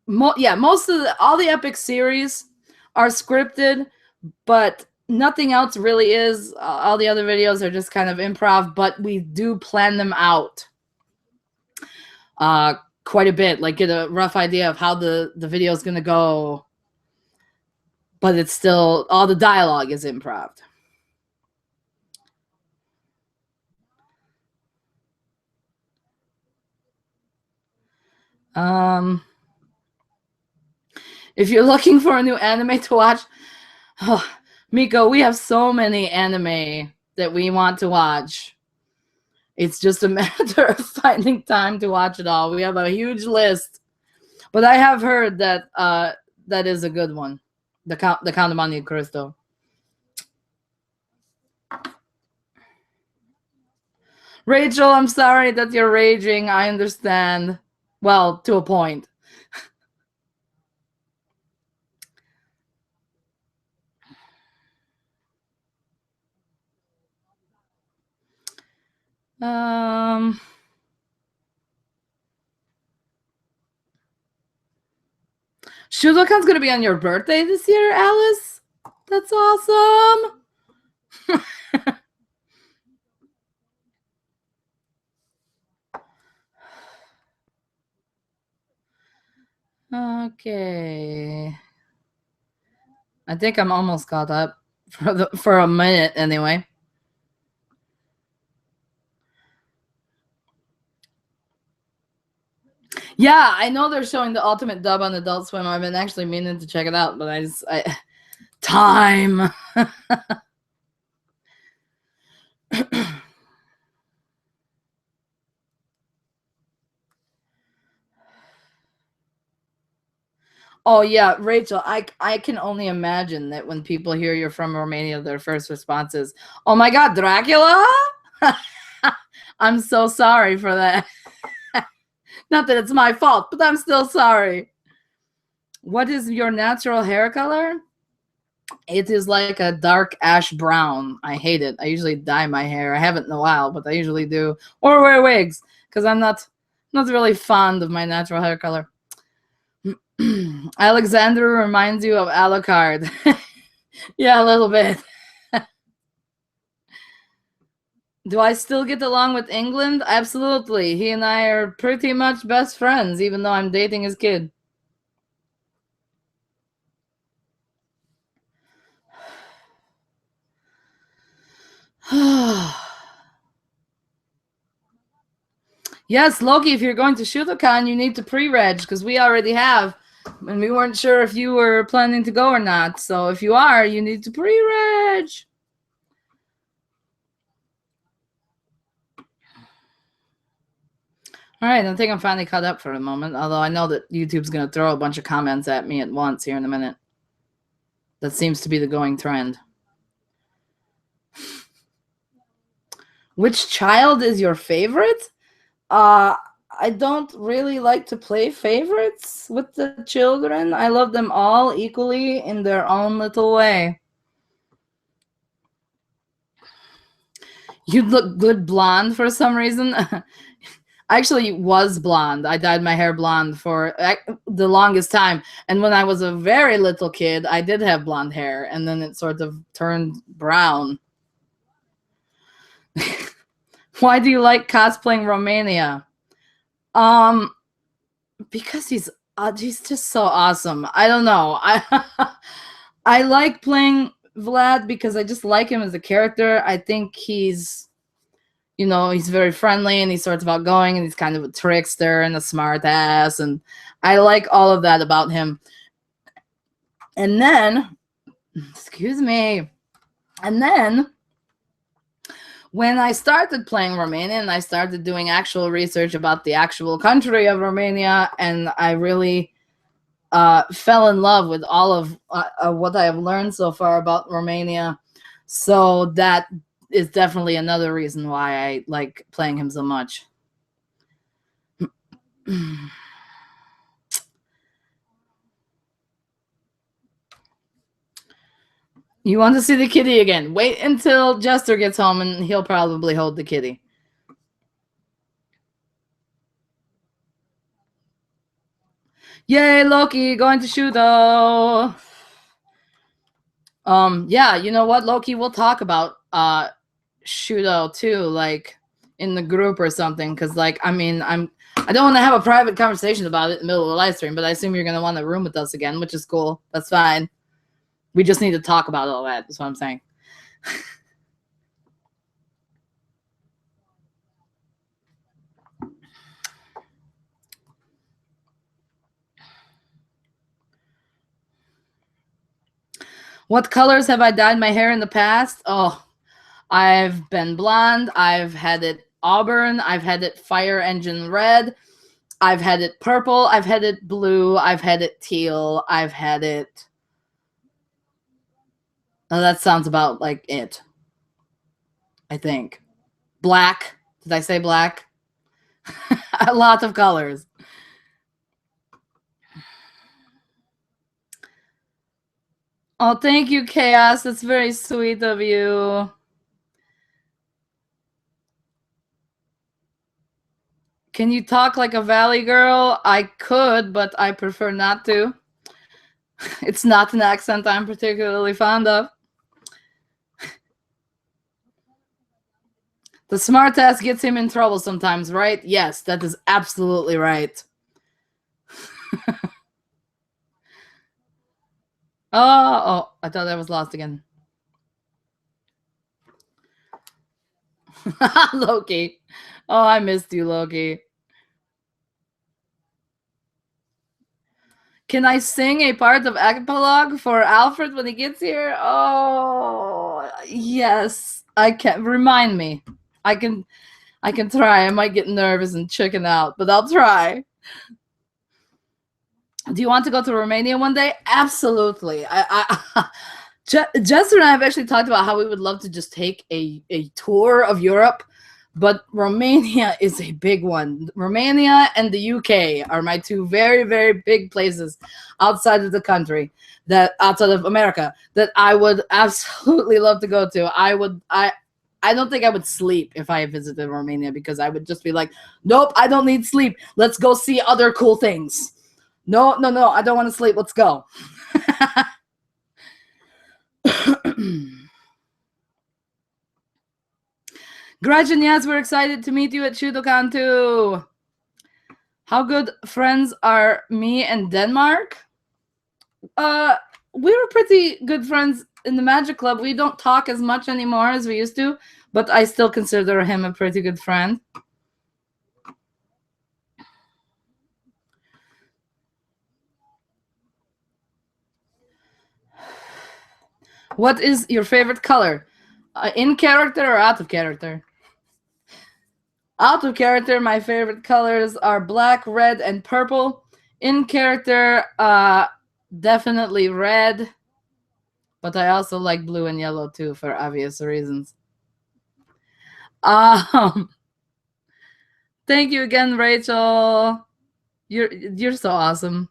Most of all the epic series are scripted, but nothing else really is. All the other videos are just kind of improv, but we do plan them out quite a bit, like get a rough idea of how the video is going to go, but it's still, all the dialogue is improv. If you're looking for a new anime to watch, oh, Miko, we have so many anime that we want to watch. It's just a matter of finding time to watch it all. We have a huge list, but I have heard that that is a good one, the Count of Monte Cristo. Rachel, I'm sorry that you're raging. I understand. Well, to a point. Shudokan's gonna be on your birthday this year, Alice? That's awesome. Okay. I think I'm almost caught up for a minute anyway. Yeah, I know they're showing the ultimate dub on Adult Swim. I've been actually meaning to check it out, but time. Oh yeah, Rachel, I can only imagine that when people hear you're from Romania, their first response is, "Oh my God, Dracula!" I'm so sorry for that. Not that it's my fault, but I'm still sorry. What is your natural hair color? It is like a dark ash brown. I hate it. I usually dye my hair. I haven't in a while, but I usually do. Or wear wigs, because I'm not really fond of my natural hair color. Alexander reminds you of Alucard. Yeah, a little bit. Do I still get along with England? Absolutely. He and I are pretty much best friends, even though I'm dating his kid. Yes, Loki, if you're going to Shootokan, you need to pre-reg, because we already have. And we weren't sure if you were planning to go or not. So if you are, you need to pre-reg. All right, I think I'm finally caught up for the moment, although I know that YouTube's going to throw a bunch of comments at me at once here in a minute. That seems to be the going trend. Which child is your favorite? I don't really like to play favorites with the children. I love them all equally in their own little way. You look good blonde for some reason. I actually was blonde. I dyed my hair blonde for the longest time. And when I was a very little kid, I did have blonde hair. And then it sort of turned brown. Why do you like cosplaying Romania? Because he's just so awesome. I don't know. I like playing Vlad because I just like him as a character. I think he's, he's very friendly and he's sort of outgoing and he's kind of a trickster and a smart ass. And I like all of that about him. And then, excuse me. And then when I started playing Romania and I started doing actual research about the actual country of Romania, and I really fell in love with all of what I have learned so far about Romania. So that is definitely another reason why I like playing him so much. You want to see the kitty again? Wait until Jester gets home and he'll probably hold the kitty. Yay, Loki, going to Shudo. Yeah, you know what, Loki, we'll talk about Shudo too, like in the group or something, because like I don't want to have a private conversation about it in the middle of the live stream, but I assume you're gonna want to room with us again, which is cool. That's fine. We just need to talk about all that. That's what I'm saying. What colors have I dyed my hair in the past? Oh, I've been blonde. I've had it auburn. I've had it fire engine red. I've had it purple. I've had it blue. I've had it teal. I've had it... Oh, that sounds about like it. I think. Black. Did I say black? A lot of colors. Oh, thank you, Chaos. That's very sweet of you. Can you talk like a Valley girl? I could, but I prefer not to. It's not an accent I'm particularly fond of. The smartass gets him in trouble sometimes, right? Yes, that is absolutely right. Oh, I thought I was lost again. Loki. Oh, I missed you, Loki. Can I sing a part of epilogue for Alfred when he gets here? Oh, yes. I can. Remind me. I can try. I might get nervous and chicken out, but I'll try. Do you want to go to Romania one day? Absolutely. Jester and I have actually talked about how we would love to just take a tour of Europe, but Romania is a big one. Romania and the UK are my two very, very big places outside of the country, that outside of America, that I would absolutely love to go to. I don't think I would sleep if I visited Romania, because I would just be like, nope, I don't need sleep. Let's go see other cool things. No, I don't want to sleep. Let's go. Gretchen, yes, we're excited to meet you at Shudokan too. How good friends are me and Denmark? We were pretty good friends in the Magic Club. We don't talk as much anymore as we used to, but I still consider him a pretty good friend. What is your favorite color? In character or out of character? Out of character, my favorite colors are black, red, and purple. In character, definitely red. But I also like blue and yellow too, for obvious reasons. Thank you again, Rachel. You're so awesome.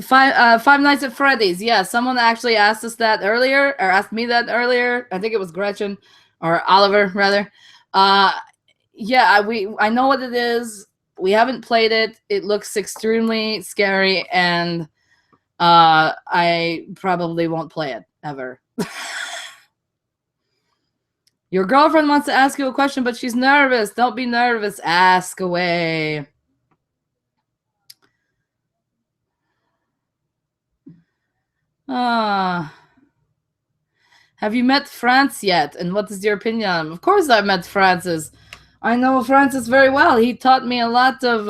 Five Nights at Freddy's. Yeah, someone actually asked us that earlier, or asked me that earlier. I think it was Gretchen or Oliver, rather. Yeah, I know what it is. We haven't played it. It looks extremely scary, and I probably won't play it ever. Your girlfriend wants to ask you a question, but she's nervous. Don't be nervous. Ask away. Have you met France yet? And what is your opinion on him? Of course I've met Francis. I know Francis very well. He taught me a lot of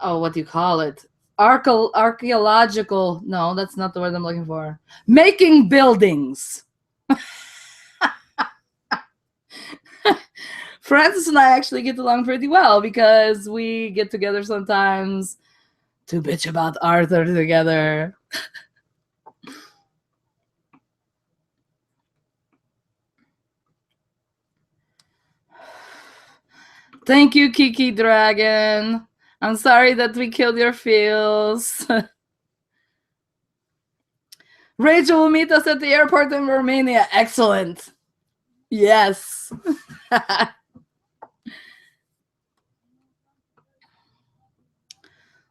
what do you call it? Archaeological. No, that's not the word I'm looking for. Making buildings. Francis and I actually get along pretty well, because we get together sometimes to bitch about Arthur together. Thank you, Kiki Dragon. I'm sorry that we killed your feels. Rachel will meet us at the airport in Romania. Excellent. Yes.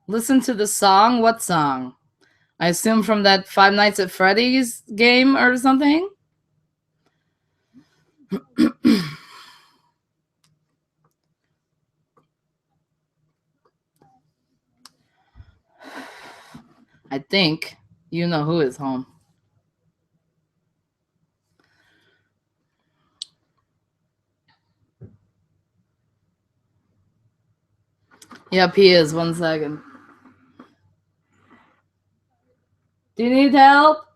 Listen to the song? What song? I assume from that Five Nights at Freddy's game or something? I think you know who is home. Yep, he is. 1 second. Do you need help?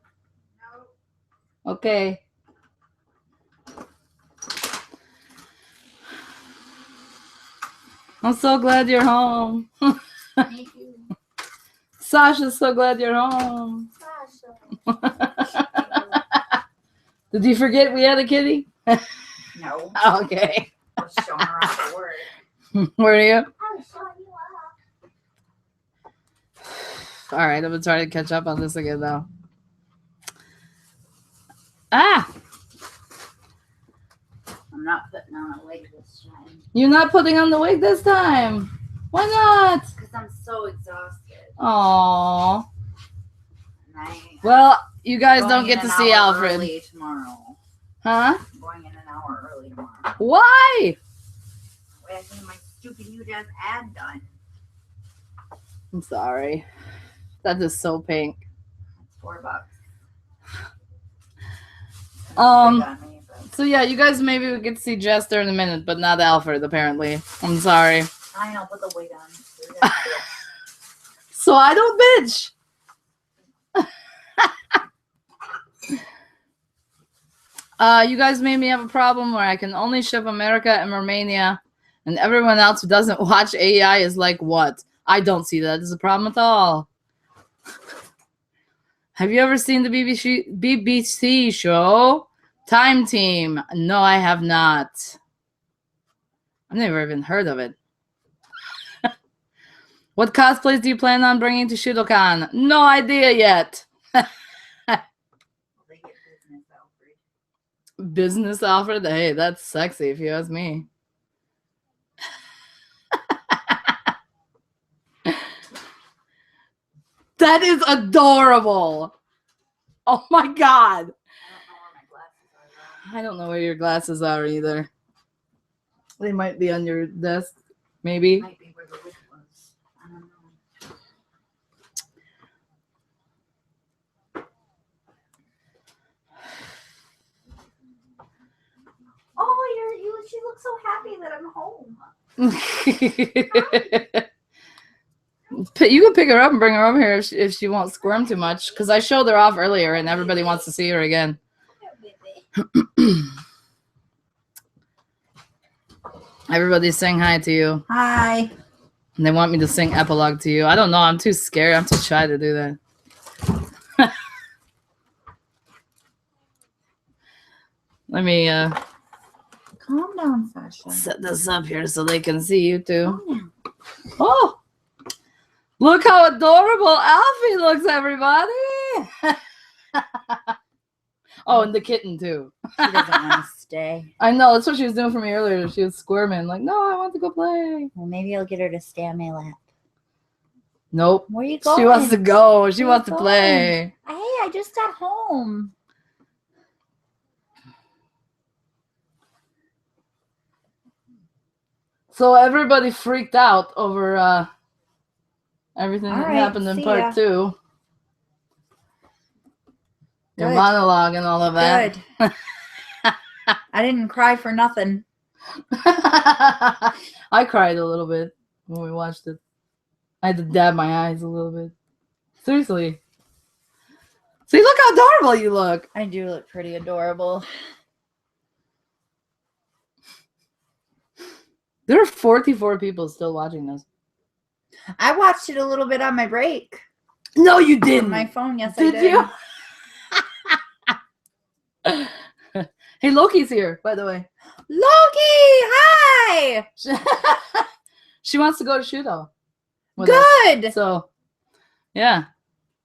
No. Okay. I'm so glad you're home. Me too. Sasha's so glad you're home. Sasha. Did you forget we had a kitty? No. Okay. I was showing her off at work. Where are you? I was showing you off. All right, I'm gonna try to catch up on this again now. Ah! I'm not putting on a wig this time. You're not putting on the wig this time. Why not? Because I'm so exhausted. Aww. And Well, you guys going don't get to see Alfred. Early tomorrow. Huh? I'm going in an hour early tomorrow. Why? Wait, I need my stupid UDAS ad done. I'm sorry. That is so pink. It's $4. So yeah, you guys maybe we get to see Jester in a minute, but not Alfred, apparently. I'm sorry. I know, put the wig on. So I don't bitch. You guys made me have a problem where I can only ship America and Romania, and everyone else who doesn't watch AEI is like, what? I don't see that as a problem at all. Have you ever seen the BBC show Time Team? No, I have not. I've never even heard of it. What cosplays do you plan on bringing to Shidokan? No idea yet. Business Alfred? Hey, that's sexy if you ask me. That is adorable. Oh my god. I don't know where your glasses are either. They might be on your desk, maybe. Might be where the wig was. I don't know. Oh, she looks so happy that I'm home. You can pick her up and bring her over here if she won't squirm too much. Because I showed her off earlier and everybody wants to see her again. Everybody's saying hi to you. Hi. And they want me to sing epilogue to you. I don't know. I'm too scared. I'm too shy to do that. Let me Calm down, Sasha. set this up here so they can see you too. Oh! Look how adorable Alfie looks, everybody! Oh, and the kitten too. She doesn't want to stay. I know, that's what she was doing for me earlier. She was squirming, like, no, I want to go play. Well, maybe I'll get her to stay on my lap. Nope. Where are you going? She wants to go. She Where wants you to play. Hey, I just got home. So everybody freaked out over everything that happened in part 2. Your monologue and all of that. Good. I didn't cry for nothing. I cried a little bit when we watched it. I had to dab my eyes a little bit. Seriously. See, look how adorable you look. I do look pretty adorable. There are 44 people still watching this. I watched it a little bit on my break. No, you didn't. On my phone, yes, Did I did. You? Hey, Loki's here, by the way. Loki, hi. She wants to go to Shudo. Good. So, yeah.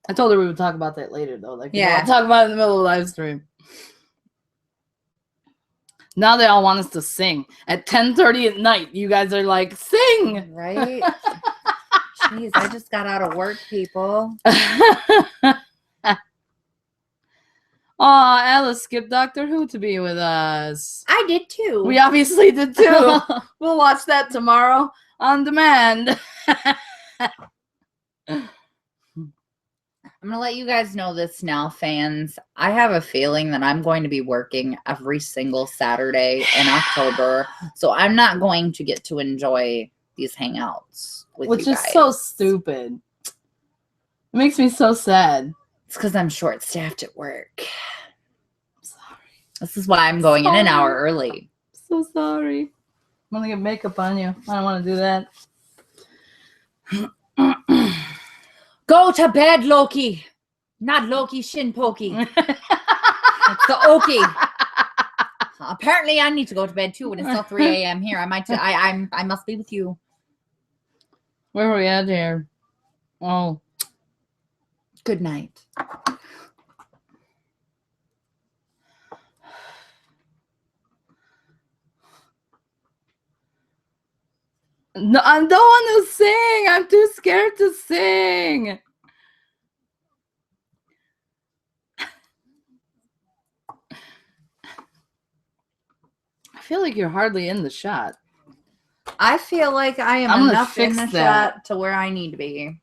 I told her we would talk about that later, though. Like, yeah. Talk about it in the middle of the live stream. Now they all want us to sing. At 10:30 at night, you guys are like, sing! Right? Jeez, I just got out of work, people. Aw, Alice skipped Doctor Who to be with us. I did too. We obviously did too. We'll watch that tomorrow on demand. I'm going to let you guys know this now, fans. I have a feeling that I'm going to be working every single Saturday in October. So I'm not going to get to enjoy these hangouts with Which you is guys. so stupid. It makes me so sad. It's because I'm short-staffed at work. I'm sorry. This is why I'm going in an hour early. So sorry. I'm going to get makeup on you. I don't want to do that. Go to bed, Loki. Not Loki Shin Pokey. It's the Oki. Apparently, I need to go to bed too when it's still 3 a.m. here. I must be with you. Where are we at here? Oh. Good night. No, I don't want to sing. I'm too scared to sing. I feel like you're hardly in the shot. I feel like I am enough in the shot to where I need to be.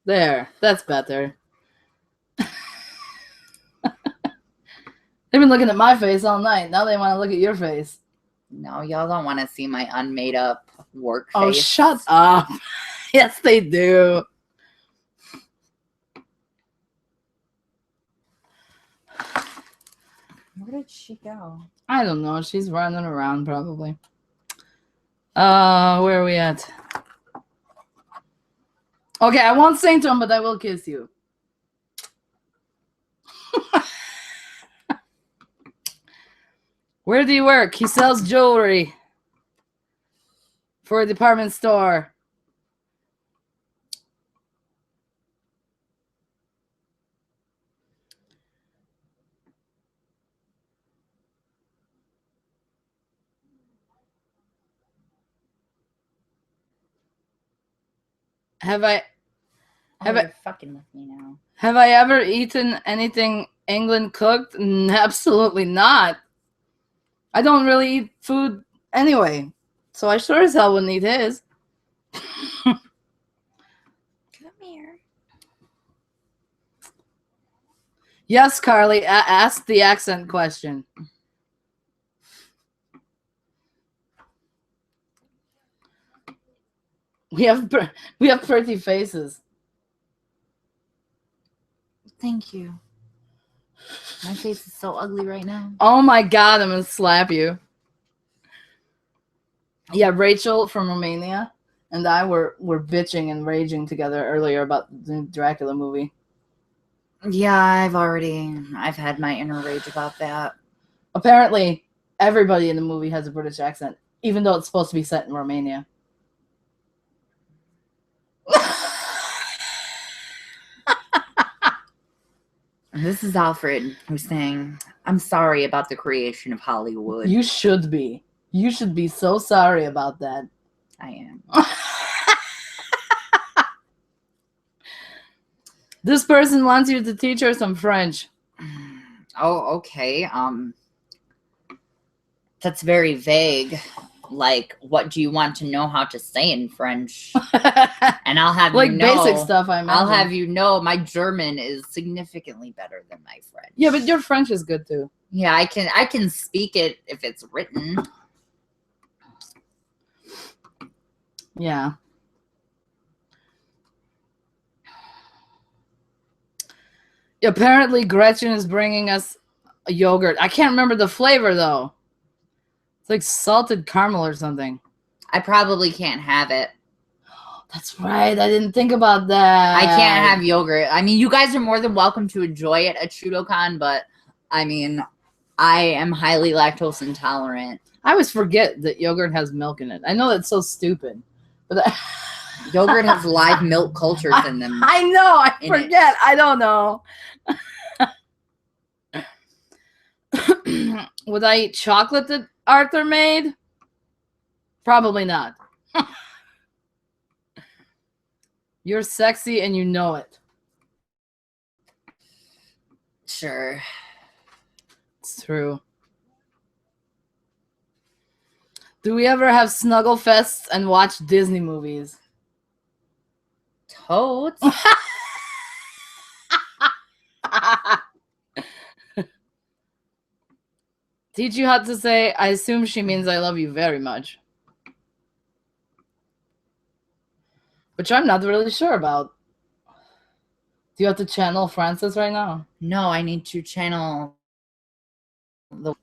There. That's better. They've been looking at my face all night. Now they want to look at your face. No, y'all don't want to see my unmade up work face. Oh, shut up. Yes, they do. Where did she go? I don't know. She's running around probably. Where are we at? Okay, I won't sing to him, but I will kiss you. Where do you work? He sells jewelry for a department store. Have I You're fucking with me now. Have I ever eaten anything England cooked? Absolutely not. I don't really eat food anyway, so I sure as hell wouldn't eat his. Come here. Yes, Carly, ask the accent question. We have pretty faces. Thank you. My face is so ugly right now. Oh my god, I'm gonna slap you. Yeah, Rachel from Romania and I were bitching and raging together earlier about the Dracula movie. Yeah, I've had my inner rage about that. Apparently, everybody in the movie has a British accent, even though it's supposed to be set in Romania. This is Alfred who's saying, I'm sorry about the creation of Hollywood. You should be. You should be so sorry about that. I am. This person wants you to teach her some French. Oh, okay. That's very vague. Like, what do you want to know how to say in French? And I'll have like you know, basic stuff. I'll have you know, my German is significantly better than my French. Yeah, but your French is good too. Yeah, I can speak it if it's written. Yeah. Apparently, Gretchen is bringing us a yogurt. I can't remember the flavor though. It's like salted caramel or something. I probably can't have it. That's right. I didn't think about that. I can't have yogurt. I mean, you guys are more than welcome to enjoy it at ShudoCon, but I mean, I am highly lactose intolerant. I always forget that yogurt has milk in it. I know that's so stupid, but yogurt has live milk cultures in them. I know. I forget. I don't know. Would I eat chocolate that Arthur made? Probably not. You're sexy and you know it. Sure. It's true. Do we ever have snuggle fests and watch Disney movies? Totes. Teach you how to say, I assume she means I love you very much. Which I'm not really sure about. Do you have to channel Francis right now? No, I need to channel the...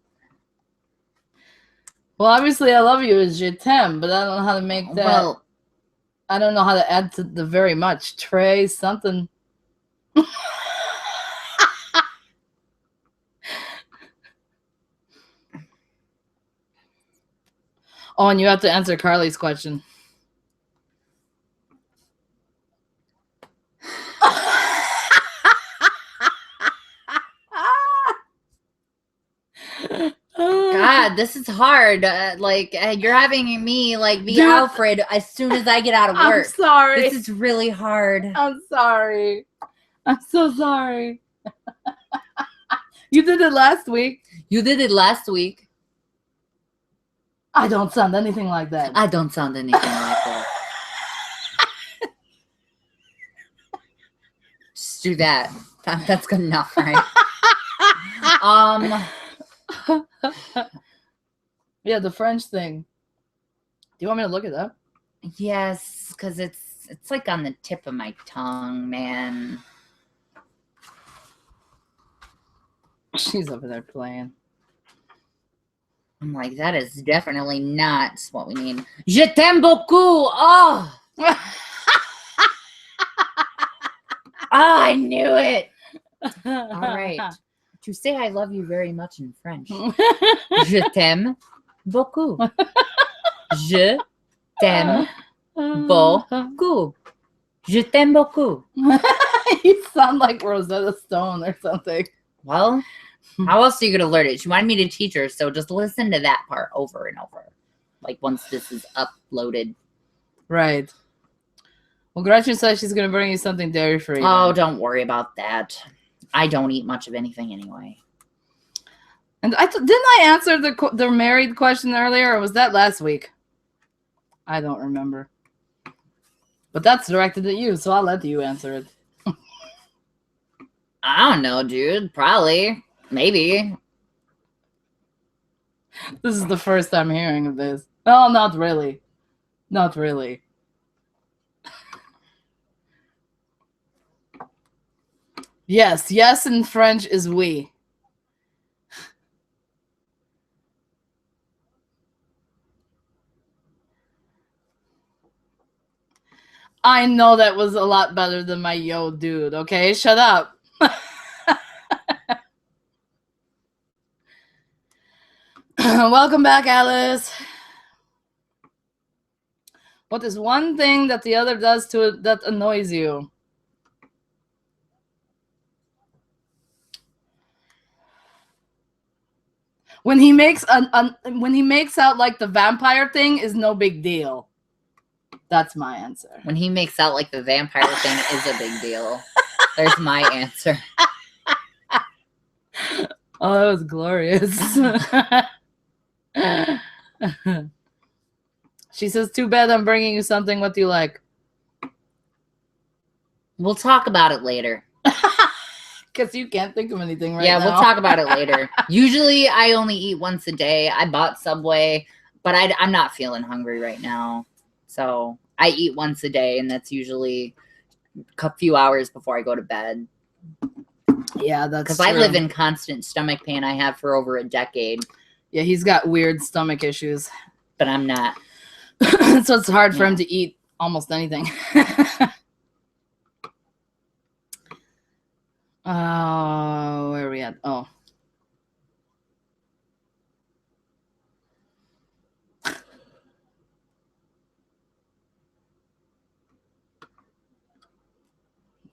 Well, obviously I love you is je t'aime, but I don't know how to make that. Well, I don't know how to add to the very much. Trey something. Oh, and you have to answer Carly's question. God, this is hard. You're having me be Alfred as soon as I get out of work. I'm sorry. This is really hard. I'm sorry. I'm so sorry. You did it last week. You did it last week. I don't sound anything like that. I don't sound anything like that. Just do that. That's good enough, right? Yeah, the French thing. Do you want me to look it up? Yes, because it's like on the tip of my tongue, man. She's over there playing. I'm like, that is definitely not what we need. Je t'aime beaucoup. Oh. I knew it. All right. To say I love you very much in French. Je t'aime beaucoup. Je t'aime beaucoup. Je t'aime beaucoup. You sound like Rosetta Stone or something. Well, how else are you going to learn it? She wanted me to teach her, so just listen to that part over and over. Like once this is uploaded. Right. Well, Gretchen says she's going to bring you something dairy-free. Oh, don't worry about that. I don't eat much of anything anyway. And didn't I answer the married question earlier, or was that last week? I don't remember. But that's directed at you, so I'll let you answer it. I don't know, dude. Probably. Maybe. This is the first I'm hearing of this. Oh, not really. Not really. Yes. Yes in French is oui. I know that was a lot better than my yo dude, okay? Shut up. Welcome back, Alice. What is one thing that the other does to it that annoys you? When he makes out like the vampire thing is no big deal. That's my answer. When he makes out like the vampire thing is a big deal. There's my answer. Oh, that was glorious. She says, too bad I'm bringing you something. What do you like? We'll talk about it later. Because you can't think of anything right now. Yeah, we'll talk about it later. Usually I only eat once a day. I bought Subway, but I'm not feeling hungry right now. So I eat once a day, and that's usually a few hours before I go to bed. Yeah, that's because I live in constant stomach pain. I have for over a decade. Yeah, he's got weird stomach issues. But I'm not. So it's hard for him to eat almost anything. Where are we at? Oh.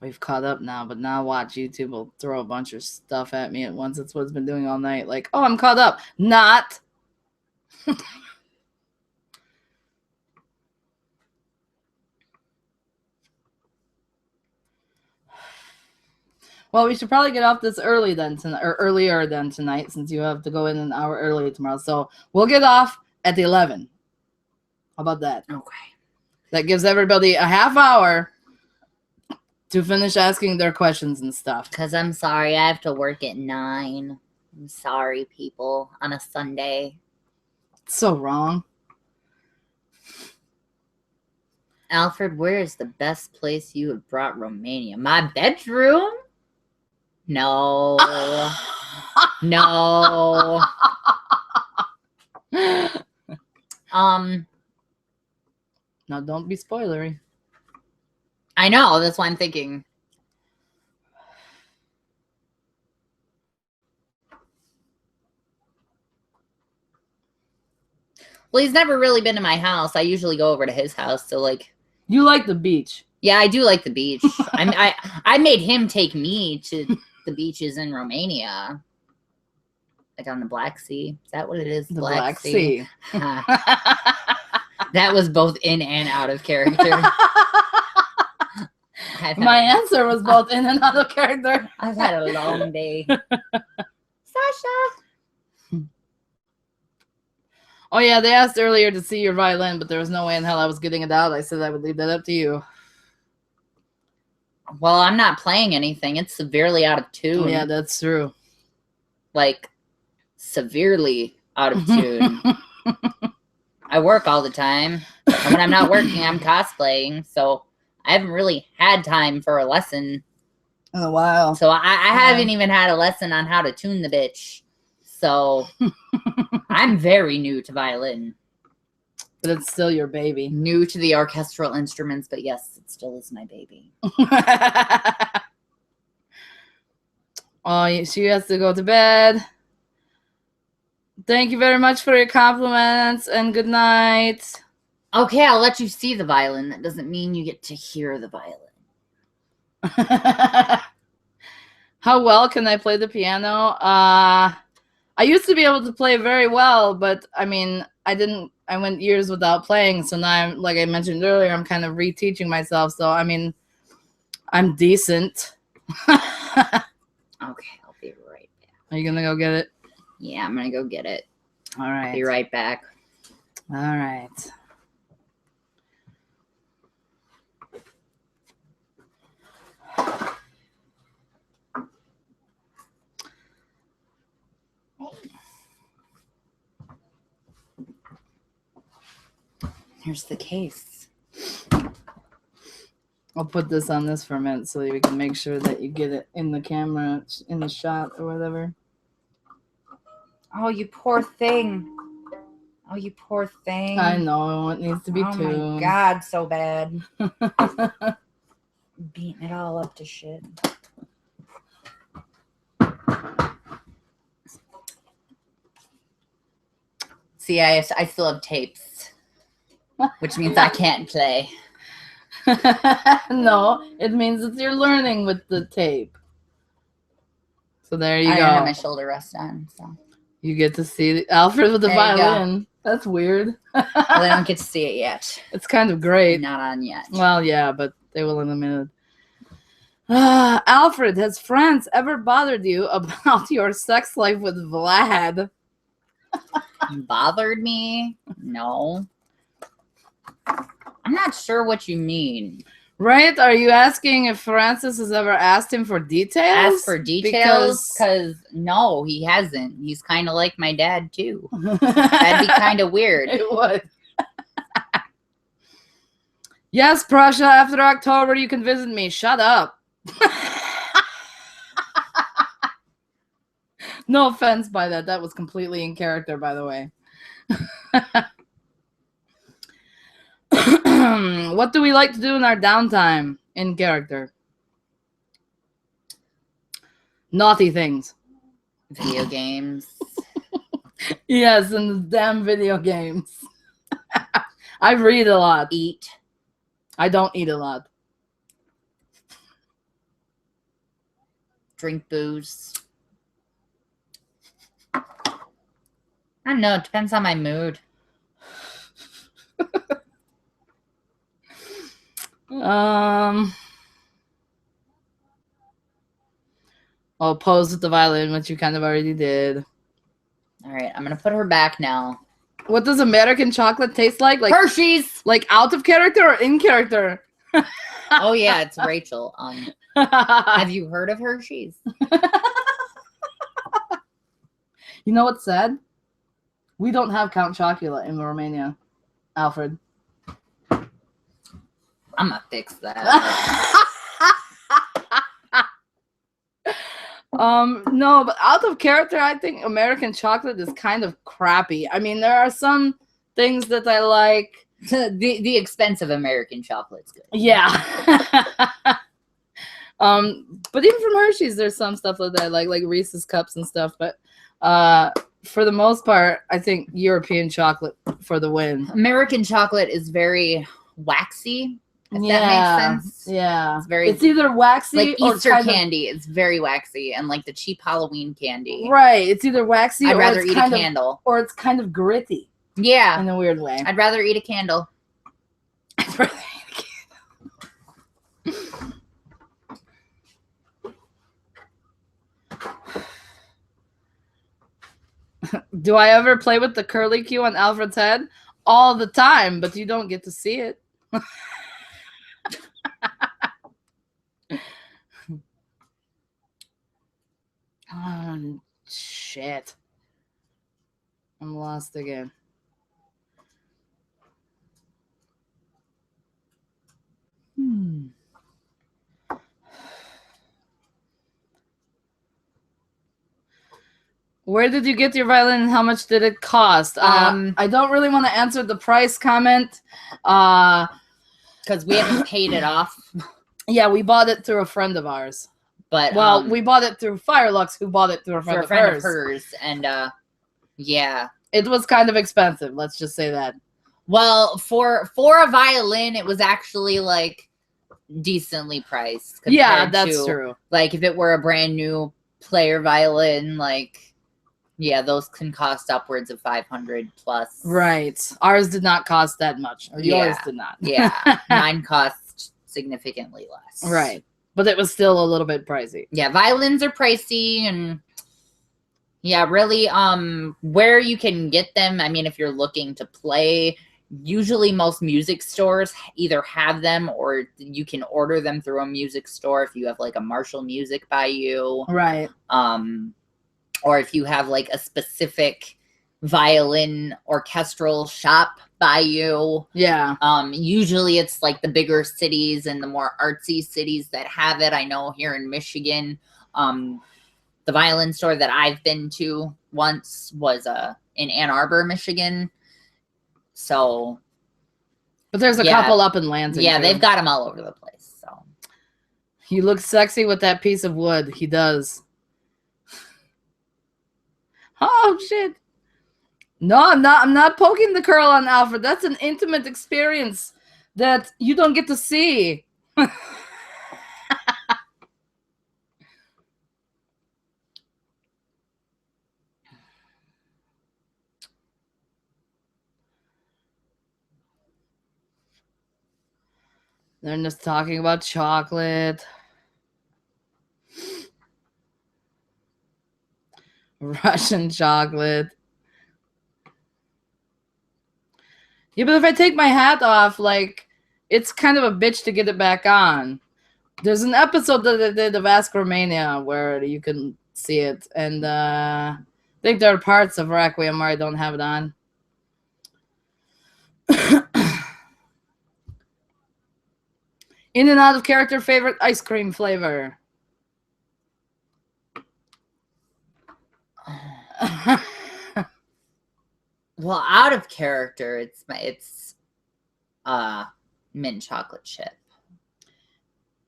We've caught up now, but now watch. YouTube will throw a bunch of stuff at me at once. That's what it's been doing all night. Like, oh, I'm caught up. Not. Well, we should probably get off this early then tonight, or earlier than tonight, since you have to go in an hour early tomorrow. So we'll get off at 11. How about that? Okay. That gives everybody a half hour to finish asking their questions and stuff. Because I'm sorry, I have to work at 9. I'm sorry, people, on a Sunday. It's so wrong. Alfred, where is the best place you have brought Romania? My bedroom? No. No. Now don't be spoilery. I know, that's why I'm thinking. Well, he's never really been to my house. I usually go over to his house, so like. You like the beach. Yeah, I do like the beach. I made him take me to the beaches in Romania. Like on the Black Sea. Is that what it is? The Black Sea. That was both in and out of character. My answer was both in and out of character. I've had a long day. Sasha. Oh, yeah, they asked earlier to see your violin, but there was no way in hell I was getting it out. I said I would leave that up to you. Well, I'm not playing anything. It's severely out of tune. Yeah, that's true. Like, severely out of tune. I work all the time. And when I'm not working, I'm cosplaying. So I haven't really had time for a lesson in a while. So I haven't even had a lesson on how to tune the bitch. So I'm very new to violin. But it's still your baby. New to the orchestral instruments, but yes, it still is my baby. Oh, she has to go to bed. Thank you very much for your compliments and good night. Okay, I'll let you see the violin. That doesn't mean you get to hear the violin. How well can I play the piano? I used to be able to play very well, but I mean, I went years without playing, so now I'm, like I mentioned earlier, I'm kind of reteaching myself. So I mean, I'm decent. Okay, I'll be right back. Are you gonna go get it? Yeah, I'm gonna go get it. All right. I'll be right back. All right. Here's the case. I'll put this on this for a minute so that we can make sure that you get it in the camera, in the shot or whatever. Oh, you poor thing. Oh, you poor thing. I know, it needs to be tuned. Oh my God, so bad. Beating it all up to shit. See, I still have tapes, which means I can't play. No, it means that you're learning with the tape. So there you go. I have my shoulder rest on, so you get to see Alfred with the violin. That's weird. Well, they don't get to see it yet. It's kind of great. Not on yet. Well, yeah, but they will in a minute. Alfred, has France ever bothered you about your sex life with Vlad? Bothered me? No. I'm not sure what you mean. Right? Are you asking if Francis has ever asked him for details? Ask for details? Because no, he hasn't. He's kind of like my dad, too. That'd be kind of weird. It would. Yes, Prussia, after October, you can visit me. Shut up. No offense by that. That was completely in character, by the way. What do we like to do in our downtime in character? Naughty things. Video games. Yes, and the damn video games. I read a lot. Eat. I don't eat a lot. Drink booze. I don't know. It depends on my mood. I'll pose with the violin, which you kind of already did. All right, I'm gonna put her back now. What does American chocolate taste like? Like Hershey's. Like out of character or in character? Oh yeah, it's Rachel. Have you heard of Hershey's? You know what's sad? We don't have Count Chocula in Romania, Alfred. I'm gonna fix that. No, but out of character, I think American chocolate is kind of crappy. I mean, there are some things that I like. The expensive American chocolate's good. Yeah. But even from Hershey's, there's some stuff that I like Reese's cups and stuff. But for the most part, I think European chocolate for the win. American chocolate is very waxy. If that makes sense. Yeah. It's either waxy like or Easter candy. It's very waxy, and like the cheap Halloween candy. Right. It's either waxy I'd or rather it's eat a candle. Or it's kind of gritty. Yeah. In a weird way. I'd rather eat a candle. I'd rather eat a candle. Do I ever play with the curly Q on Alfred's head? All the time, but you don't get to see it. Oh, shit. I'm lost again. Where did you get your violin and how much did it cost? I don't really want to answer the price comment. Because we haven't paid it off. Yeah, we bought it through a friend of ours. But we bought it through Firelux, who bought it through a friend of hers. And yeah. It was kind of expensive, let's just say that. Well, for a violin, it was actually like decently priced. Yeah, that's true. Like if it were a brand new player violin, like yeah, those can cost upwards of 500 plus. Right. Ours did not cost that much. Or yours did not. Yeah. Mine cost significantly less. Right. But it was still a little bit pricey. Yeah, violins are pricey, and yeah, really where you can get them, I mean, if you're looking to play, usually most music stores either have them or you can order them through a music store if you have like a Marshall Music by you. Right. Or if you have like a specific violin orchestral shop by you. Yeah. Usually it's like the bigger cities and the more artsy cities that have it. I know here in Michigan, the violin store that I've been to once was in Ann Arbor, Michigan. So, but there's a couple up in Lansing. Yeah, too. they've got them all over the place. So, he looks sexy with that piece of wood. He does. Oh shit! No, I'm not poking the curl on Alfred. That's an intimate experience that you don't get to see. They're just talking about chocolate. Russian chocolate. Yeah, but if I take my hat off, like, it's kind of a bitch to get it back on. There's an episode that I did of Ask Romania where you can see it. And I think there are parts of Requiem where I don't have it on. In and out of character, favorite ice cream flavor. Well, out of character, it's mint chocolate chip.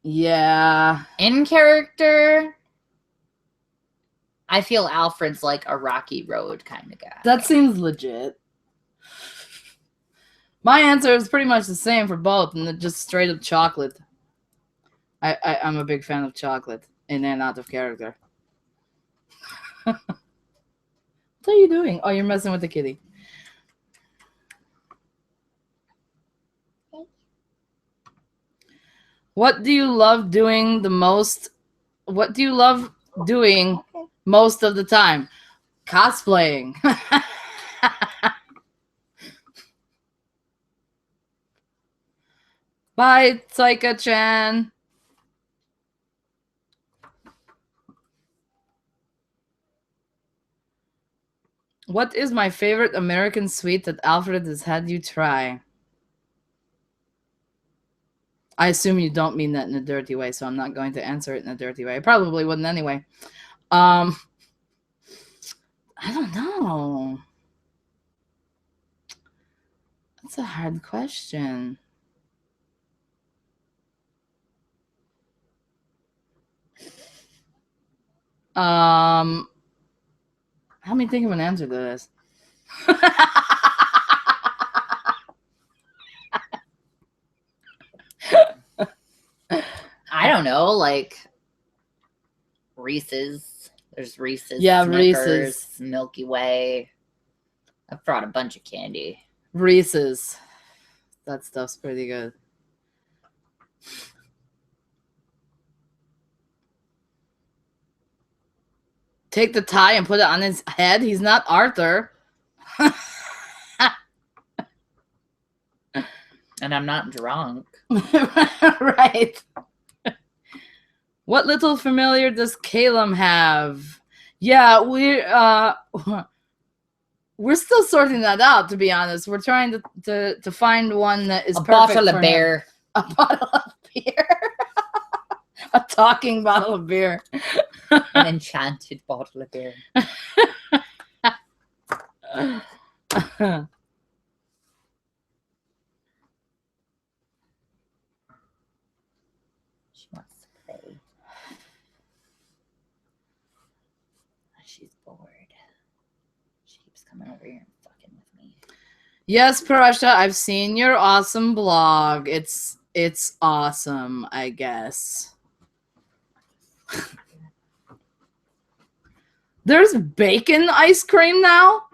Yeah. In character, I feel Alfred's like a Rocky Road kind of guy. That seems legit. My answer is pretty much the same for both, and just straight up chocolate. I'm a big fan of chocolate in and out of character. What are you doing? Oh, you're messing with the kitty. What do you love doing the most? What do you love doing most of the time? Cosplaying. Bye, Taika-chan. What is my favorite American sweet that Alfred has had you try? I assume you don't mean that in a dirty way, so I'm not going to answer it in a dirty way. I probably wouldn't anyway. I don't know. That's a hard question. Help me think of an answer to this. I don't know, like Reese's. There's Reese's. Yeah, Snickers, Reese's. Milky Way. I've brought a bunch of candy. Reese's. That stuff's pretty good. Take the tie and put it on his head. He's not Arthur. And I'm not drunk. Right. What little familiar does Calum have? Yeah, we're still sorting that out, to be honest. We're trying to find one that is a perfect bottle for of beer. Him. A bottle of beer. A talking bottle of beer. An enchanted bottle of beer. She wants to play. She's bored. She keeps coming over here and fucking with me. Yes, Parasha, I've seen your awesome blog. It's awesome, I guess. There's bacon ice cream now?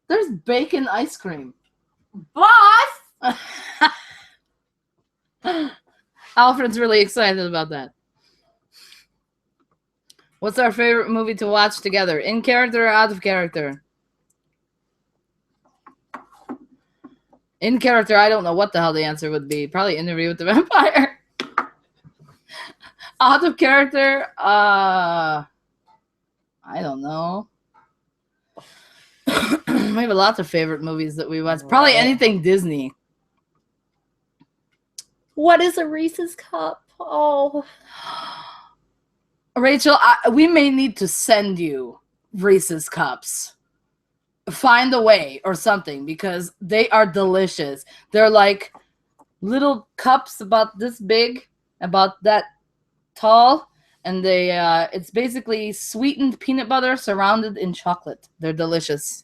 There's bacon ice cream. Boss! Alfred's really excited about that. What's our favorite movie to watch together? In character or out of character? In character, I don't know what the hell the answer would be. Probably Interview with the Vampire. Out of character, I don't know. We have lots of favorite movies that we watch. Probably anything Disney. What is a Reese's cup? Oh. Rachel, we may need to send you Reese's cups. Find a way or something, because they are delicious. They're like little cups about this big, about that tall, and they it's basically sweetened peanut butter surrounded in chocolate. They're delicious.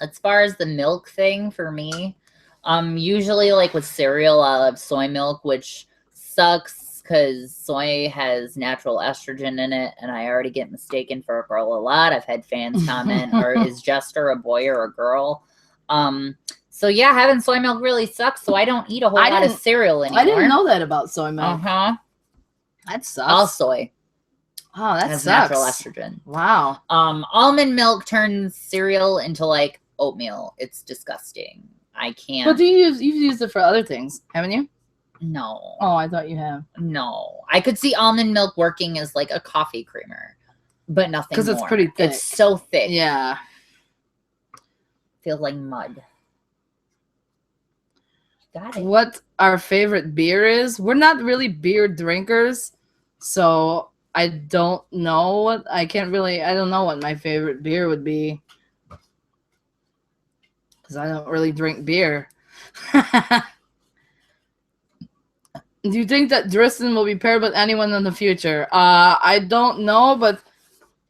As far as the milk thing for me, usually like with cereal, I'll have soy milk, which sucks because soy has natural estrogen in it, and I already get mistaken for a girl a lot. I've had fans comment, or is Jester a boy or a girl? So yeah, having soy milk really sucks, so I don't eat a whole lot of cereal anymore. I didn't know that about soy milk. Uh-huh. That sucks. All soy. Oh, that has sucks. Natural estrogen. Wow. Almond milk turns cereal into like oatmeal. It's disgusting. I can't. But you've used it for other things, haven't you? No. Oh, I thought you have. No. I could see almond milk working as like a coffee creamer, but nothing more. Because it's pretty thick. It's so thick. Yeah. Feels like mud. Got it. What our favorite beer is? We're not really beer drinkers, so I don't know what I don't know what my favorite beer would be, because I don't really drink beer. Do you think that Dristan will be paired with anyone in the future? I don't know, but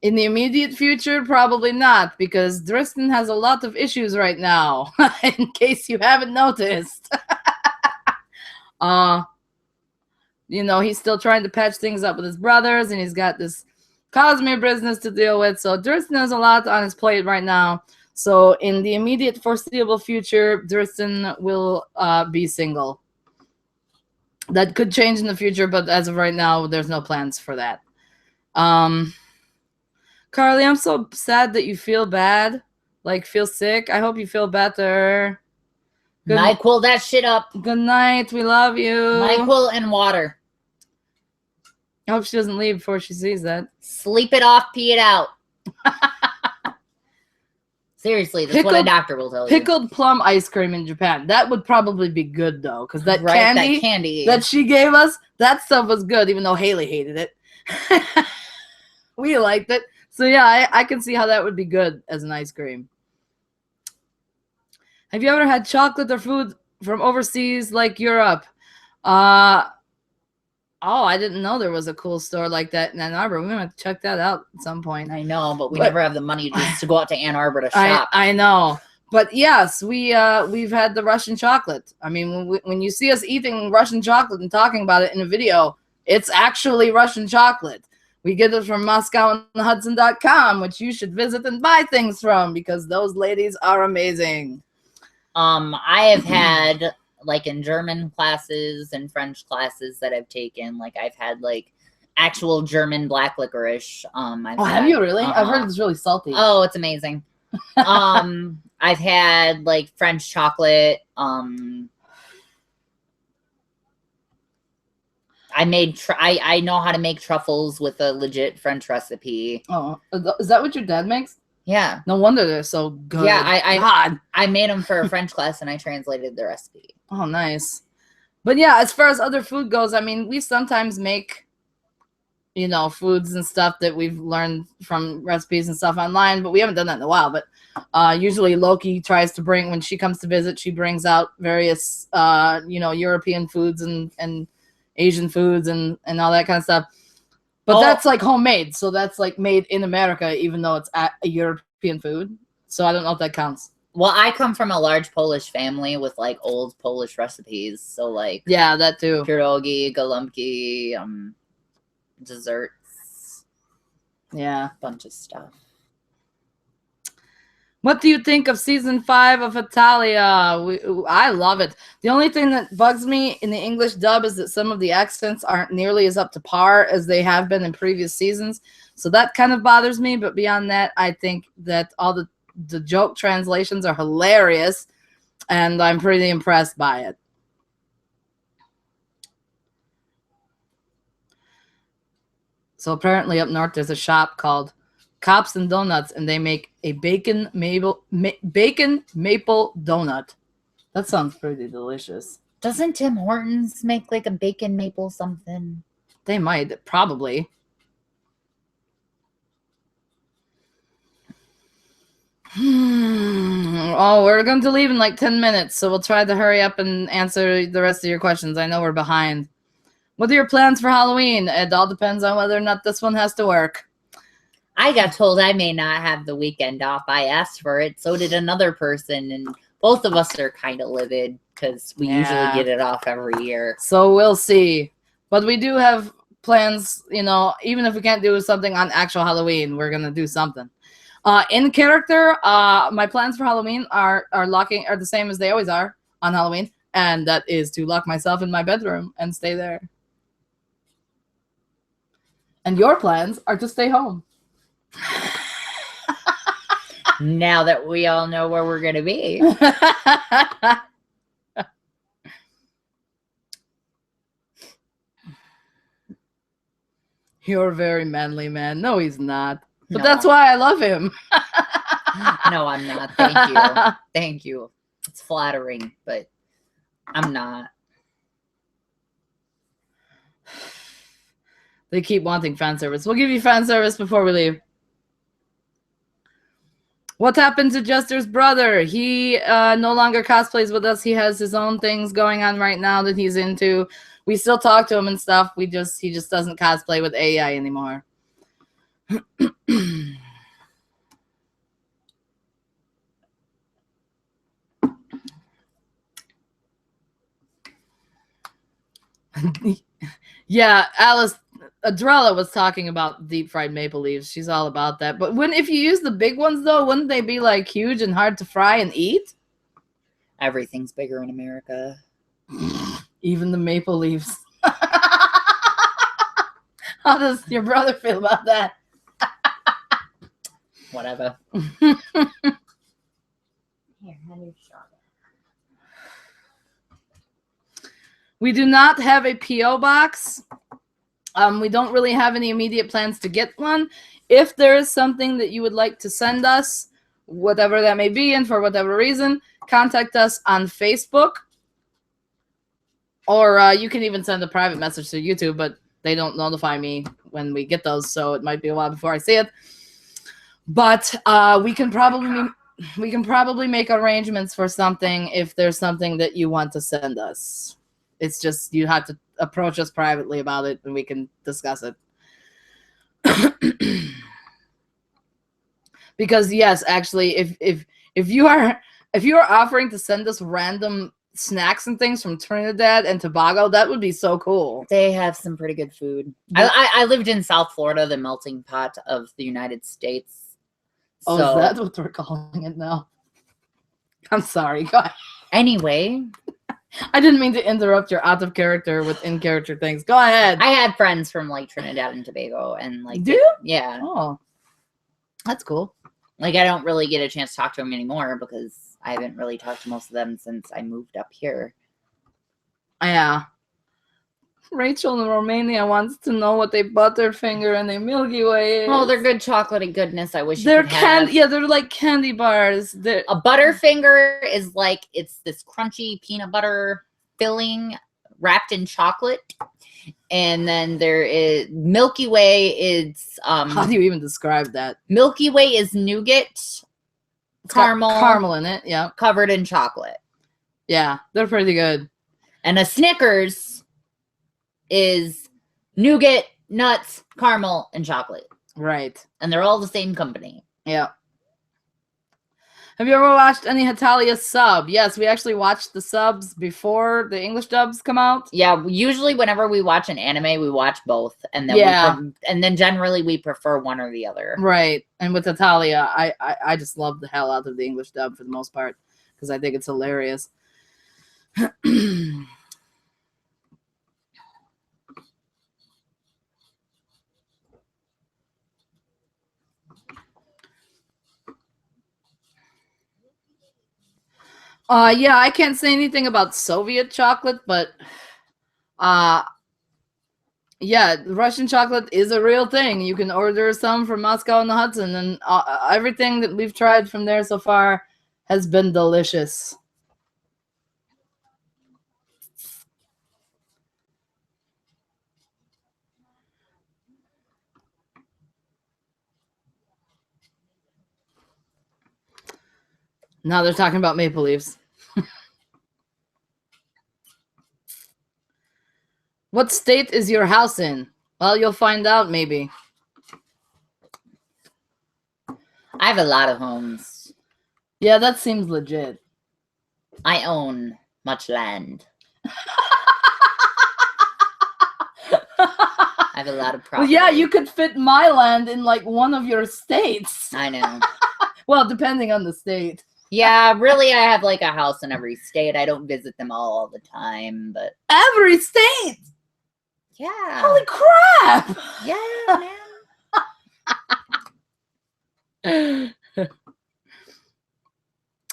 in the immediate future, probably not, because Dristan has a lot of issues right now, in case you haven't noticed. He's still trying to patch things up with his brothers, and he's got this Cosmere business to deal with. So Dristan has a lot on his plate right now. So in the immediate foreseeable future, Dristan will be single. That could change in the future, but as of right now, there's no plans for that. Carly, I'm so sad that you feel bad, like feel sick. I hope you feel better. NyQuil that shit up. Good night. We love you. NyQuil and water. I hope she doesn't leave before she sees that. Sleep it off, pee it out. Seriously, that's what a doctor will tell you. Pickled plum ice cream in Japan. That would probably be good, though, because that candy that she gave us, that stuff was good, even though Haley hated it. We liked it. So, yeah, I can see how that would be good as an ice cream. Have you ever had chocolate or food from overseas like Europe? I didn't know there was a cool store like that in Ann Arbor. We're going to check that out at some point. I know, but we never have the money just to go out to Ann Arbor to shop. I know. But yes, we've had the Russian chocolate. I mean, when you see us eating Russian chocolate and talking about it in a video, it's actually Russian chocolate. We get it from MoscowandHudson.com, which you should visit and buy things from, because those ladies are amazing. I have had, like, in German classes and French classes that I've taken, like, I've had, like, actual German black licorice. Have you really? I've heard it's really salty. Oh, it's amazing. I've had, like, French chocolate. I know how to make truffles with a legit French recipe. Oh, is that what your dad makes? Yeah. No wonder they're so good. Yeah, I made them for a French class and I translated the recipe. Oh, nice. But yeah, as far as other food goes, I mean, we sometimes make, you know, foods and stuff that we've learned from recipes and stuff online, but we haven't done that in a while. But usually Loki tries to bring, when she comes to visit, she brings out various, you know, European foods and Asian foods and all that kind of stuff. But that's like homemade. So that's like made in America, even though it's a European food. So I don't know if that counts. Well, I come from a large Polish family with like old Polish recipes. So like, yeah, that too. Pierogi, galumpki, desserts. Yeah. Bunch of stuff. What do you think of season 5 of Italia? I love it. The only thing that bugs me in the English dub is that some of the accents aren't nearly as up to par as they have been in previous seasons. So that kind of bothers me. But beyond that, I think that all the joke translations are hilarious. And I'm pretty impressed by it. So apparently up north there's a shop called Cops and Donuts, and they make a bacon maple donut. That sounds pretty delicious. Doesn't Tim Hortons make like a bacon maple something? They might, probably. Oh, we're going to leave in like 10 minutes, so we'll try to hurry up and answer the rest of your questions. I know we're behind. What are your plans for Halloween? It all depends on whether or not this one has to work. I got told I may not have the weekend off. I asked for it. So did another person. And both of us are kind of livid because we usually get it off every year. So we'll see. But we do have plans, you know, even if we can't do something on actual Halloween, we're going to do something. In character, my plans for Halloween are the same as they always are on Halloween. And that is to lock myself in my bedroom and stay there. And your plans are to stay home. Now that we all know where we're going to be. You're a very manly man. No, he's not. But that's why I love him. No, I'm not. Thank you. Thank you. It's flattering, but I'm not. They keep wanting fan service. We'll give you fan service before we leave. What happened to Jester's brother? He no longer cosplays with us. He has his own things going on right now that he's into. We still talk to him and stuff. He just doesn't cosplay with AEI anymore. Yeah, Alice Adrella was talking about deep fried maple leaves. She's all about that. But if you use the big ones though, wouldn't they be like huge and hard to fry and eat? Everything's bigger in America. Even the maple leaves. How does your brother feel about that? Whatever. Here, have your shot. We do not have a P.O. box. We don't really have any immediate plans to get one. If there is something that you would like to send us, whatever that may be, and for whatever reason, contact us on Facebook. Or you can even send a private message to YouTube, but they don't notify me when we get those, so it might be a while before I see it. But we can probably make arrangements for something if there's something that you want to send us. It's just you have to approach us privately about it, and we can discuss it. Because yes, actually, if you are offering to send us random snacks and things from Trinidad and Tobago, that would be so cool. They have some pretty good food. I lived in South Florida, the melting pot of the United States. Oh, so, is that what we're calling it now? I'm sorry. Go ahead. Anyway. I didn't mean to interrupt your out of character with in character things. Go ahead. I had friends from like Trinidad and Tobago and like. Do you? Yeah. Oh, that's cool. Like I don't really get a chance to talk to them anymore because I haven't really talked to most of them since I moved up here. Yeah. Rachel in Romania wants to know what a Butterfinger and a Milky Way is. Oh, they're good chocolatey goodness. I wish They're you could have. Yeah, they're like candy bars. A Butterfinger is like, it's this crunchy peanut butter filling wrapped in chocolate. And then there is Milky Way. It's how do you even describe that? Milky Way is nougat, caramel in it. Yeah, covered in chocolate. Yeah, they're pretty good. And a Snickers is nougat, nuts, caramel, and chocolate. Right. And they're all the same company. Yeah. Have you ever watched any Hatalia sub? Yes, we actually watched the subs before the English dubs come out. Yeah, usually whenever we watch an anime, we watch both, and then and then generally we prefer one or the other. Right. And with Hatalia, I just love the hell out of the English dub for the most part because I think it's hilarious. Yeah, I can't say anything about Soviet chocolate, but yeah, Russian chocolate is a real thing. You can order some from Moscow on the Hudson, and everything that we've tried from there so far has been delicious. Now they're talking about Maple Leafs. What state is your house in? Well, you'll find out maybe. I have a lot of homes. Yeah, that seems legit. I own much land. I have a lot of property. Well, yeah, you could fit my land in like one of your states. I know. Well, depending on the state. Yeah, really, I have like a house in every state. I don't visit them all the time, but every state. Yeah. Holy crap! Yeah, man.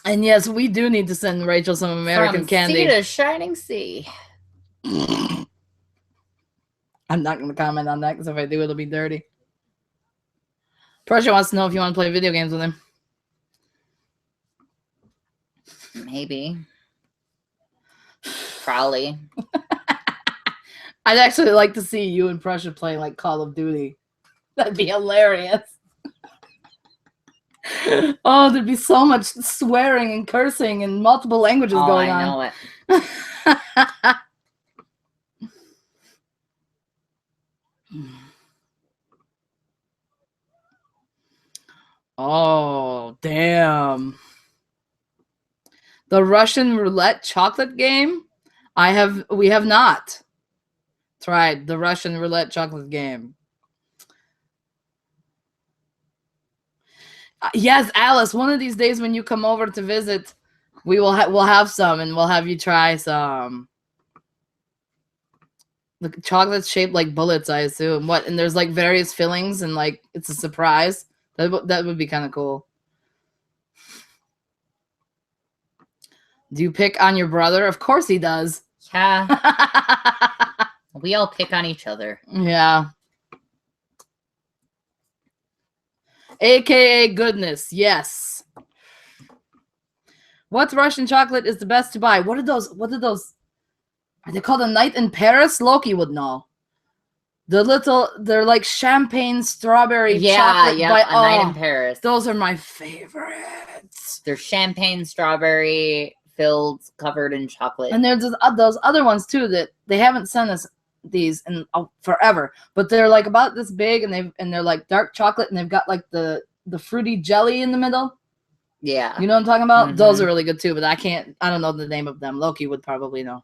And yes, we do need to send Rachel some American candy. Sea to shining sea. I'm not going to comment on that because if I do, it'll be dirty. Prussia wants to know if you want to play video games with him. Maybe. Probably. I'd actually like to see you and Prussia play like Call of Duty. That'd be hilarious. Oh, there'd be so much swearing and cursing and multiple languages going on. I know it. Oh, damn. The Russian roulette chocolate game? We have not tried the Russian roulette chocolate game. Yes, Alice, one of these days when you come over to visit, we'll have some and we'll have you try some. The chocolate's shaped like bullets, I assume. What? And there's like various fillings and like it's a surprise. That would be kind of cool. Do you pick on your brother? Of course he does. Yeah. We all pick on each other. Yeah. AKA goodness. Yes. What Russian chocolate is the best to buy? What are those? Are they called a night in Paris? Loki would know. They're like champagne strawberry chocolate. Yeah, a night in Paris. Those are my favorites. They're champagne strawberry filled, covered in chocolate. And there's those other ones too that they haven't sent us these in forever, but they're like about this big and they're like dark chocolate and they've got like the fruity jelly in the middle. Yeah. You know what I'm talking about? Mm-hmm. Those are really good too, but I don't know the name of them. Loki would probably know.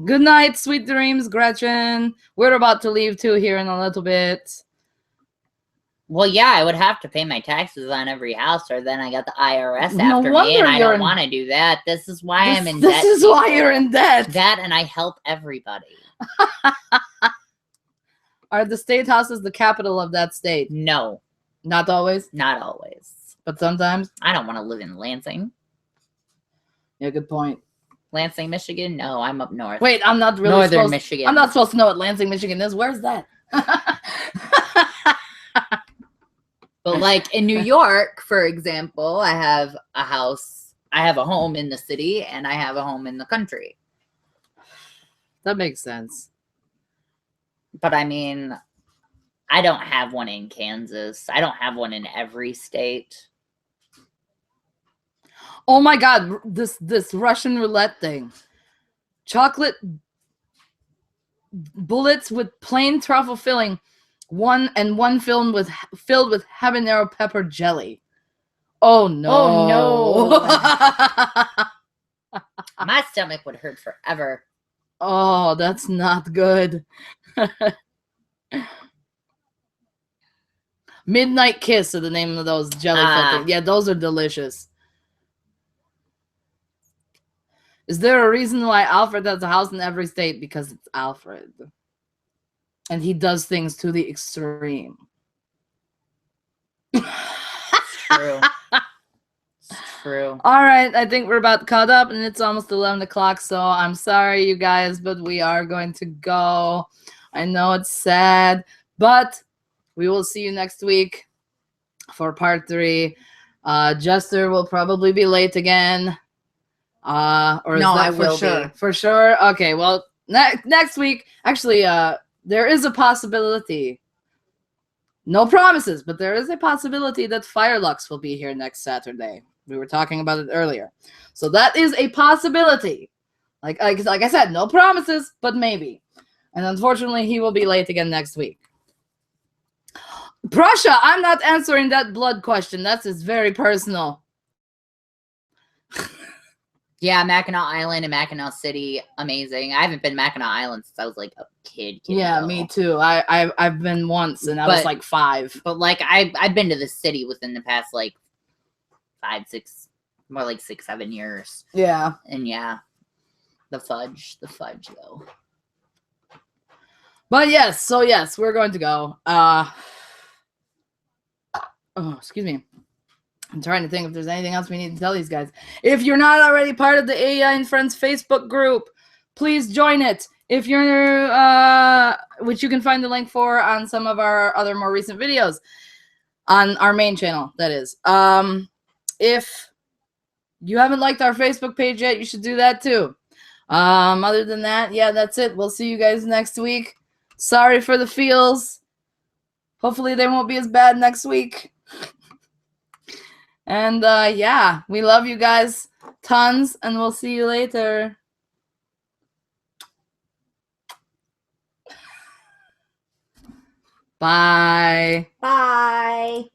Good night, sweet dreams, Gretchen. We're about to leave too here in a little bit. Well, yeah, I would have to pay my taxes on every house, or then I got the IRS after me, and I don't want to do that. This is why I'm in debt. This is why you're in debt. That, and I help everybody. Are the state houses the capital of that state? No. Not always? Not always. But sometimes? I don't want to live in Lansing. Yeah, good point. Lansing, Michigan? No, I'm up north. Wait, I'm not really Northern supposed. Michigan. I'm not supposed to know what Lansing, Michigan is. Where's that? But like in New York, for example, I have a house. I have a home in the city, and I have a home in the country. That makes sense. But I mean, I don't have one in Kansas. I don't have one in every state. Oh my God, this Russian roulette thing. Chocolate bullets with plain truffle filling, one filled with habanero pepper jelly. Oh no. Oh no. My stomach would hurt forever. Oh, that's not good. Midnight Kiss are the name of those jelly filled. Yeah, those are delicious. Is there a reason why Alfred has a house in every state? Because it's Alfred. And he does things to the extreme. It's true. It's true. All right, I think we're about caught up, and it's almost 11 o'clock, so I'm sorry, you guys, but we are going to go. I know it's sad, but we will see you next week for part 3. Jester will probably be late again. Or No, is that I will sure? be. For sure? Okay, well, next week, actually, there is a possibility. No promises, but there is a possibility that Firelux will be here next Saturday. We were talking about it earlier. So that is a possibility. Like I said, no promises, but maybe. And unfortunately, he will be late again next week. Prussia, I'm not answering that blood question. That's just very personal. Yeah, Mackinac Island and Mackinac City, amazing. I haven't been to Mackinac Island since I was like a kid. Yeah, me too. I've been once, and I was like 5. But like I've been to the city within the past like 5, 6, more like 6, 7 years. Yeah. And yeah, the fudge though. But yes, we're going to go. Oh, excuse me. I'm trying to think if there's anything else we need to tell these guys. If you're not already part of the AEI and Friends Facebook group, please join it. If you're, which you can find the link for on some of our other more recent videos on our main channel, that is. If you haven't liked our Facebook page yet, you should do that too. Other than that, yeah, that's it. We'll see you guys next week. Sorry for the feels. Hopefully they won't be as bad next week. And yeah, we love you guys tons, and we'll see you later. Bye. Bye.